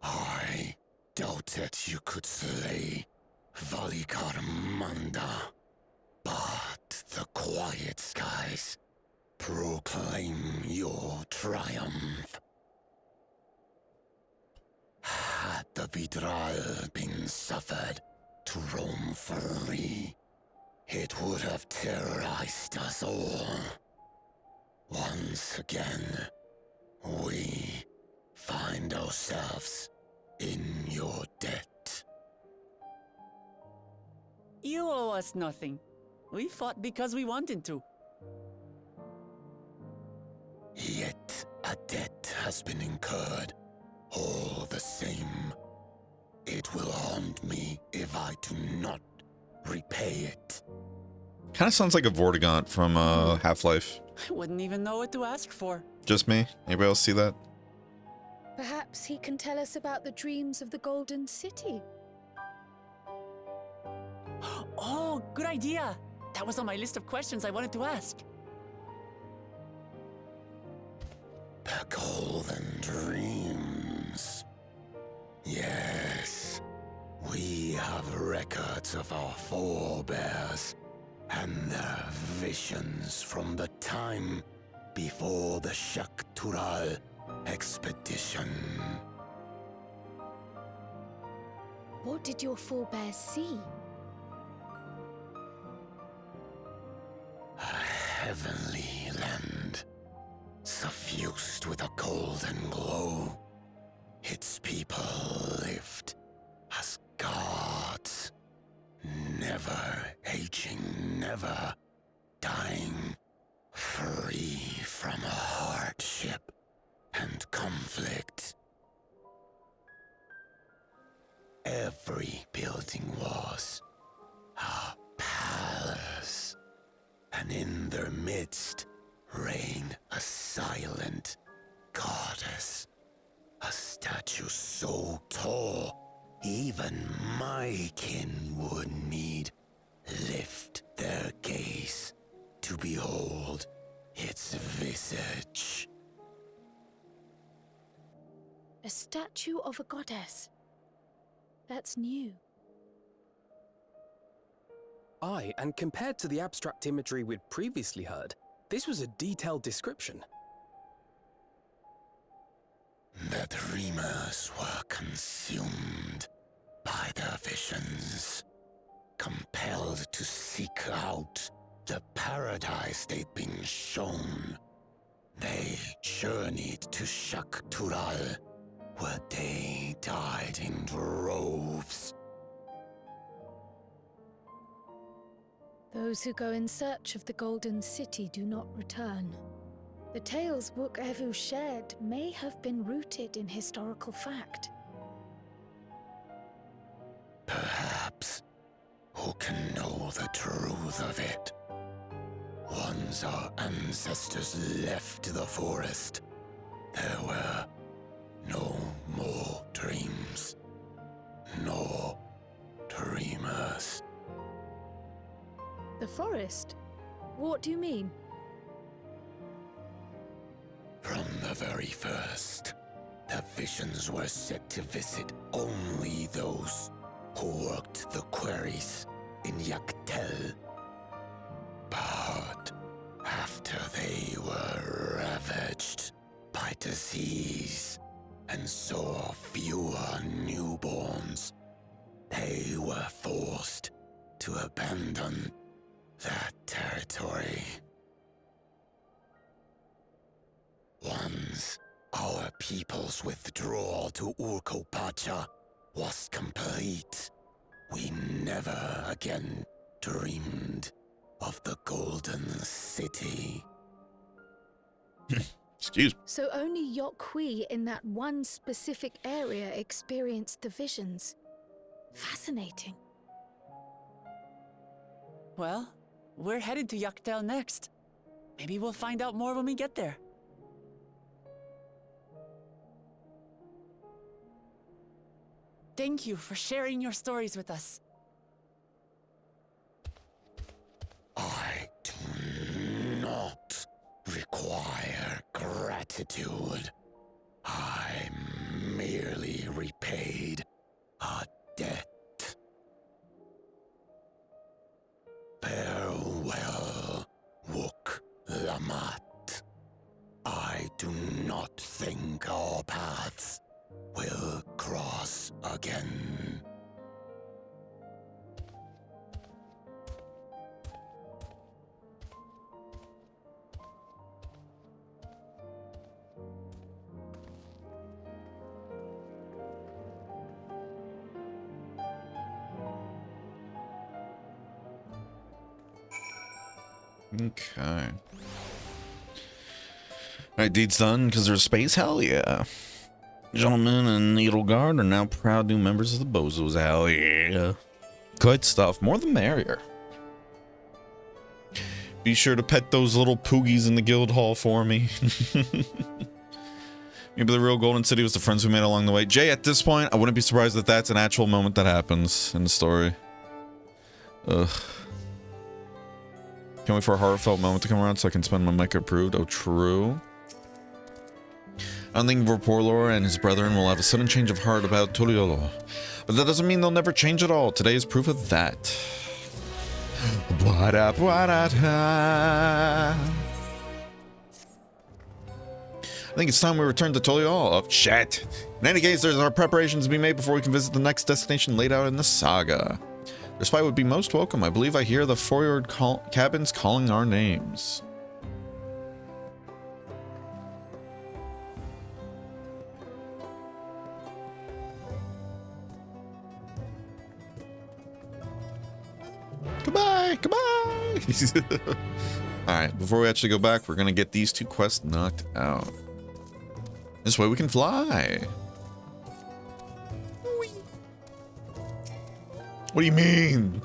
I doubted you could slay Valikarmanda, but the quiet skies proclaim your triumph. Had the Vidral been suffered to roam free, it would have terrorized us all. Once again, we find ourselves in your debt. You owe us nothing. We fought because we wanted to. Yet a debt has been incurred. All the same, it will haunt me if I do not repay it. Kind of sounds like a Vortigaunt from Half-Life. I wouldn't even know what to ask for. Just me? Anybody else see that? Perhaps he can tell us about the dreams of the Golden City. Oh, good idea. That was on my list of questions I wanted to ask. The Golden Dreams. Yes, we have records of our forebears and their visions from the time before the Shaktural expedition. What did your forebears see? A heavenly land, suffused with a golden glow. Its people lived as gods, never aging, never dying, free from hardship and conflict. Every building was a palace, and in their midst reigned a silent goddess, a statue so tall even my kin would need lift their gaze to behold its visage. A statue of a goddess. That's new. Aye, and compared to the abstract imagery we'd previously heard, this was a detailed description. The dreamers were consumed by their visions, compelled to seek out the paradise they'd been shown. They journeyed to Shak Tural, where they died in droves. Those who go in search of the Golden City do not return. The tales Book Evu shared may have been rooted in historical fact. Perhaps. Who can know the truth of it? Once our ancestors left the forest, there were no more dreams. No dreamers. The forest? What do you mean? From the very first, the visions were set to visit only those who worked the quarries in Yaktel. But after they were ravaged by disease and saw fewer newborns, they were forced to abandon that territory. Once our people's withdrawal to Urkopacha was complete, we never again dreamed of the Golden City. Excuse me. So only Yokhui in that one specific area experienced the visions. Fascinating. Well, we're headed to Yaktel next. Maybe we'll find out more when we get there. Thank you for sharing your stories with us. I do not require gratitude. I merely repaid a debt. Farewell, Wook Lamat. I do not think our paths will cross again. Okay. Alright, deed's done because there's space? Hell yeah. Gentlemen and Needleguard are now proud new members of the Bozos. Hell yeah. Good stuff. More the merrier. Be sure to pet those little poogies in the guild hall for me. Maybe the real Golden City was the friends we made along the way. Jay, at this point, I wouldn't be surprised if that's an actual moment that happens in the story. Ugh. Can't wait for a heartfelt moment to come around so I can spend my mic approved. Oh, true. I don't think Vorpolor and his brethren will have a sudden change of heart about Tuliolo. But that doesn't mean they'll never change at all. Today is proof of that. I think it's time we return to Tuliolo. Oh, shit. In any case, there's our preparations to be made before we can visit the next destination laid out in the saga. This fight would be most welcome. I believe I hear the forward cabins calling our names. Goodbye, goodbye. Alright, before we actually go back, we're gonna get these two quests knocked out. This way we can fly. What do you mean?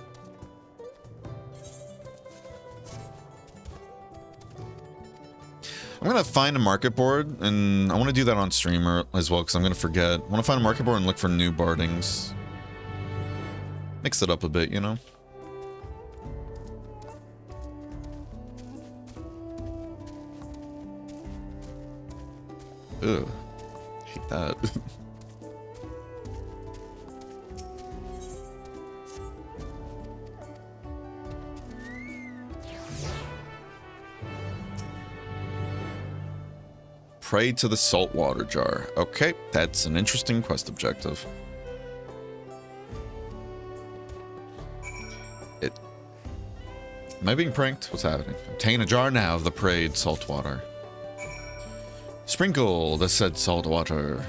I'm gonna find a market board, and I want to do that on streamer as well, because I'm gonna forget. I want to find a market board and look for new bardings. Mix it up a bit, you know? Ugh. Hate that. Pray to the saltwater jar. Okay, that's an interesting quest objective. Am I being pranked? What's happening? Obtain a jar now of the prayed salt water. Sprinkle the said salt water.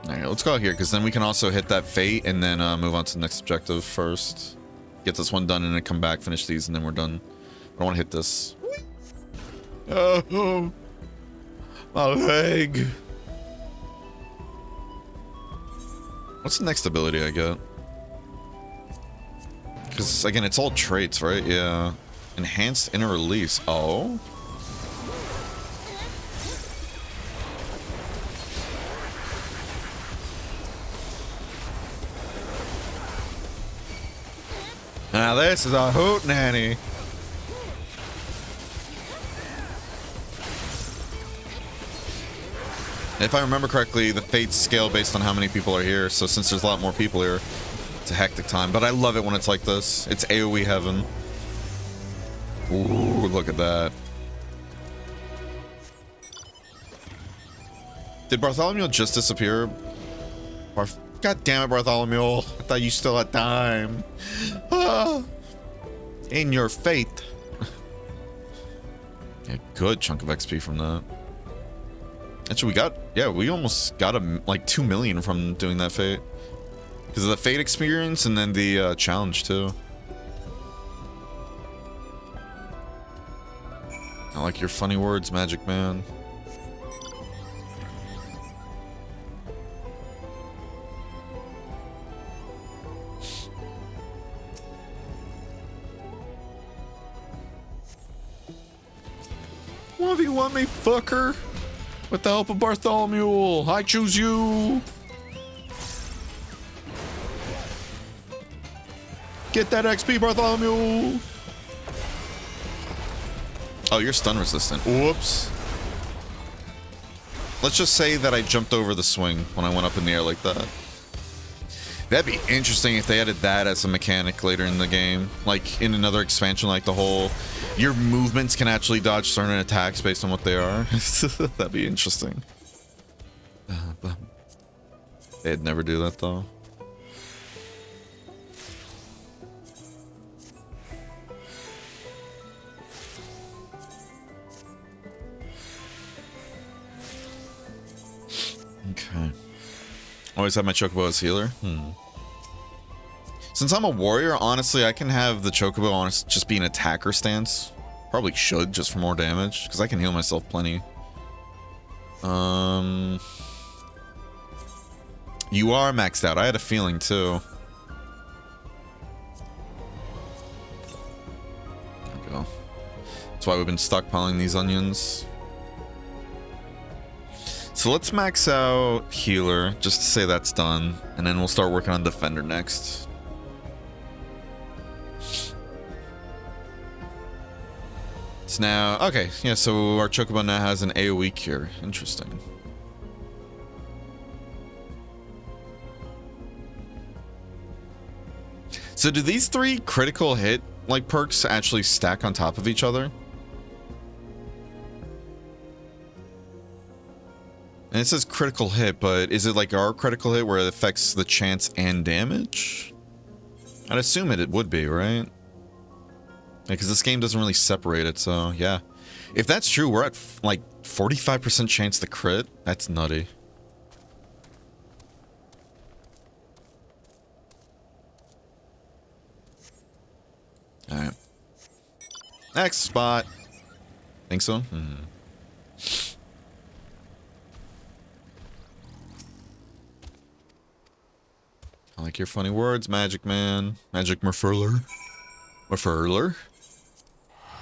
Alright, let's go out here, because then we can also hit that fate and then move on to the next objective first. Get this one done and then come back, finish these, and then we're done. I don't want to hit this. Oh, my leg. What's the next ability I get? Because, again, it's all traits, right? Yeah. Enhanced inner release. Oh? Now this is a hootenanny. If I remember correctly, the fates scale based on how many people are here. So since there's a lot more people here, it's a hectic time. But I love it when it's like this. It's AoE heaven. Ooh, look at that. Did Bartholomew just disappear? God damn it, Bartholomew. I thought you still had time. Ah, in your fate. Yeah, good chunk of XP from that. Actually, we got, yeah, we almost got like 2 million from doing that fate. Because of the fate experience and then the challenge too. I like your funny words, Magic Man. What do you want me, fucker? With the help of Bartholomew, I choose you. Get that XP, Bartholomew. Oh, you're stun resistant. Whoops. Let's just say that I jumped over the swing when I went up in the air like that. That'd be interesting if they added that as a mechanic later in the game. Like in another expansion, like the whole... Your movements can actually dodge certain attacks based on what they are. That'd be interesting. They'd never do that though. Okay. Always have my Chocobo as healer. Since I'm a warrior, honestly, I can have the Chocobo on just be an attacker stance. Probably should, just for more damage, because I can heal myself plenty. You are maxed out. I had a feeling, too. There we go. That's why we've been stockpiling these onions. So let's max out healer, just to say that's done. And then we'll start working on defender next. It's now... Okay, yeah, so our Chocobo now has an AoE cure. Interesting. So do these 3 critical hit, like, perks actually stack on top of each other? And it says critical hit, but is it like our critical hit where it affects the chance and damage? I'd assume it would be, right? Because this game doesn't really separate it, so yeah. If that's true, we're at like 45% chance to crit. That's nutty. Alright. Next spot. Think so? I like your funny words, Magic Man. Magic Merfurler. Merfurler.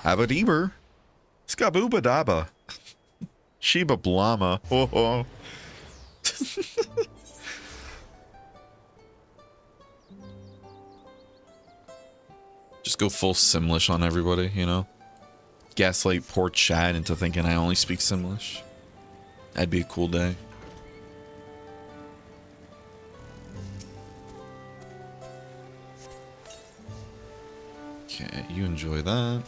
Abadeber. Skabooba Daba. Sheba Blama. Oh, oh. Just go full Simlish on everybody, you know? Gaslight poor Chad into thinking I only speak Simlish. That'd be a cool day. Okay, you enjoy that.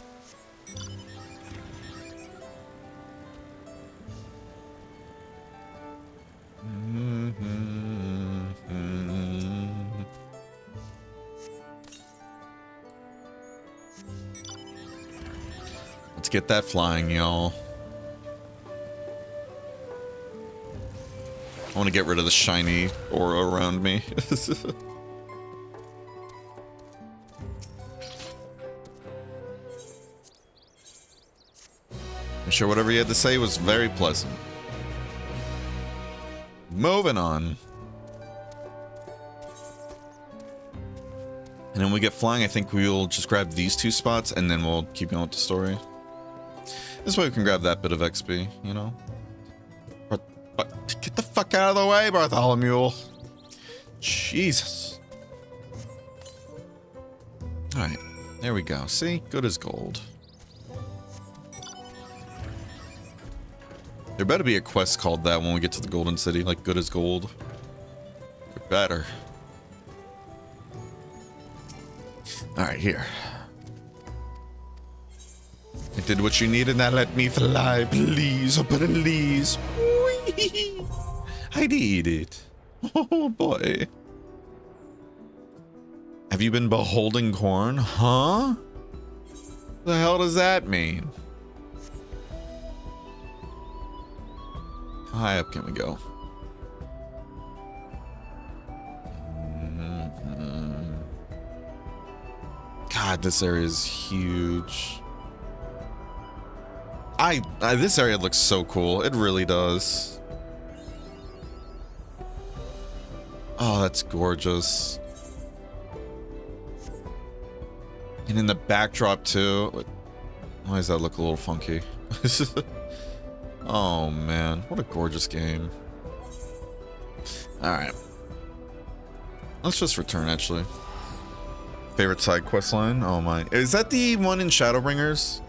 Let's get that flying, y'all. I want to get rid of the shiny aura around me. I'm sure whatever you had to say was very pleasant. Moving on. And then when we get flying, I think we'll just grab these 2 spots and then we'll keep going with the story. This way we can grab that bit of XP, you know? But get the fuck out of the way, Bartholomew. Jesus. Alright, there we go. See? Good as gold. There better be a quest called that when we get to the Golden City, like good as gold. Or better. Alright, here. I did what you needed, now let me fly, please, oh please. Whee! I did it. Oh boy. Have you been beholding corn? Huh? What the hell does that mean? How high up can we go? God, this area is huge. This area looks so cool. It really does. Oh, that's gorgeous. And in the backdrop too. Why does that look a little funky? Oh man, what a gorgeous game. Alright. Let's just return actually. Favorite side quest line? Oh my. Is that the one in Shadowbringers?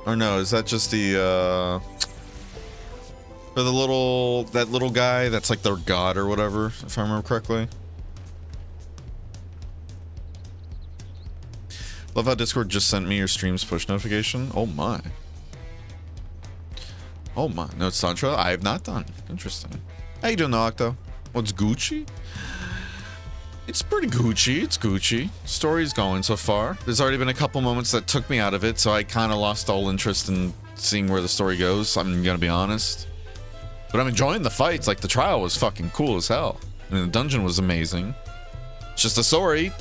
Or no, is that just the for the that little guy that's like their god or whatever, if I remember correctly? Love how Discord just sent me your stream's push notification. Oh my. Oh my. No, it's Santra. I have not done. Interesting. How you doing, Octo? What's Gucci? It's pretty Gucci. It's Gucci. Story's going so far. There's already been a couple moments that took me out of it, so I kind of lost all interest in seeing where the story goes. I'm gonna be honest. But I'm enjoying the fights. Like, the trial was fucking cool as hell. I mean, the dungeon was amazing. It's just the story.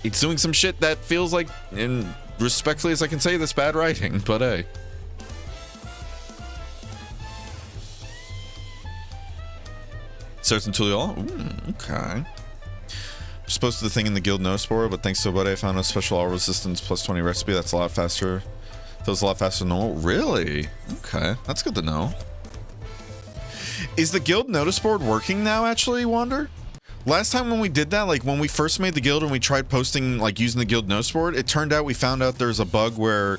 It's doing some shit that feels like, and respectfully as I can say this, bad writing, but hey. Starts until y'all. Okay. Just posted the thing in the guild Nospore, but thanks to a buddy I found a special all resistance plus 20 recipe that's a lot faster. Feels a lot faster than normal. Really? Okay. That's good to know. Is the guild notice board working now, actually, Wander? Last time when we did that, like when we first made the guild and we tried posting, like using the guild notice board, it turned out we found out there's a bug where,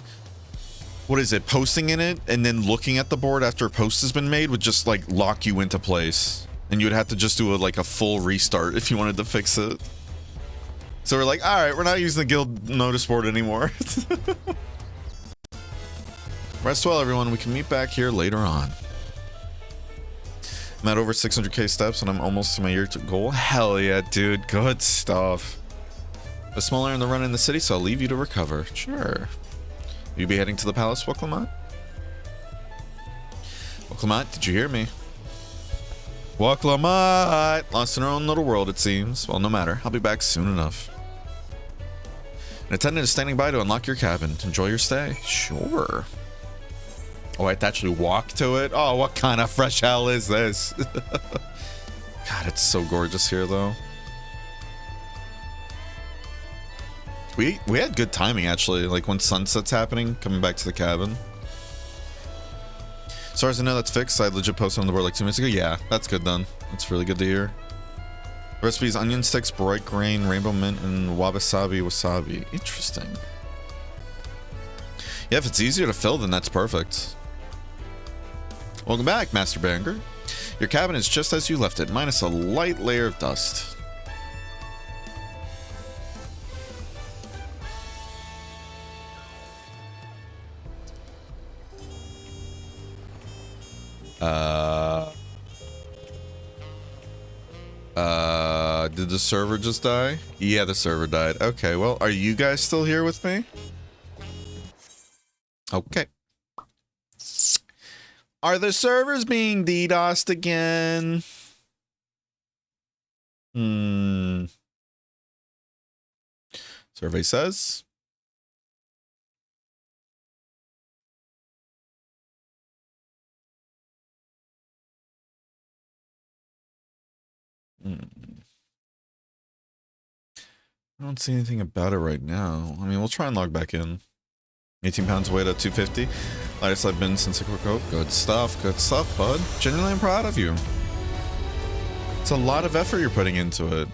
what is it, posting in it and then looking at the board after a post has been made would just like lock you into place. And you would have to just do a full restart if you wanted to fix it. So we're like, all right, we're not using the guild notice board anymore. Rest well, everyone. We can meet back here later on. I'm at over 600k steps and I'm almost to my year goal. Hell yeah, dude. Good stuff. A small errand to run in the city, so I'll leave you to recover. Sure. Will you be heading to the palace, Woklamot? Woklamot, did you hear me? Woklamot! Lost in her own little world, it seems. Well, no matter. I'll be back soon enough. An attendant is standing by to unlock your cabin. Enjoy your stay. Sure. Oh, I have to actually walk to it? Oh, what kind of fresh hell is this? God, it's so gorgeous here, though. We had good timing, actually. Like, when sunset's happening, coming back to the cabin. As far as I know, that's fixed. I legit posted on the board like 2 minutes ago. Yeah, that's good then. That's really good to hear. The recipe is onion sticks, bright grain, rainbow mint, and wasabi. Interesting. Yeah, if it's easier to fill, then that's perfect. Welcome back, Master Banger. Your cabin is just as you left it, minus a light layer of dust. Did the server just die? Yeah, the server died. Okay, well, are you guys still here with me? Okay. Are the servers being DDoSed again? Survey says. I don't see anything about it right now. I mean, we'll try and log back in. 18 pounds weight at 250. Lightest I've been since a quick coat. Good stuff, bud. Genuinely, I'm proud of you. It's a lot of effort you're putting into it.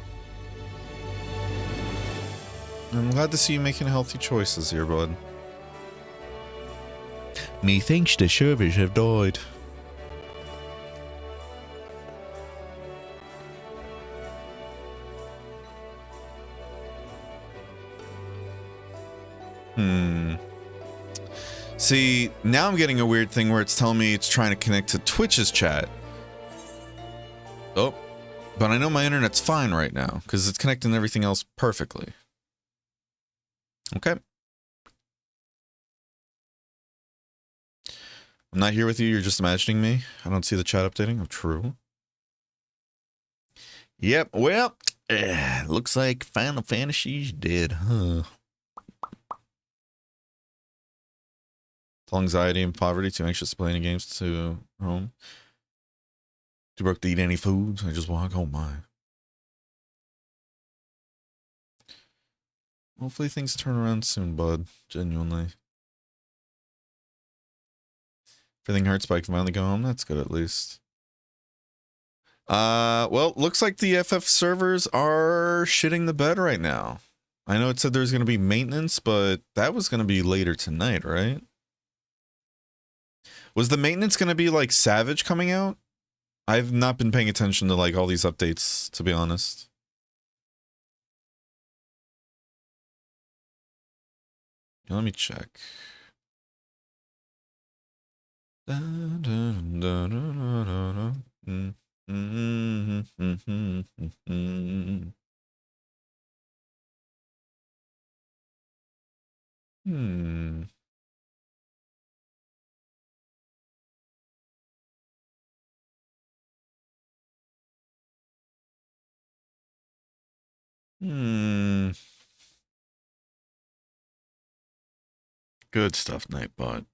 I'm glad to see you making healthy choices here, bud. Methinks the servers have died. See, now I'm getting a weird thing where it's telling me it's trying to connect to Twitch's chat. Oh, but I know my internet's fine right now because it's connecting everything else perfectly. Okay. I'm not here with you, you're just imagining me. I don't see the chat updating. Oh, true. Yep, well, looks like Final Fantasy's dead, huh? Anxiety and poverty, too anxious to play any games to home. Too broke to eat any food. I just walk. Oh my. Hopefully things turn around soon, bud. Genuinely. Everything hurts, but I can finally go home. That's good at least. Well, looks like the FF servers are shitting the bed right now. I know it said there's going to be maintenance, but that was going to be later tonight, right? Was the maintenance going to be like Savage coming out? I've not been paying attention to like all these updates, to be honest. Let me check. Good stuff, Nightbot.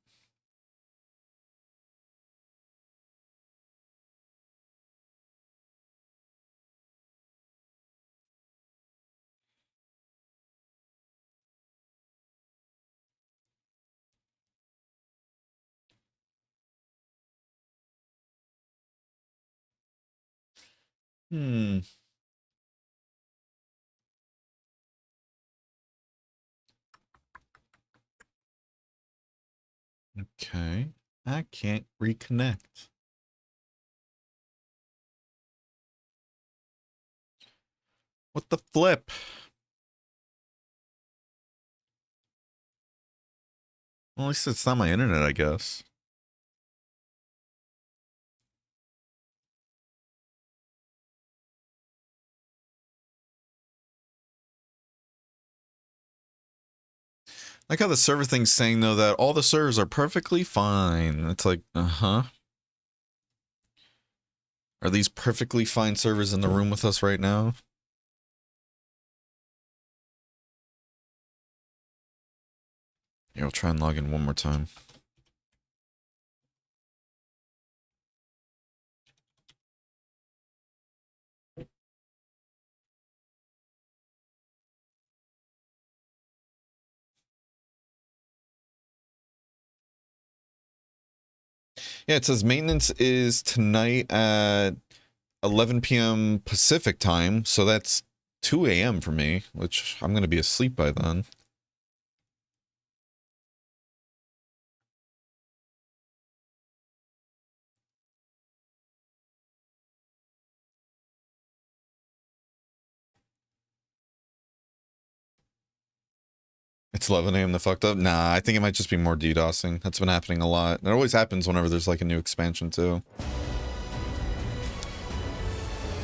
Okay. I can't reconnect. What the flip? Well, at least it's not my internet, I guess. Like how the server thing's saying, though, that all the servers are perfectly fine. It's like, uh-huh. Are these perfectly fine servers in the room with us right now? Here, I'll try and log in one more time. Yeah, it says maintenance is tonight at 11 p.m. Pacific time, so that's 2 a.m. for me, which I'm going to be asleep by then. It's 11 a.m. the fucked up? Nah, I think it might just be more DDoSing. That's been happening a lot. It always happens whenever there's like a new expansion too.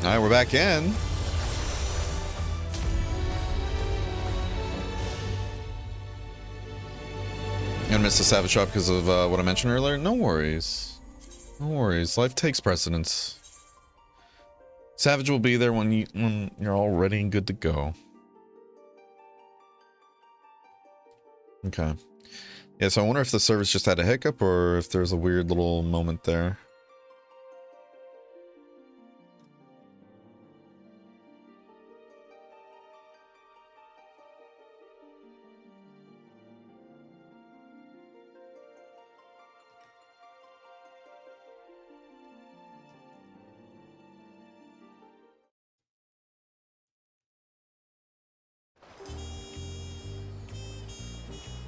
Alright, we're back in. Gonna miss the Savage Shop because of what I mentioned earlier. No worries. No worries. Life takes precedence. Savage will be there when you're all ready and good to go. Okay. Yeah, so I wonder if the service just had a hiccup or if there's a weird little moment there.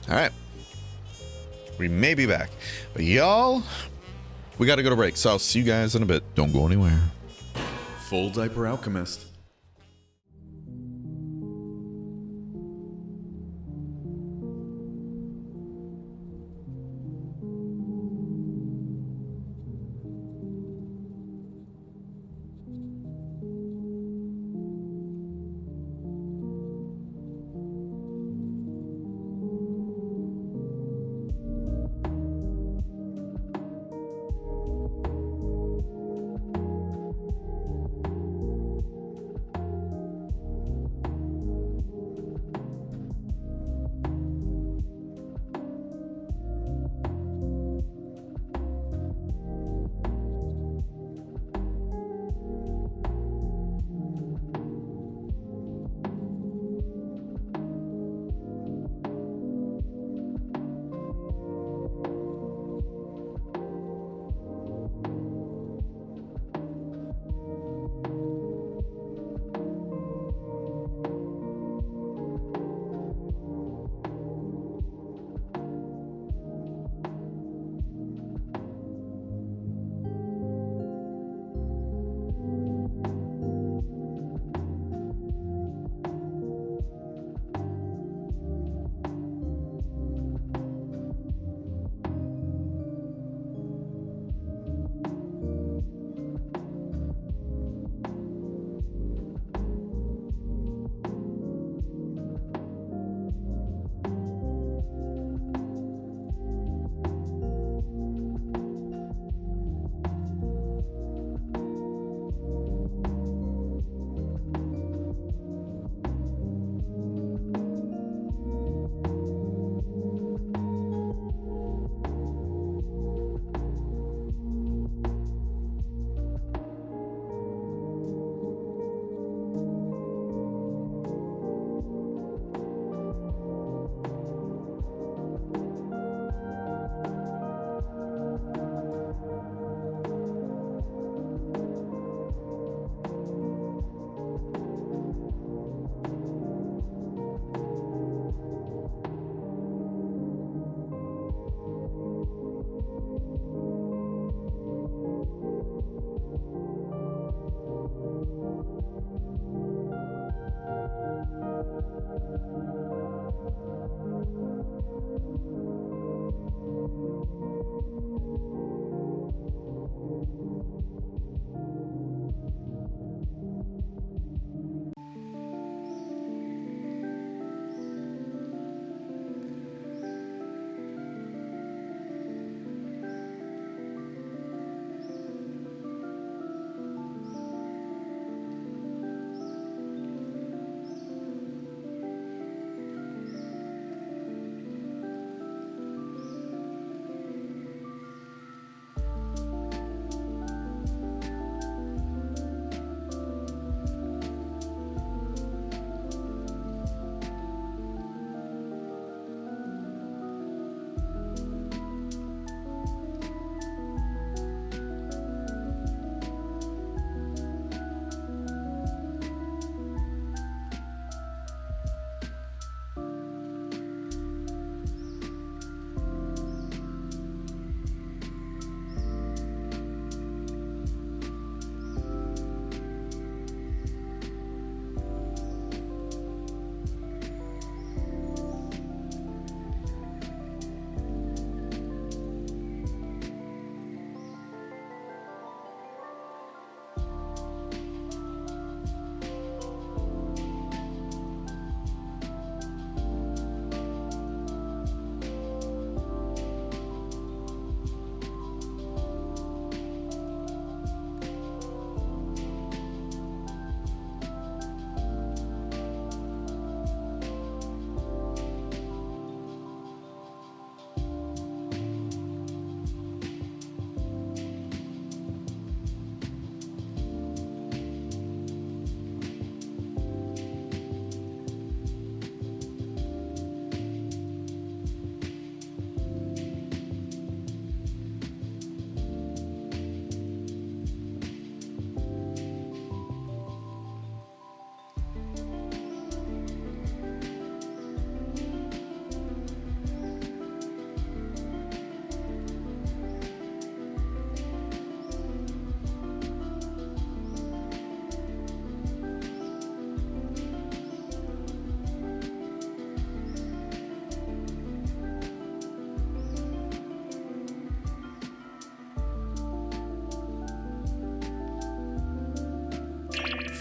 All right. We may be back. But y'all, we got to go to break. So I'll see you guys in a bit. Don't go anywhere. Full Diaper Alchemist.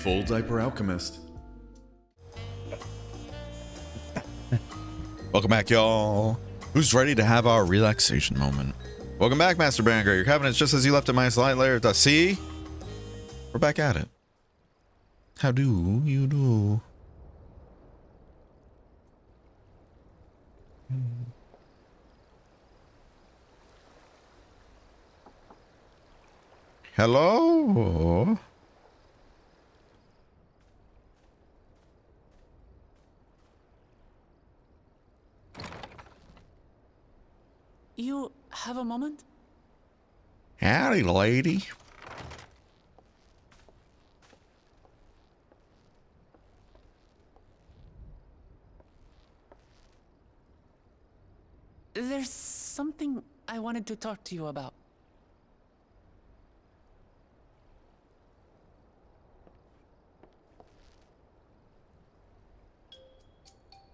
Full Diaper Alchemist. Welcome back, y'all. Who's ready to have our relaxation moment? Welcome back, Master Banger. Your cabinet's just as you left it, minus light layer. See? We're back at it. How do you do? Hello? You have a moment? Howdy, lady. There's something I wanted to talk to you about.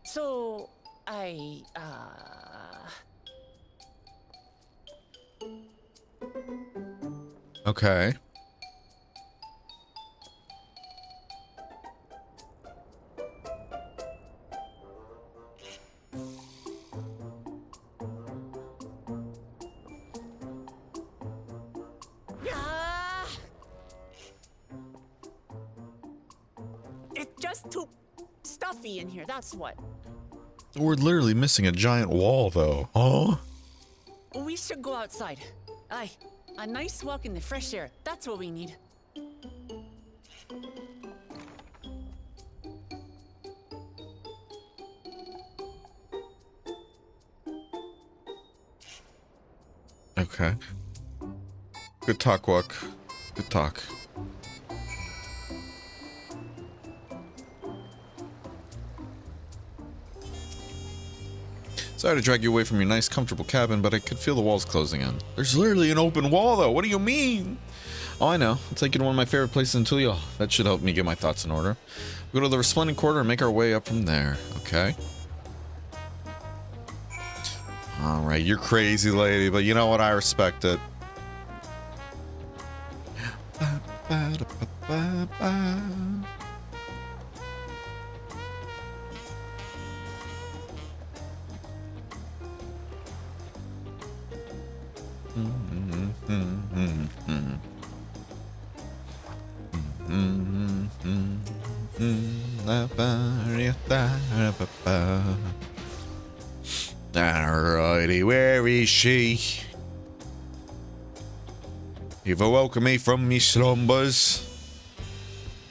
So, Okay. It's just too stuffy in here, that's what. We're literally missing a giant wall, though. Oh? We should go outside. Aye, a nice walk in the fresh air. That's what we need. Okay. Good talk, Wuk. Good talk. Sorry to drag you away from your nice, comfortable cabin, but I could feel the walls closing in. There's literally an open wall, though. What do you mean? Oh, I know. I'll take you to one of my favorite places in Tulio. That should help me get my thoughts in order. We'll go to the Resplendent Quarter and make our way up from there. Okay? Alright, you're crazy, lady, but you know what? I respect it. Alrighty, where is she? You've awoken me from me slumbers.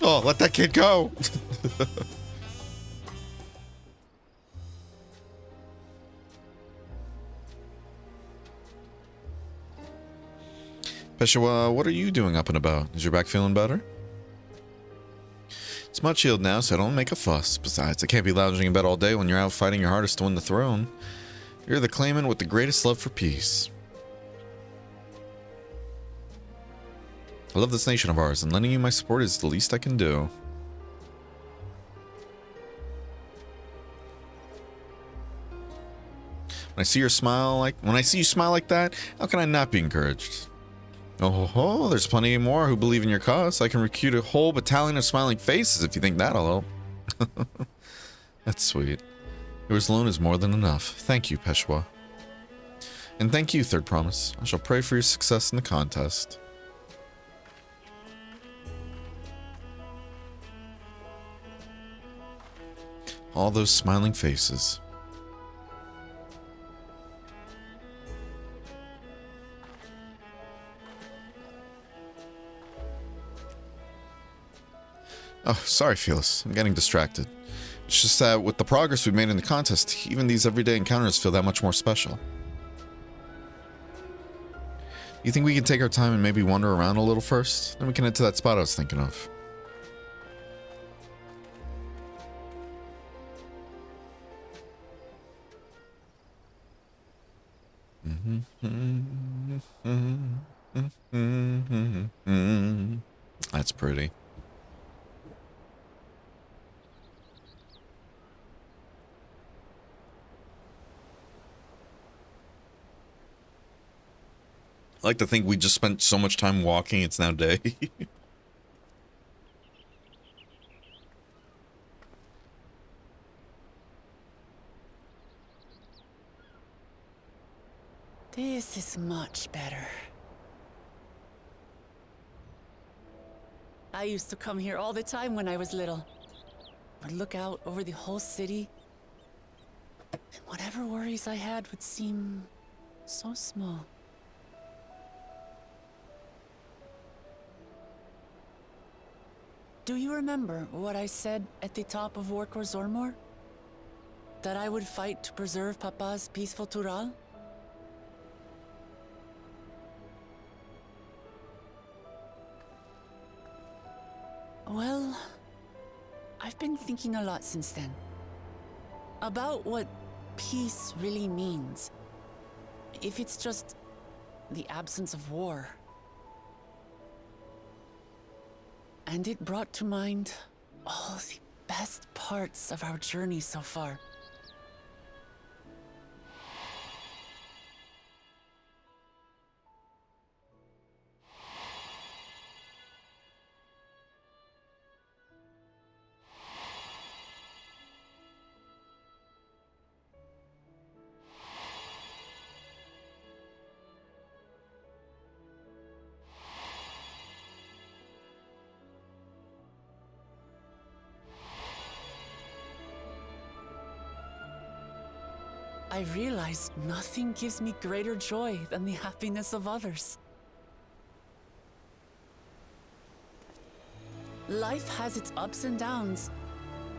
Oh, let that kid go. Peshawar, what are you doing up and about? Is your back feeling better? It's much healed now, so don't make a fuss. Besides, I can't be lounging in bed all day when you're out fighting your hardest to win the throne. You're the claimant with the greatest love for peace. I love this nation of ours, and lending you my support is the least I can do. When I see you smile like that, how can I not be encouraged? Oh, there's plenty more who believe in your cause. I can recruit a whole battalion of smiling faces if you think that'll help. That's sweet. Yours alone is more than enough. Thank you, Peshwa. And thank you, Third Promise. I shall pray for your success in the contest. All those smiling faces. Oh, sorry, Fearless. I'm getting distracted. It's just that with the progress we've made in the contest, even these everyday encounters feel that much more special. You think we can take our time and maybe wander around a little first? Then we can head to that spot I was thinking of. That's pretty. I like to think we just spent so much time walking, it's now day. This is much better. I used to come here all the time when I was little. Would look out over the whole city, and whatever worries I had would seem so small. Do you remember what I said at the top of Workor Zormor? That I would fight to preserve Papa's peaceful Tural? Well, I've been thinking a lot since then. About what peace really means. If it's just the absence of war. And it brought to mind all the best parts of our journey so far. I realized nothing gives me greater joy than the happiness of others. Life has its ups and downs,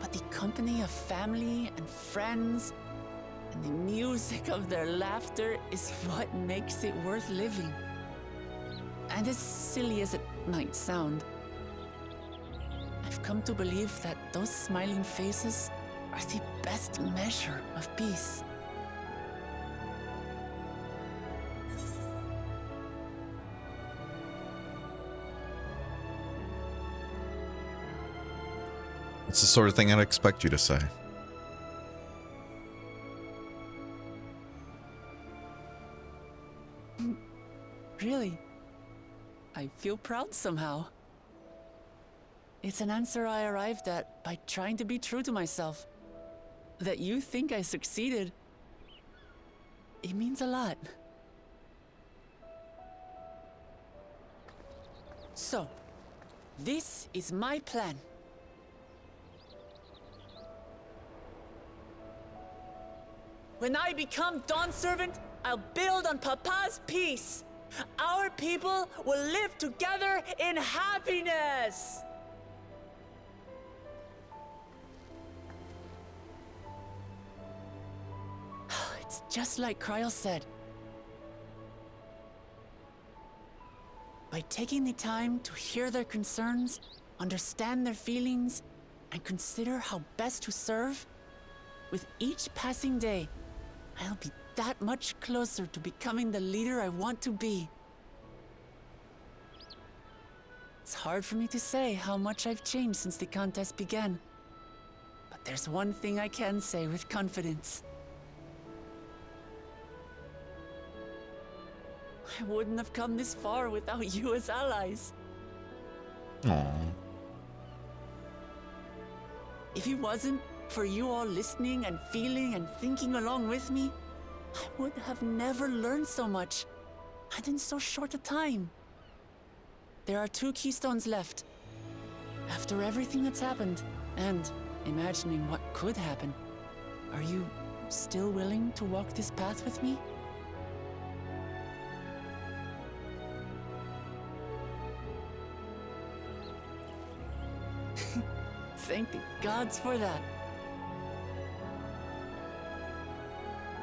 but the company of family and friends and the music of their laughter is what makes it worth living. And as silly as it might sound, I've come to believe that those smiling faces are the best measure of peace. It's the sort of thing I'd expect you to say. Really? I feel proud somehow. It's an answer I arrived at by trying to be true to myself. That you think I succeeded, it means a lot. So, this is my plan. When I become Dawn Servant, I'll build on Papa's peace. Our people will live together in happiness. It's just like Kryl said. By taking the time to hear their concerns, understand their feelings, and consider how best to serve, with each passing day, I'll be that much closer to becoming the leader I want to be. It's hard for me to say how much I've changed since the contest began. But there's one thing I can say with confidence. I wouldn't have come this far without you as allies. Aww. If it wasn't for you all listening and feeling and thinking along with me, I would have never learned so much, and in so short a time. There are 2 keystones left. After everything that's happened, and imagining what could happen, are you still willing to walk this path with me? Thank the gods for that.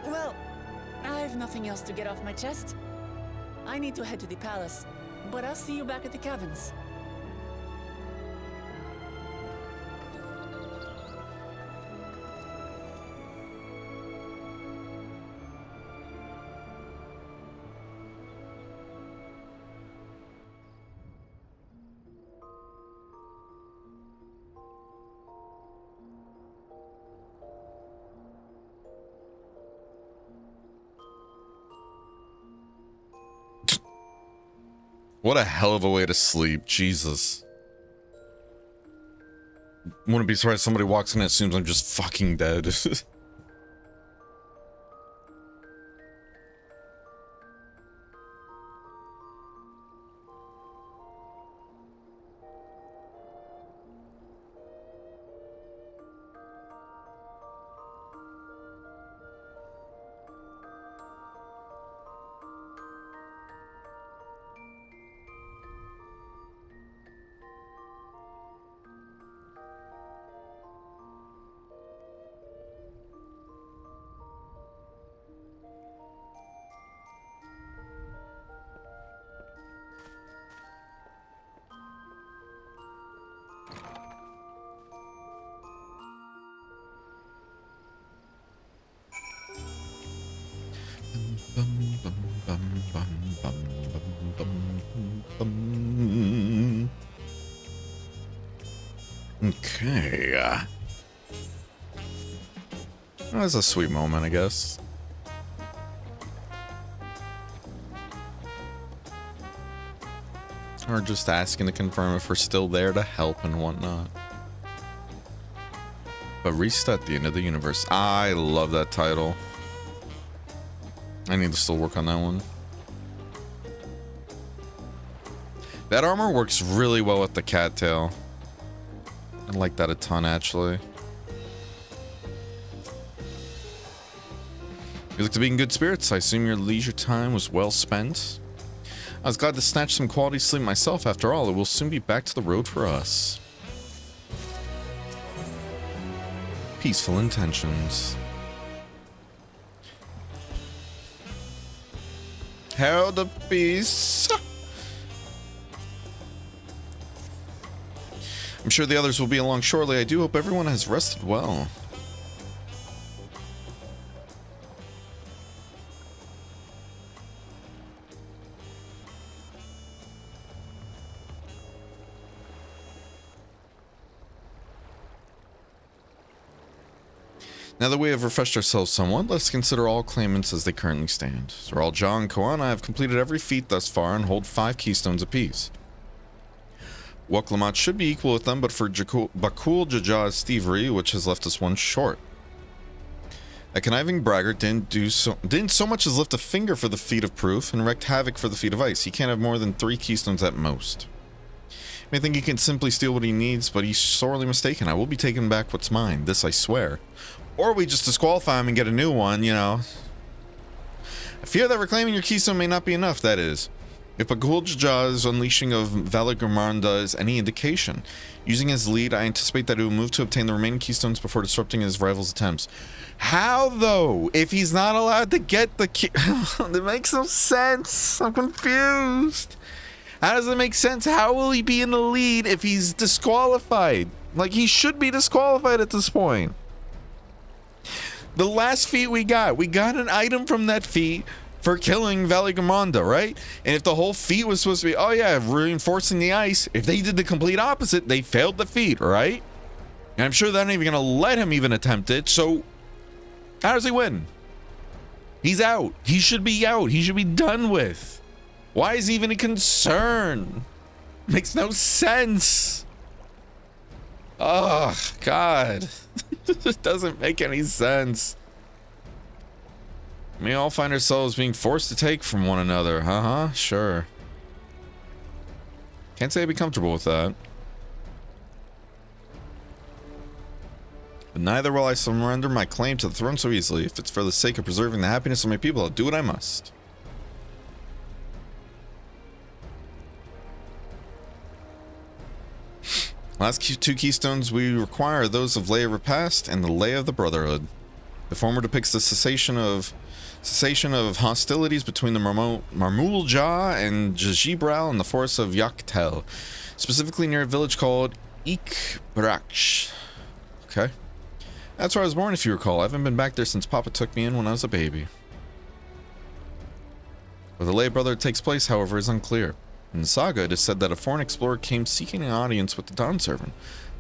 Well, I've nothing else to get off my chest. I need to head to the palace, but I'll see you back at the cabins. What a hell of a way to sleep. Jesus. Wouldn't be surprised if somebody walks in and assumes I'm just fucking dead. Okay. That was a sweet moment, I guess. Or just asking to confirm if we're still there to help and whatnot. But reset the end of the universe. I love that title. I need to still work on that one. That armor works really well with the cattail. I like that a ton, actually. You look to be in good spirits. I assume your leisure time was well spent. I was glad to snatch some quality sleep myself. After all, it will soon be back to the road for us. Peaceful intentions. Hail the peace. I'm sure the others will be along shortly. I do hope everyone has rested well. Now that we have refreshed ourselves somewhat, let's consider all claimants as they currently stand. Zoral, Ja, and Koana have completed every feat thus far and hold 5 keystones apiece. Wuklamat should be equal with them, but for Bakul Jaja's thievery, which has left us one short. A conniving braggart didn't so much as lift a finger for the feat of proof and wreaked havoc for the feat of ice. He can't have more than 3 keystones at most. You may think he can simply steal what he needs, but he's sorely mistaken. I will be taking back what's mine, this I swear. Or we just disqualify him and get a new one, you know. I fear that reclaiming your keystone may not be enough, that is. If Bakul Jaja's unleashing of Valagamarda is any indication, using his lead, I anticipate that he will move to obtain the remaining keystones before disrupting his rival's attempts. How, though? If he's not allowed to get the key... That makes no sense. I'm confused. How does it make sense? How will he be in the lead if he's disqualified? Like, he should be disqualified at this point. The last feat we got an item from that feat for killing Valagamarda, right? And if the whole feat was supposed to be, oh yeah, reinforcing the ice, if they did the complete opposite, they failed the feat, right? And I'm sure they're not even gonna let him even attempt it, so how does he win? He's out. He should be out. He should be done with. Why is he even a concern? Makes no sense. Oh, God. It doesn't make any sense. We all find ourselves being forced to take from one another. Sure. Can't say I'd be comfortable with that. But neither will I surrender my claim to the throne so easily. If it's for the sake of preserving the happiness of my people, I'll do what I must. Last 2 keystones we require are those of Lay of Repast and the Lay of the Brotherhood. The former depicts the cessation of hostilities between the Marmul Ja and Jajibral in the forests of Yaktel, specifically near a village called Ikbraksh. Okay. That's where I was born, if you recall. I haven't been back there since Papa took me in when I was a baby. Where the Lay Brotherhood takes place, however, is unclear. In the saga, it is said that a foreign explorer came seeking an audience with the Dawn Servant,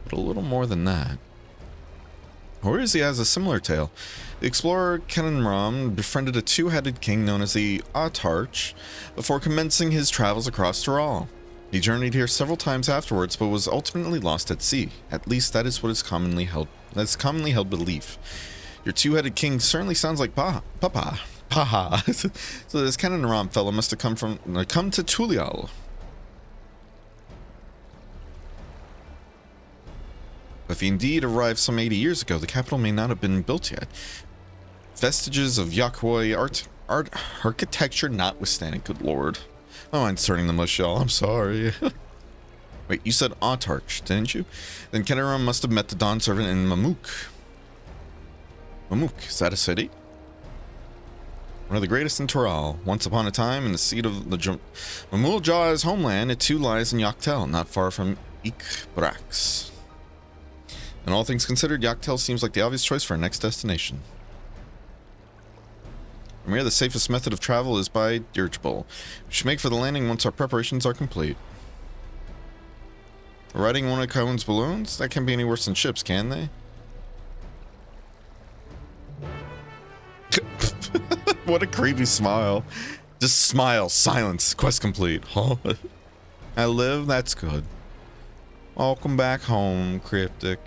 but a little more than that. Horisi has a similar tale. The explorer Kenanram befriended a 2-headed king known as the Autarch before commencing his travels across Zoral. He journeyed here several times afterwards, but was ultimately lost at sea. At least that is what is commonly held belief. Your 2-headed king certainly sounds like Papa. So this Kenanram fellow must have come to Tulial. If he indeed arrived some 80 years ago, the capital may not have been built yet. Vestiges of Yakwoi architecture notwithstanding, good lord. Oh, I'm turning the mush, y'all. I'm sorry. Wait, you said Autarch, didn't you? Then Kenanram must have met the Dawn Servant in Mamuk. Mamuk, is that a city? One of the greatest in Toral. Once upon a time, in the seat of the Mamul Ja's homeland, it too lies in Yaktel, not far from Ikbrax. And all things considered, Yaktel seems like the obvious choice for our next destination. From here, the safest method of travel is by dirigible. We should make for the landing once our preparations are complete. Riding one of Cohen's balloons? That can't be any worse than ships, can they? What a creepy smile. Just smile. Silence. Quest complete. Huh? I live? That's good. Welcome back home, Cryptic.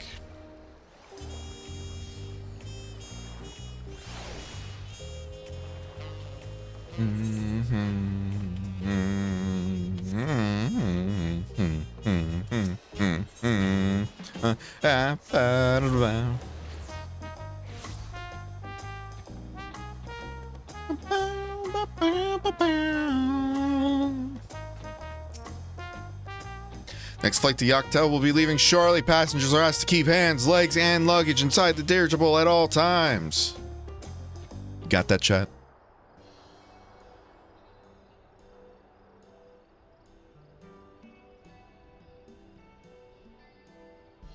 Next flight to Yoctel will be leaving shortly. Passengers are asked to keep hands, legs, and luggage inside the dirigible at all times. Got that, chat?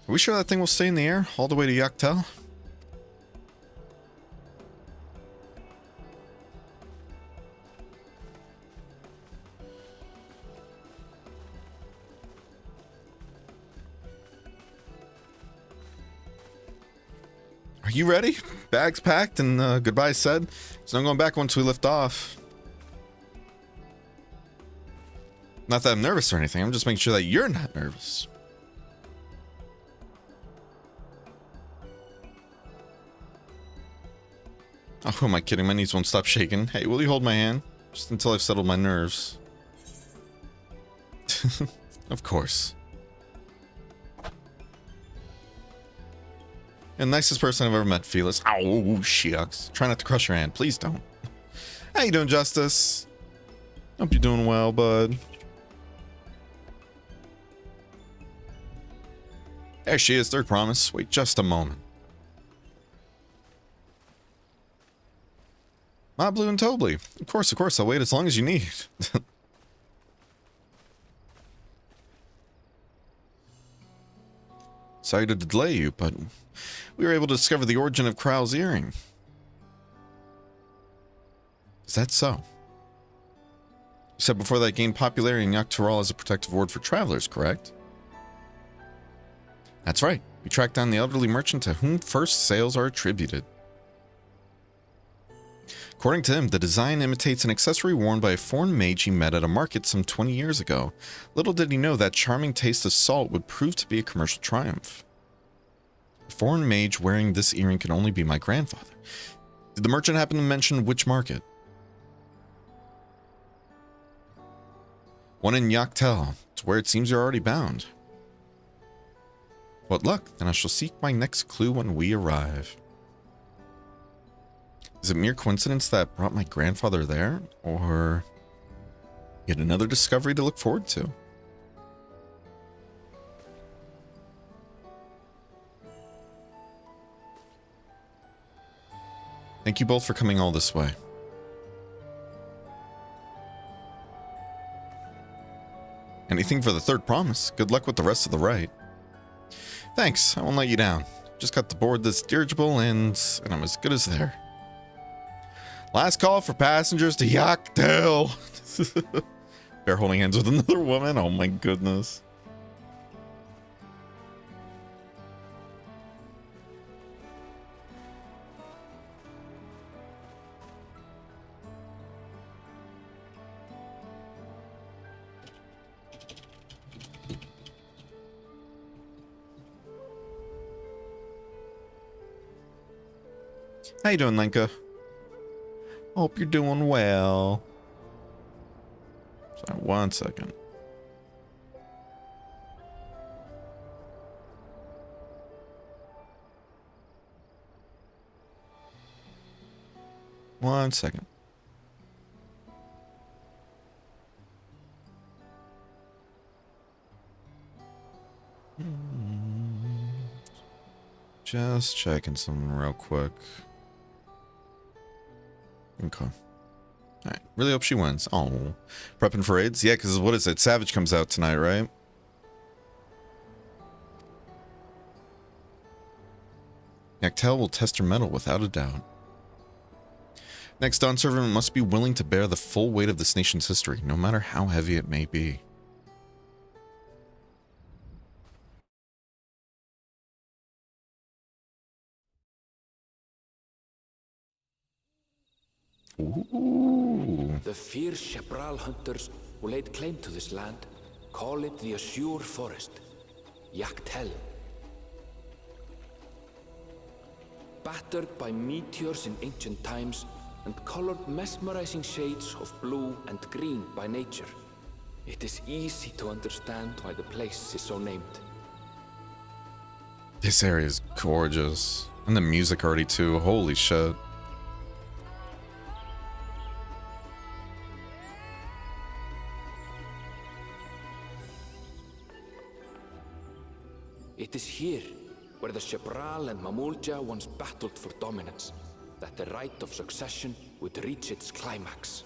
Are we sure that thing will stay in the air all the way to Yoctel? Are you ready? Bags packed and goodbye said. So I'm going back once we lift off. Not that I'm nervous or anything. I'm just making sure that you're not nervous. Oh, who am I kidding? My knees won't stop shaking. Hey, will you hold my hand? Just until I've settled my nerves. Of course. The nicest person I've ever met, Felix. Oh, shucks. Try not to crush your hand. Please don't. How you doing, Justice? Hope you're doing well, bud. There she is, third promise. Wait just a moment. My Blue and Tobly. Of course, I'll wait as long as you need. Sorry to delay you, but we were able to discover the origin of Krau's earring. Is that so? You said before that it gained popularity in Yoctoral as a protective ward for travelers, correct? That's right. We tracked down the elderly merchant to whom first sales are attributed. According to him, the design imitates an accessory worn by a foreign mage he met at a market some 20 years ago. Little did he know that charming taste of salt would prove to be a commercial triumph. A foreign mage wearing this earring can only be my grandfather. Did the merchant happen to mention which market? One in Yoctel. It's where it seems you're already bound. What luck, then I shall seek my next clue when we arrive. Is it mere coincidence that brought my grandfather there, or yet another discovery to look forward to? Thank you both for coming all this way. Anything for the third promise. Good luck with the rest of the rite. Thanks, I won't let you down. Just got to board this dirigible and I'm as good as there. Last call for passengers to Yoctel. Bear holding hands with another woman. Oh my goodness. How you doing, Lenka? Hope you're doing well. Sorry, 1 second. One second. Just checking something real quick. Okay. Alright. Really hope she wins. Oh. Prepping for raids? Yeah, because what is it? Savage comes out tonight, right? Yoctel will test her mettle without a doubt. Next Dawn servant must be willing to bear the full weight of this nation's history, no matter how heavy it may be. Ooh. The fierce Shepral hunters who laid claim to this land call it the Azure Forest, Yaktel. Battered by meteors in ancient times and colored mesmerizing shades of blue and green by nature, it is easy to understand why the place is so named. This area is gorgeous. And the music already too. Holy shit. It is here where the Shepral and Mamulja once battled for dominance, that the right of succession would reach its climax.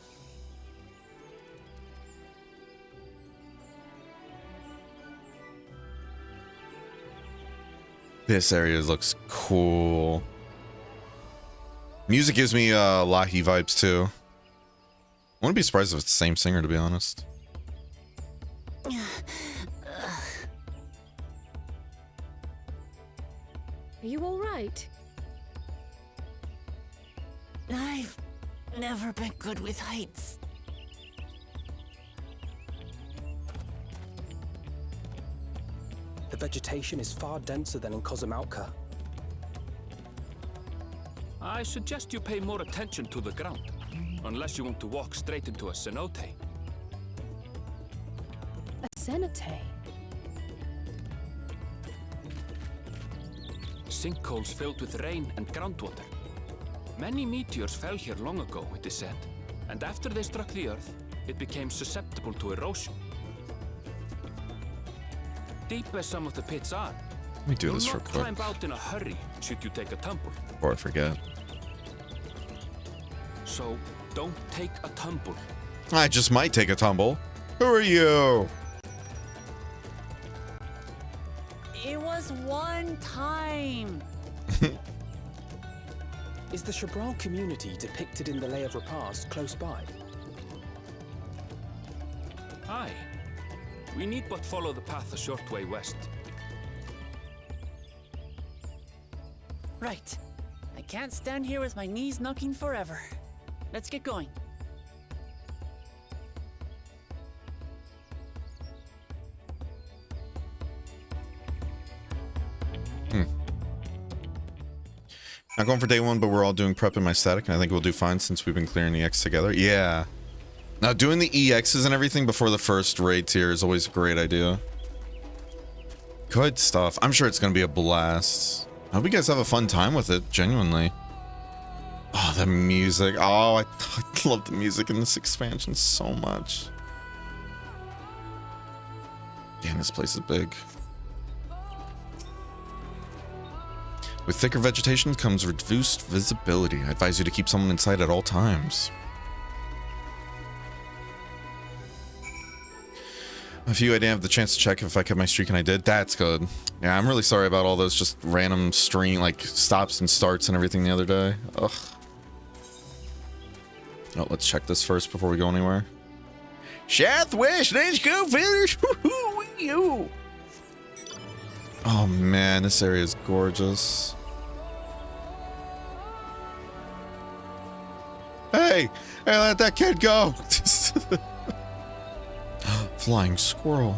This area looks cool. Music gives me Lahi vibes too. I wouldn't be surprised if it's the same singer, to be honest. Are you all right? I've never been good with heights. The vegetation is far denser than in Kozumauka. I suggest you pay more attention to the ground, unless you want to walk straight into a cenote. A cenote? Sinkholes filled with rain and groundwater. Many meteors fell here long ago, it is said, and after they struck the earth, it became susceptible to erosion. Deep as some of the pits are, Let me do this real not quick climb out in a hurry should you take a tumble. before I forget. So, don't take a tumble. I just might take a tumble. Who are you? It was one time. Is the Shepral community depicted in the Lay of Repast close by? Aye. We need but follow the path a short way west. Right. I can't stand here with my knees knocking forever. Let's get going. Not going for day one, but we're all doing prep in my static, and I think we'll do fine since we've been clearing the EX together. Yeah. Now, doing the EXs and everything before the first raid tier is always a great idea. Good stuff. I'm sure it's going to be a blast. I hope you guys have a fun time with it, genuinely. Oh, the music. Oh, I love the music in this expansion so much. Damn, this place is big. With thicker vegetation comes reduced visibility. I advise you to keep someone in sight at all times. A few I didn't have the chance to check if I kept my streak, and I did. That's good. Yeah, I'm really sorry about all those just random stream, like stops and starts and everything the other day. Ugh. Oh, let's check this first before we go anywhere. Southwest, let's go, fellas. Oh man, this area is gorgeous. Hey, let that kid go. Flying squirrel.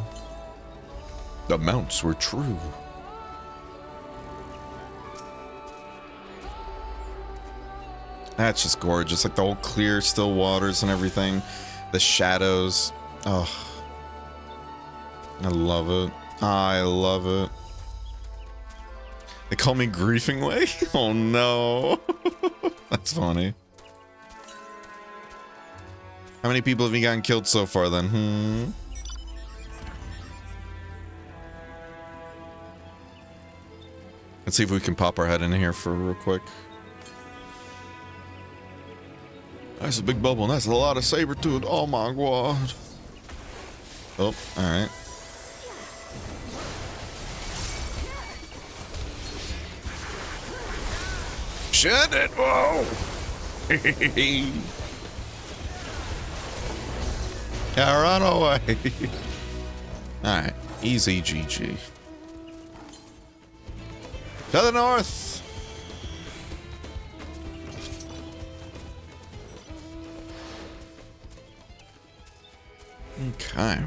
The mounts were true. That's just gorgeous. Like the whole clear, still waters and everything. The shadows. Oh, I love it. I love it. They call me Griefing Way? Oh no. That's funny. How many people have you gotten killed so far then? Let's see if we can pop our head in here for real quick. That's a big bubble, and that's a lot of saber-tooth. Oh my god. Oh, alright. Shut it! Whoa! Yeah, run away. Alright, easy GG. To the north! Okay.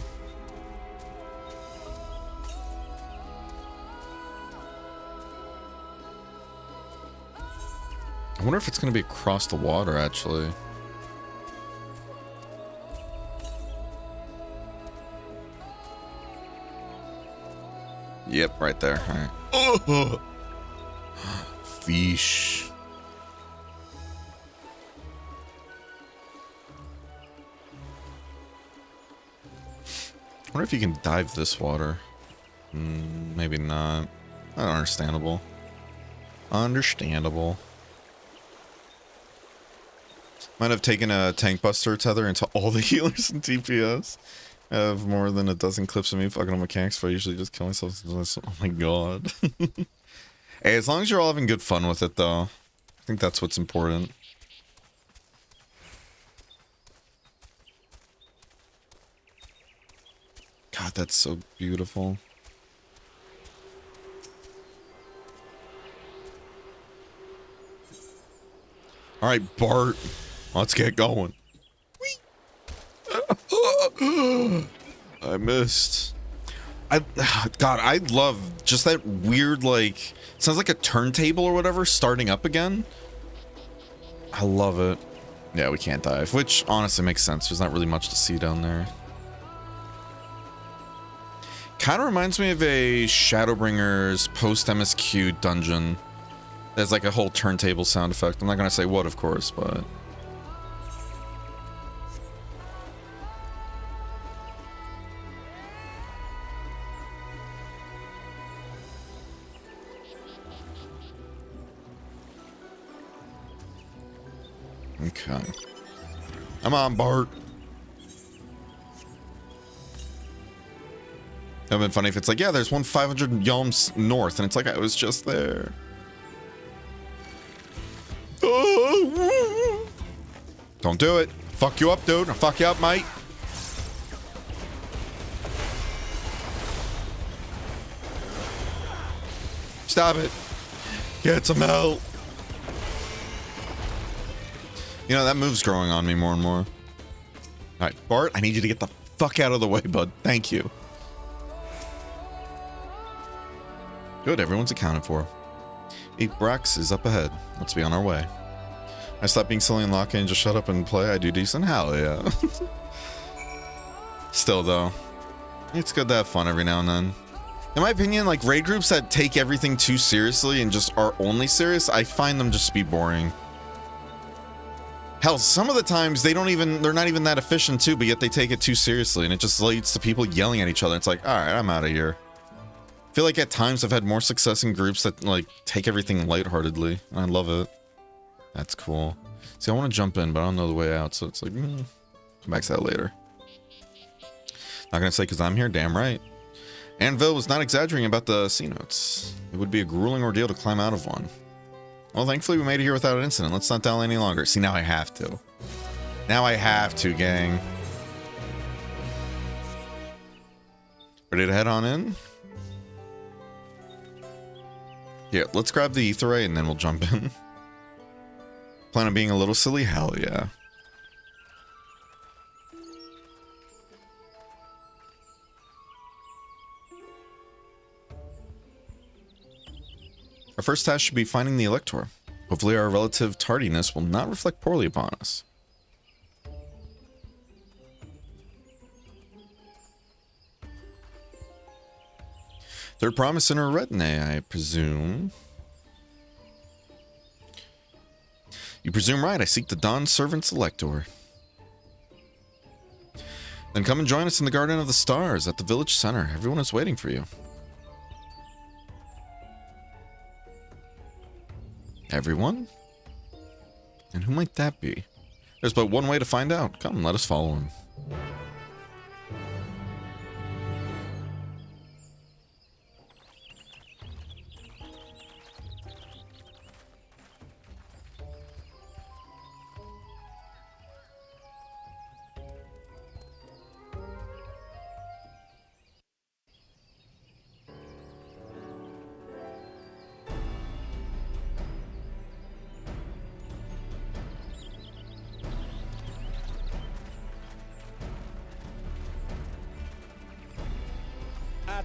I wonder if it's going to be across the water, actually. Yep, right there. All right. Oh! Fish. I wonder if you can dive this water. Maybe not. Understandable. Understandable. Might have taken a tank buster tether into all the healers in TPS. I have more than a dozen clips of me fucking on mechanics, so I usually just kill myself. Oh my god. Hey, as long as you're all having good fun with it, though. I think that's what's important. God, that's so beautiful. All right, Bart. Let's get going. I missed. God, I love just that weird, like, sounds like a turntable or whatever starting up again. I love it. Yeah, we can't dive, which honestly makes sense. There's not really much to see down there. Kind of reminds me of a Shadowbringers post MSQ dungeon. There's like a whole turntable sound effect. I'm not gonna say what, of course, but okay. Come on, Bart. It would have been funny if it's like, yeah, there's one 500 yalms north, and it's like, I was just there. Don't do it. Fuck you up, dude. I'll fuck you up, mate. Stop it. Get some help. You know, that move's growing on me more and more. All right, Bart, I need you to get the fuck out of the way, bud. Thank you. Good, everyone's accounted for. 8 Brax is up ahead. Let's be on our way. I stopped being silly and lock in and just shut up and play. I do decent. Hell yeah. Still, though, it's good to have fun every now and then. In my opinion, like, raid groups that take everything too seriously and just are only serious, I find them just to be boring. Hell, some of the times they're not even that efficient too, but yet they take it too seriously, and it just leads to people yelling at each other. It's like, all right, I'm out of here. I feel like at times I've had more success in groups that like take everything lightheartedly, and I love it. That's cool. See, I want to jump in, but I don't know the way out, so it's like, come back to that later. Not gonna say because I'm here, damn right. Anvil was not exaggerating about the C notes. It would be a grueling ordeal to climb out of one. Well, thankfully we made it here without an incident. Let's not dally any longer. See, now I have to. Now I have to, gang. Ready to head on in? Yeah, let's grab the ether ray and then we'll jump in. Plan on being a little silly? Hell yeah. Our first task should be finding the Elector. Hopefully our relative tardiness will not reflect poorly upon us. Third promise in her retinue, I presume. You presume right. I seek the Dawn Servant's Elector. Then come and join us in the Garden of the Stars at the village center. Everyone is waiting for you. Everyone? And who might that be? There's but one way to find out. Come, let us follow him.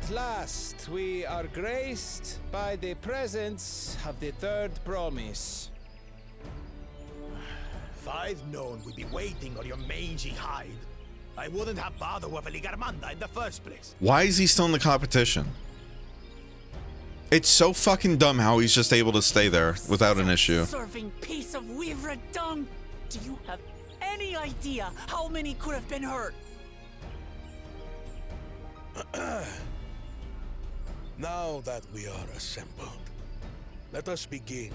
At last, we are graced by the presence of the third promise. If I'd known we'd be waiting on your mangy hide, I wouldn't have bothered with a Ligarmanda in the first place. Why is he still in the competition? It's so fucking dumb how he's just able to stay there without an issue. Serving piece of weaver dung. Do you have any idea how many could have been hurt? Now that we are assembled, let us begin.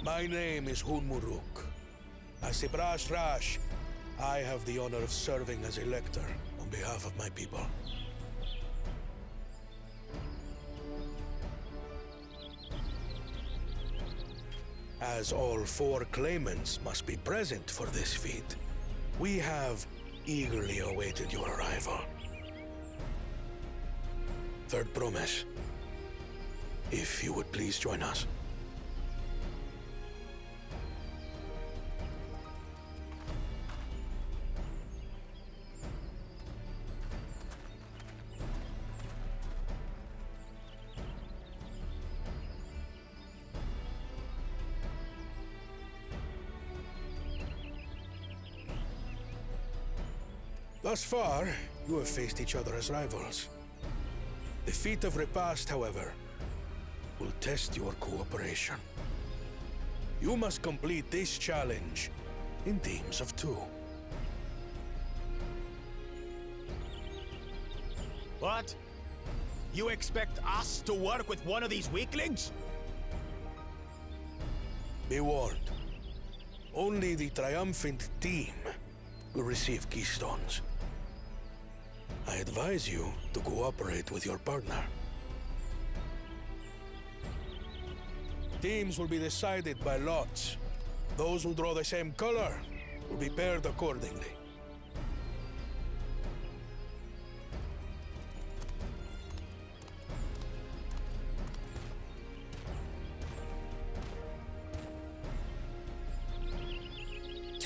My name is Hunmuruk. As a Brash Rash, I have the honor of serving as a lector on behalf of my people. As all 4 claimants must be present for this feat, we have eagerly awaited your arrival. Third promise, if you would please join us. Thus far, you have faced each other as rivals. The feat of repast, however, will test your cooperation. You must complete this challenge in teams of 2. What? You expect us to work with one of these weaklings? Be warned. Only the triumphant team will receive keystones. I advise you to cooperate with your partner. Teams will be decided by lots. Those who draw the same color will be paired accordingly.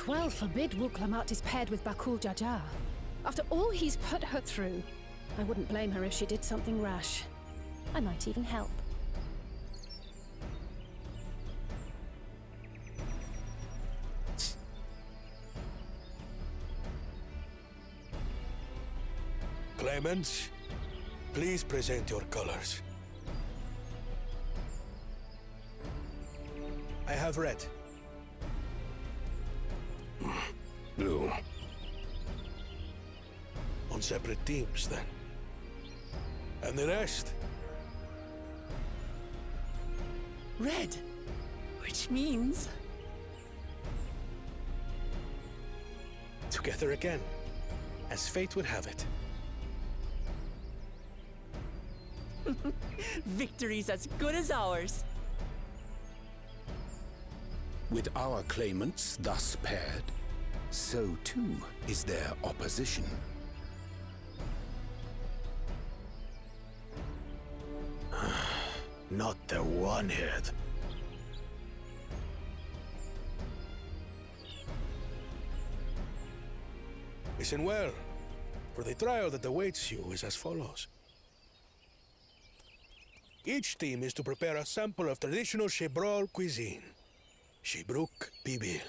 Well, forbid Wuklamat is paired with Bakul Jaja. After all he's put her through, I wouldn't blame her if she did something rash. I might even help. Claimants, please present your colors. I have red. Blue. On separate teams, then. And the rest? Red. Which means... Together again, as fate would have it. Victory's as good as ours. With our claimants thus paired, so too is their opposition. Not the one-head. Listen well, for the trial that awaits you is as follows. Each team is to prepare a sample of traditional Shebrol cuisine. Shibruk Bibil.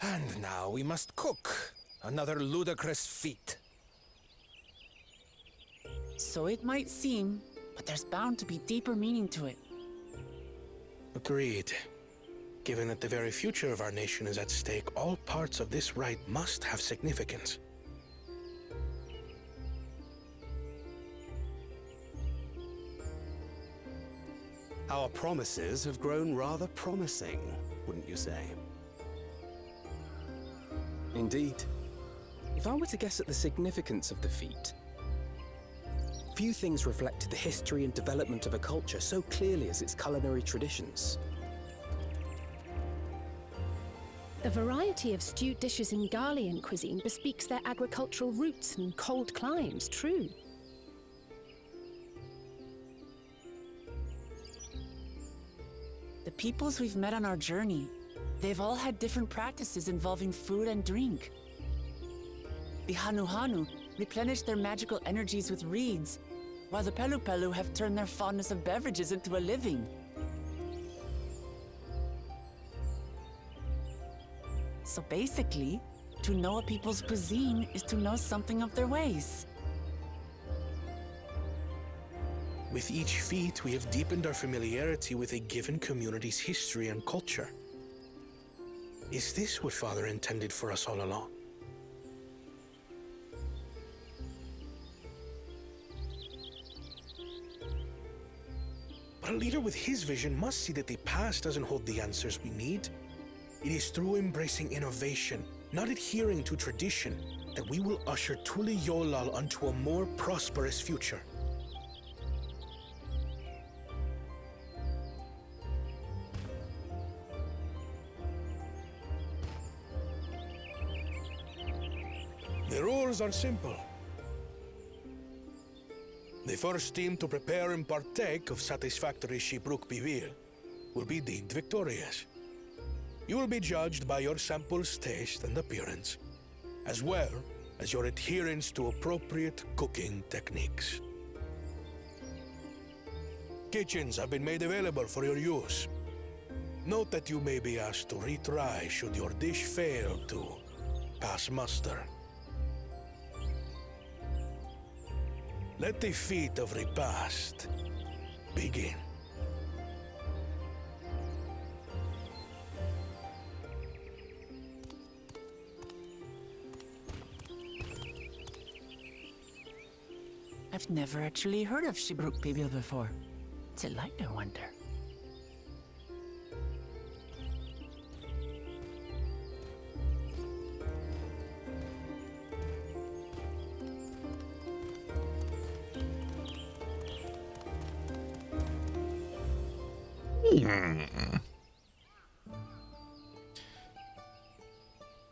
And now we must cook. Another ludicrous feat. So it might seem, but there's bound to be deeper meaning to it. Agreed. Given that the very future of our nation is at stake, all parts of this rite must have significance. Our promises have grown rather promising, wouldn't you say? Indeed. If I were to guess at the significance of the feat, few things reflect the history and development of a culture so clearly as its culinary traditions. The variety of stewed dishes in Garlean cuisine bespeaks their agricultural roots and cold climes, true. The peoples we've met on our journey, they've all had different practices involving food and drink. The Hanu replenish their magical energies with reeds, while the Pelu have turned their fondness of beverages into a living. So basically, to know a people's cuisine is to know something of their ways. With each feat, we have deepened our familiarity with a given community's history and culture. Is this what Father intended for us all along? But a leader with his vision must see that the past doesn't hold the answers we need. It is through embracing innovation, not adhering to tradition, that we will usher Tuli Yolal onto a more prosperous future. The rules are simple. The first team to prepare and partake of satisfactory Shibruk Bivir will be deemed victorious. You will be judged by your sample's taste and appearance, as well as your adherence to appropriate cooking techniques. Kitchens have been made available for your use. Note that you may be asked to retry should your dish fail to pass muster. Let the feat of repast begin. I've never actually heard of Shibruk Bibil before. What's it like, I wonder?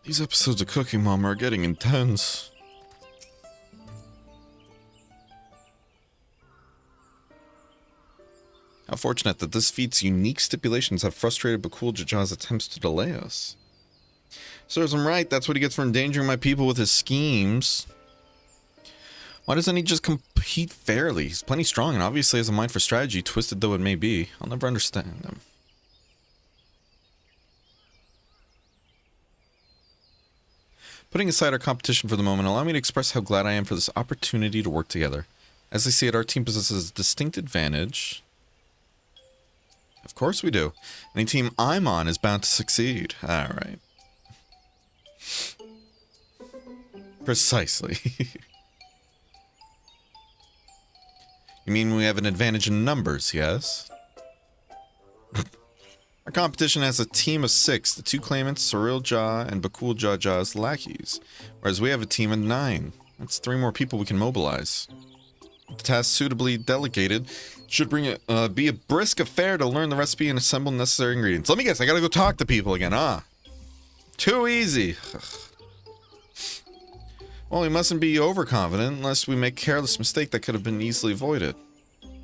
These episodes of Cooking Mama are getting intense. How fortunate that this feat's unique stipulations have frustrated Bakul Jaja's attempts to delay us. Serves him right, that's what he gets for endangering my people with his schemes. Why doesn't he just compete fairly? He's plenty strong and obviously has a mind for strategy, twisted though it may be. I'll never understand him. Putting aside our competition for the moment, allow me to express how glad I am for this opportunity to work together. As I see it, our team possesses a distinct advantage. Of course we do. Any team I'm on is bound to succeed. Alright. Precisely. You mean we have an advantage in numbers, yes? Our competition has a team of 6, the 2 claimants, Surreal Jah and Bakul Jaja's lackeys, whereas we have a team of 9. That's 3 more people we can mobilize. The task suitably delegated should be a brisk affair to learn the recipe and assemble necessary ingredients. Let me guess, I gotta go talk to people again, Too easy. Well, we mustn't be overconfident unless we make a careless mistake that could have been easily avoided.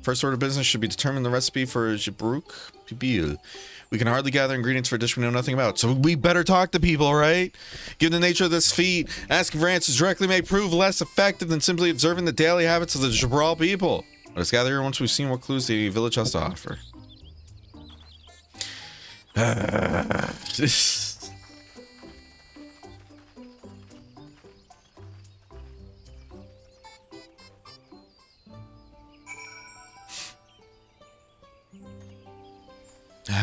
First order of business should be determine the recipe for Shibruk Bibil. We can hardly gather ingredients for a dish we know nothing about, so we better talk to people, right? Given the nature of this feat, asking for answers directly may prove less effective than simply observing the daily habits of the Jabral people. Let us gather here once we've seen what clues the village has to offer.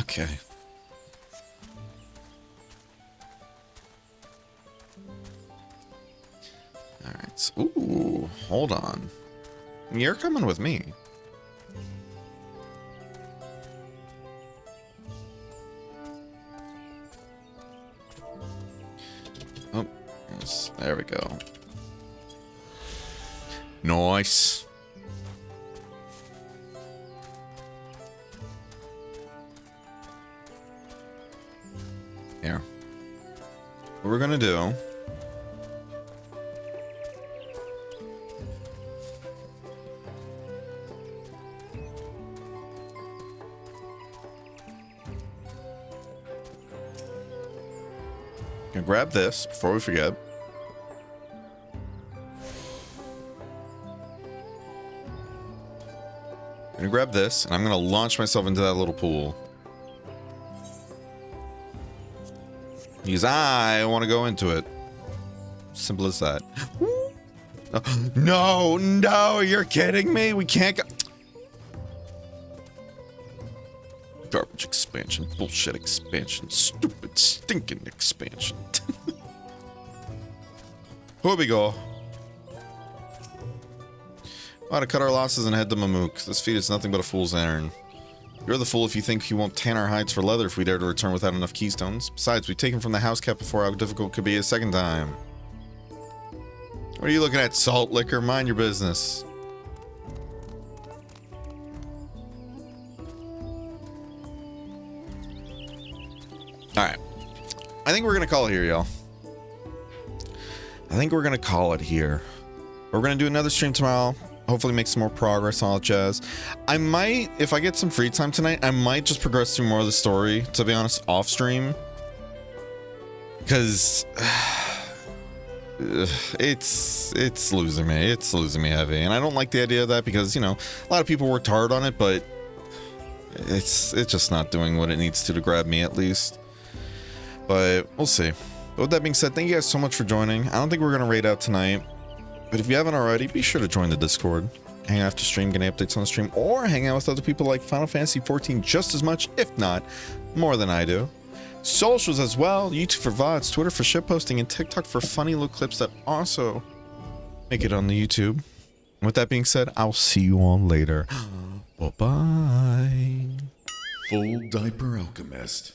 Okay. Alright. So, ooh, hold on. You're coming with me. Oh, yes, there we go. Nice. Here. What we're gonna do grab this before we forget. I'm gonna grab this, and I'm gonna launch myself into that little pool. Because I want to go into it. Simple as that. No, no, you're kidding me. We can't go. Garbage expansion, bullshit expansion, stupid, stinking expansion. Here we go. Ought to cut our losses and head to Mamook. This feat is nothing but a fool's errand. You're the fool if you think you won't tan our hides for leather if we dare to return without enough keystones. Besides, we've taken from the house cat before. How difficult could be a second time? What are you looking at, salt liquor? Mind your business. Alright. I think we're going to call it here, y'all. I think we're going to call it here. We're going to do another stream tomorrow. Hopefully make some more progress on all that jazz. I might, if I get some free time tonight, I might just progress through more of the story, to be honest, off stream. Because it's losing me. It's losing me heavy. And I don't like the idea of that because, you know, a lot of people worked hard on it, but it's just not doing what it needs to grab me at least. But we'll see. But with that being said, thank you guys so much for joining. I don't think we're going to raid out tonight. But if you haven't already, be sure to join the Discord. Hang out after stream, get updates on the stream, or hang out with other people like Final Fantasy XIV just as much, if not more than I do. Socials as well, YouTube for VODs, Twitter for shitposting, and TikTok for funny little clips that also make it on the YouTube. With that being said, I'll see you all later. Bye-bye. Full Diaper Alchemist.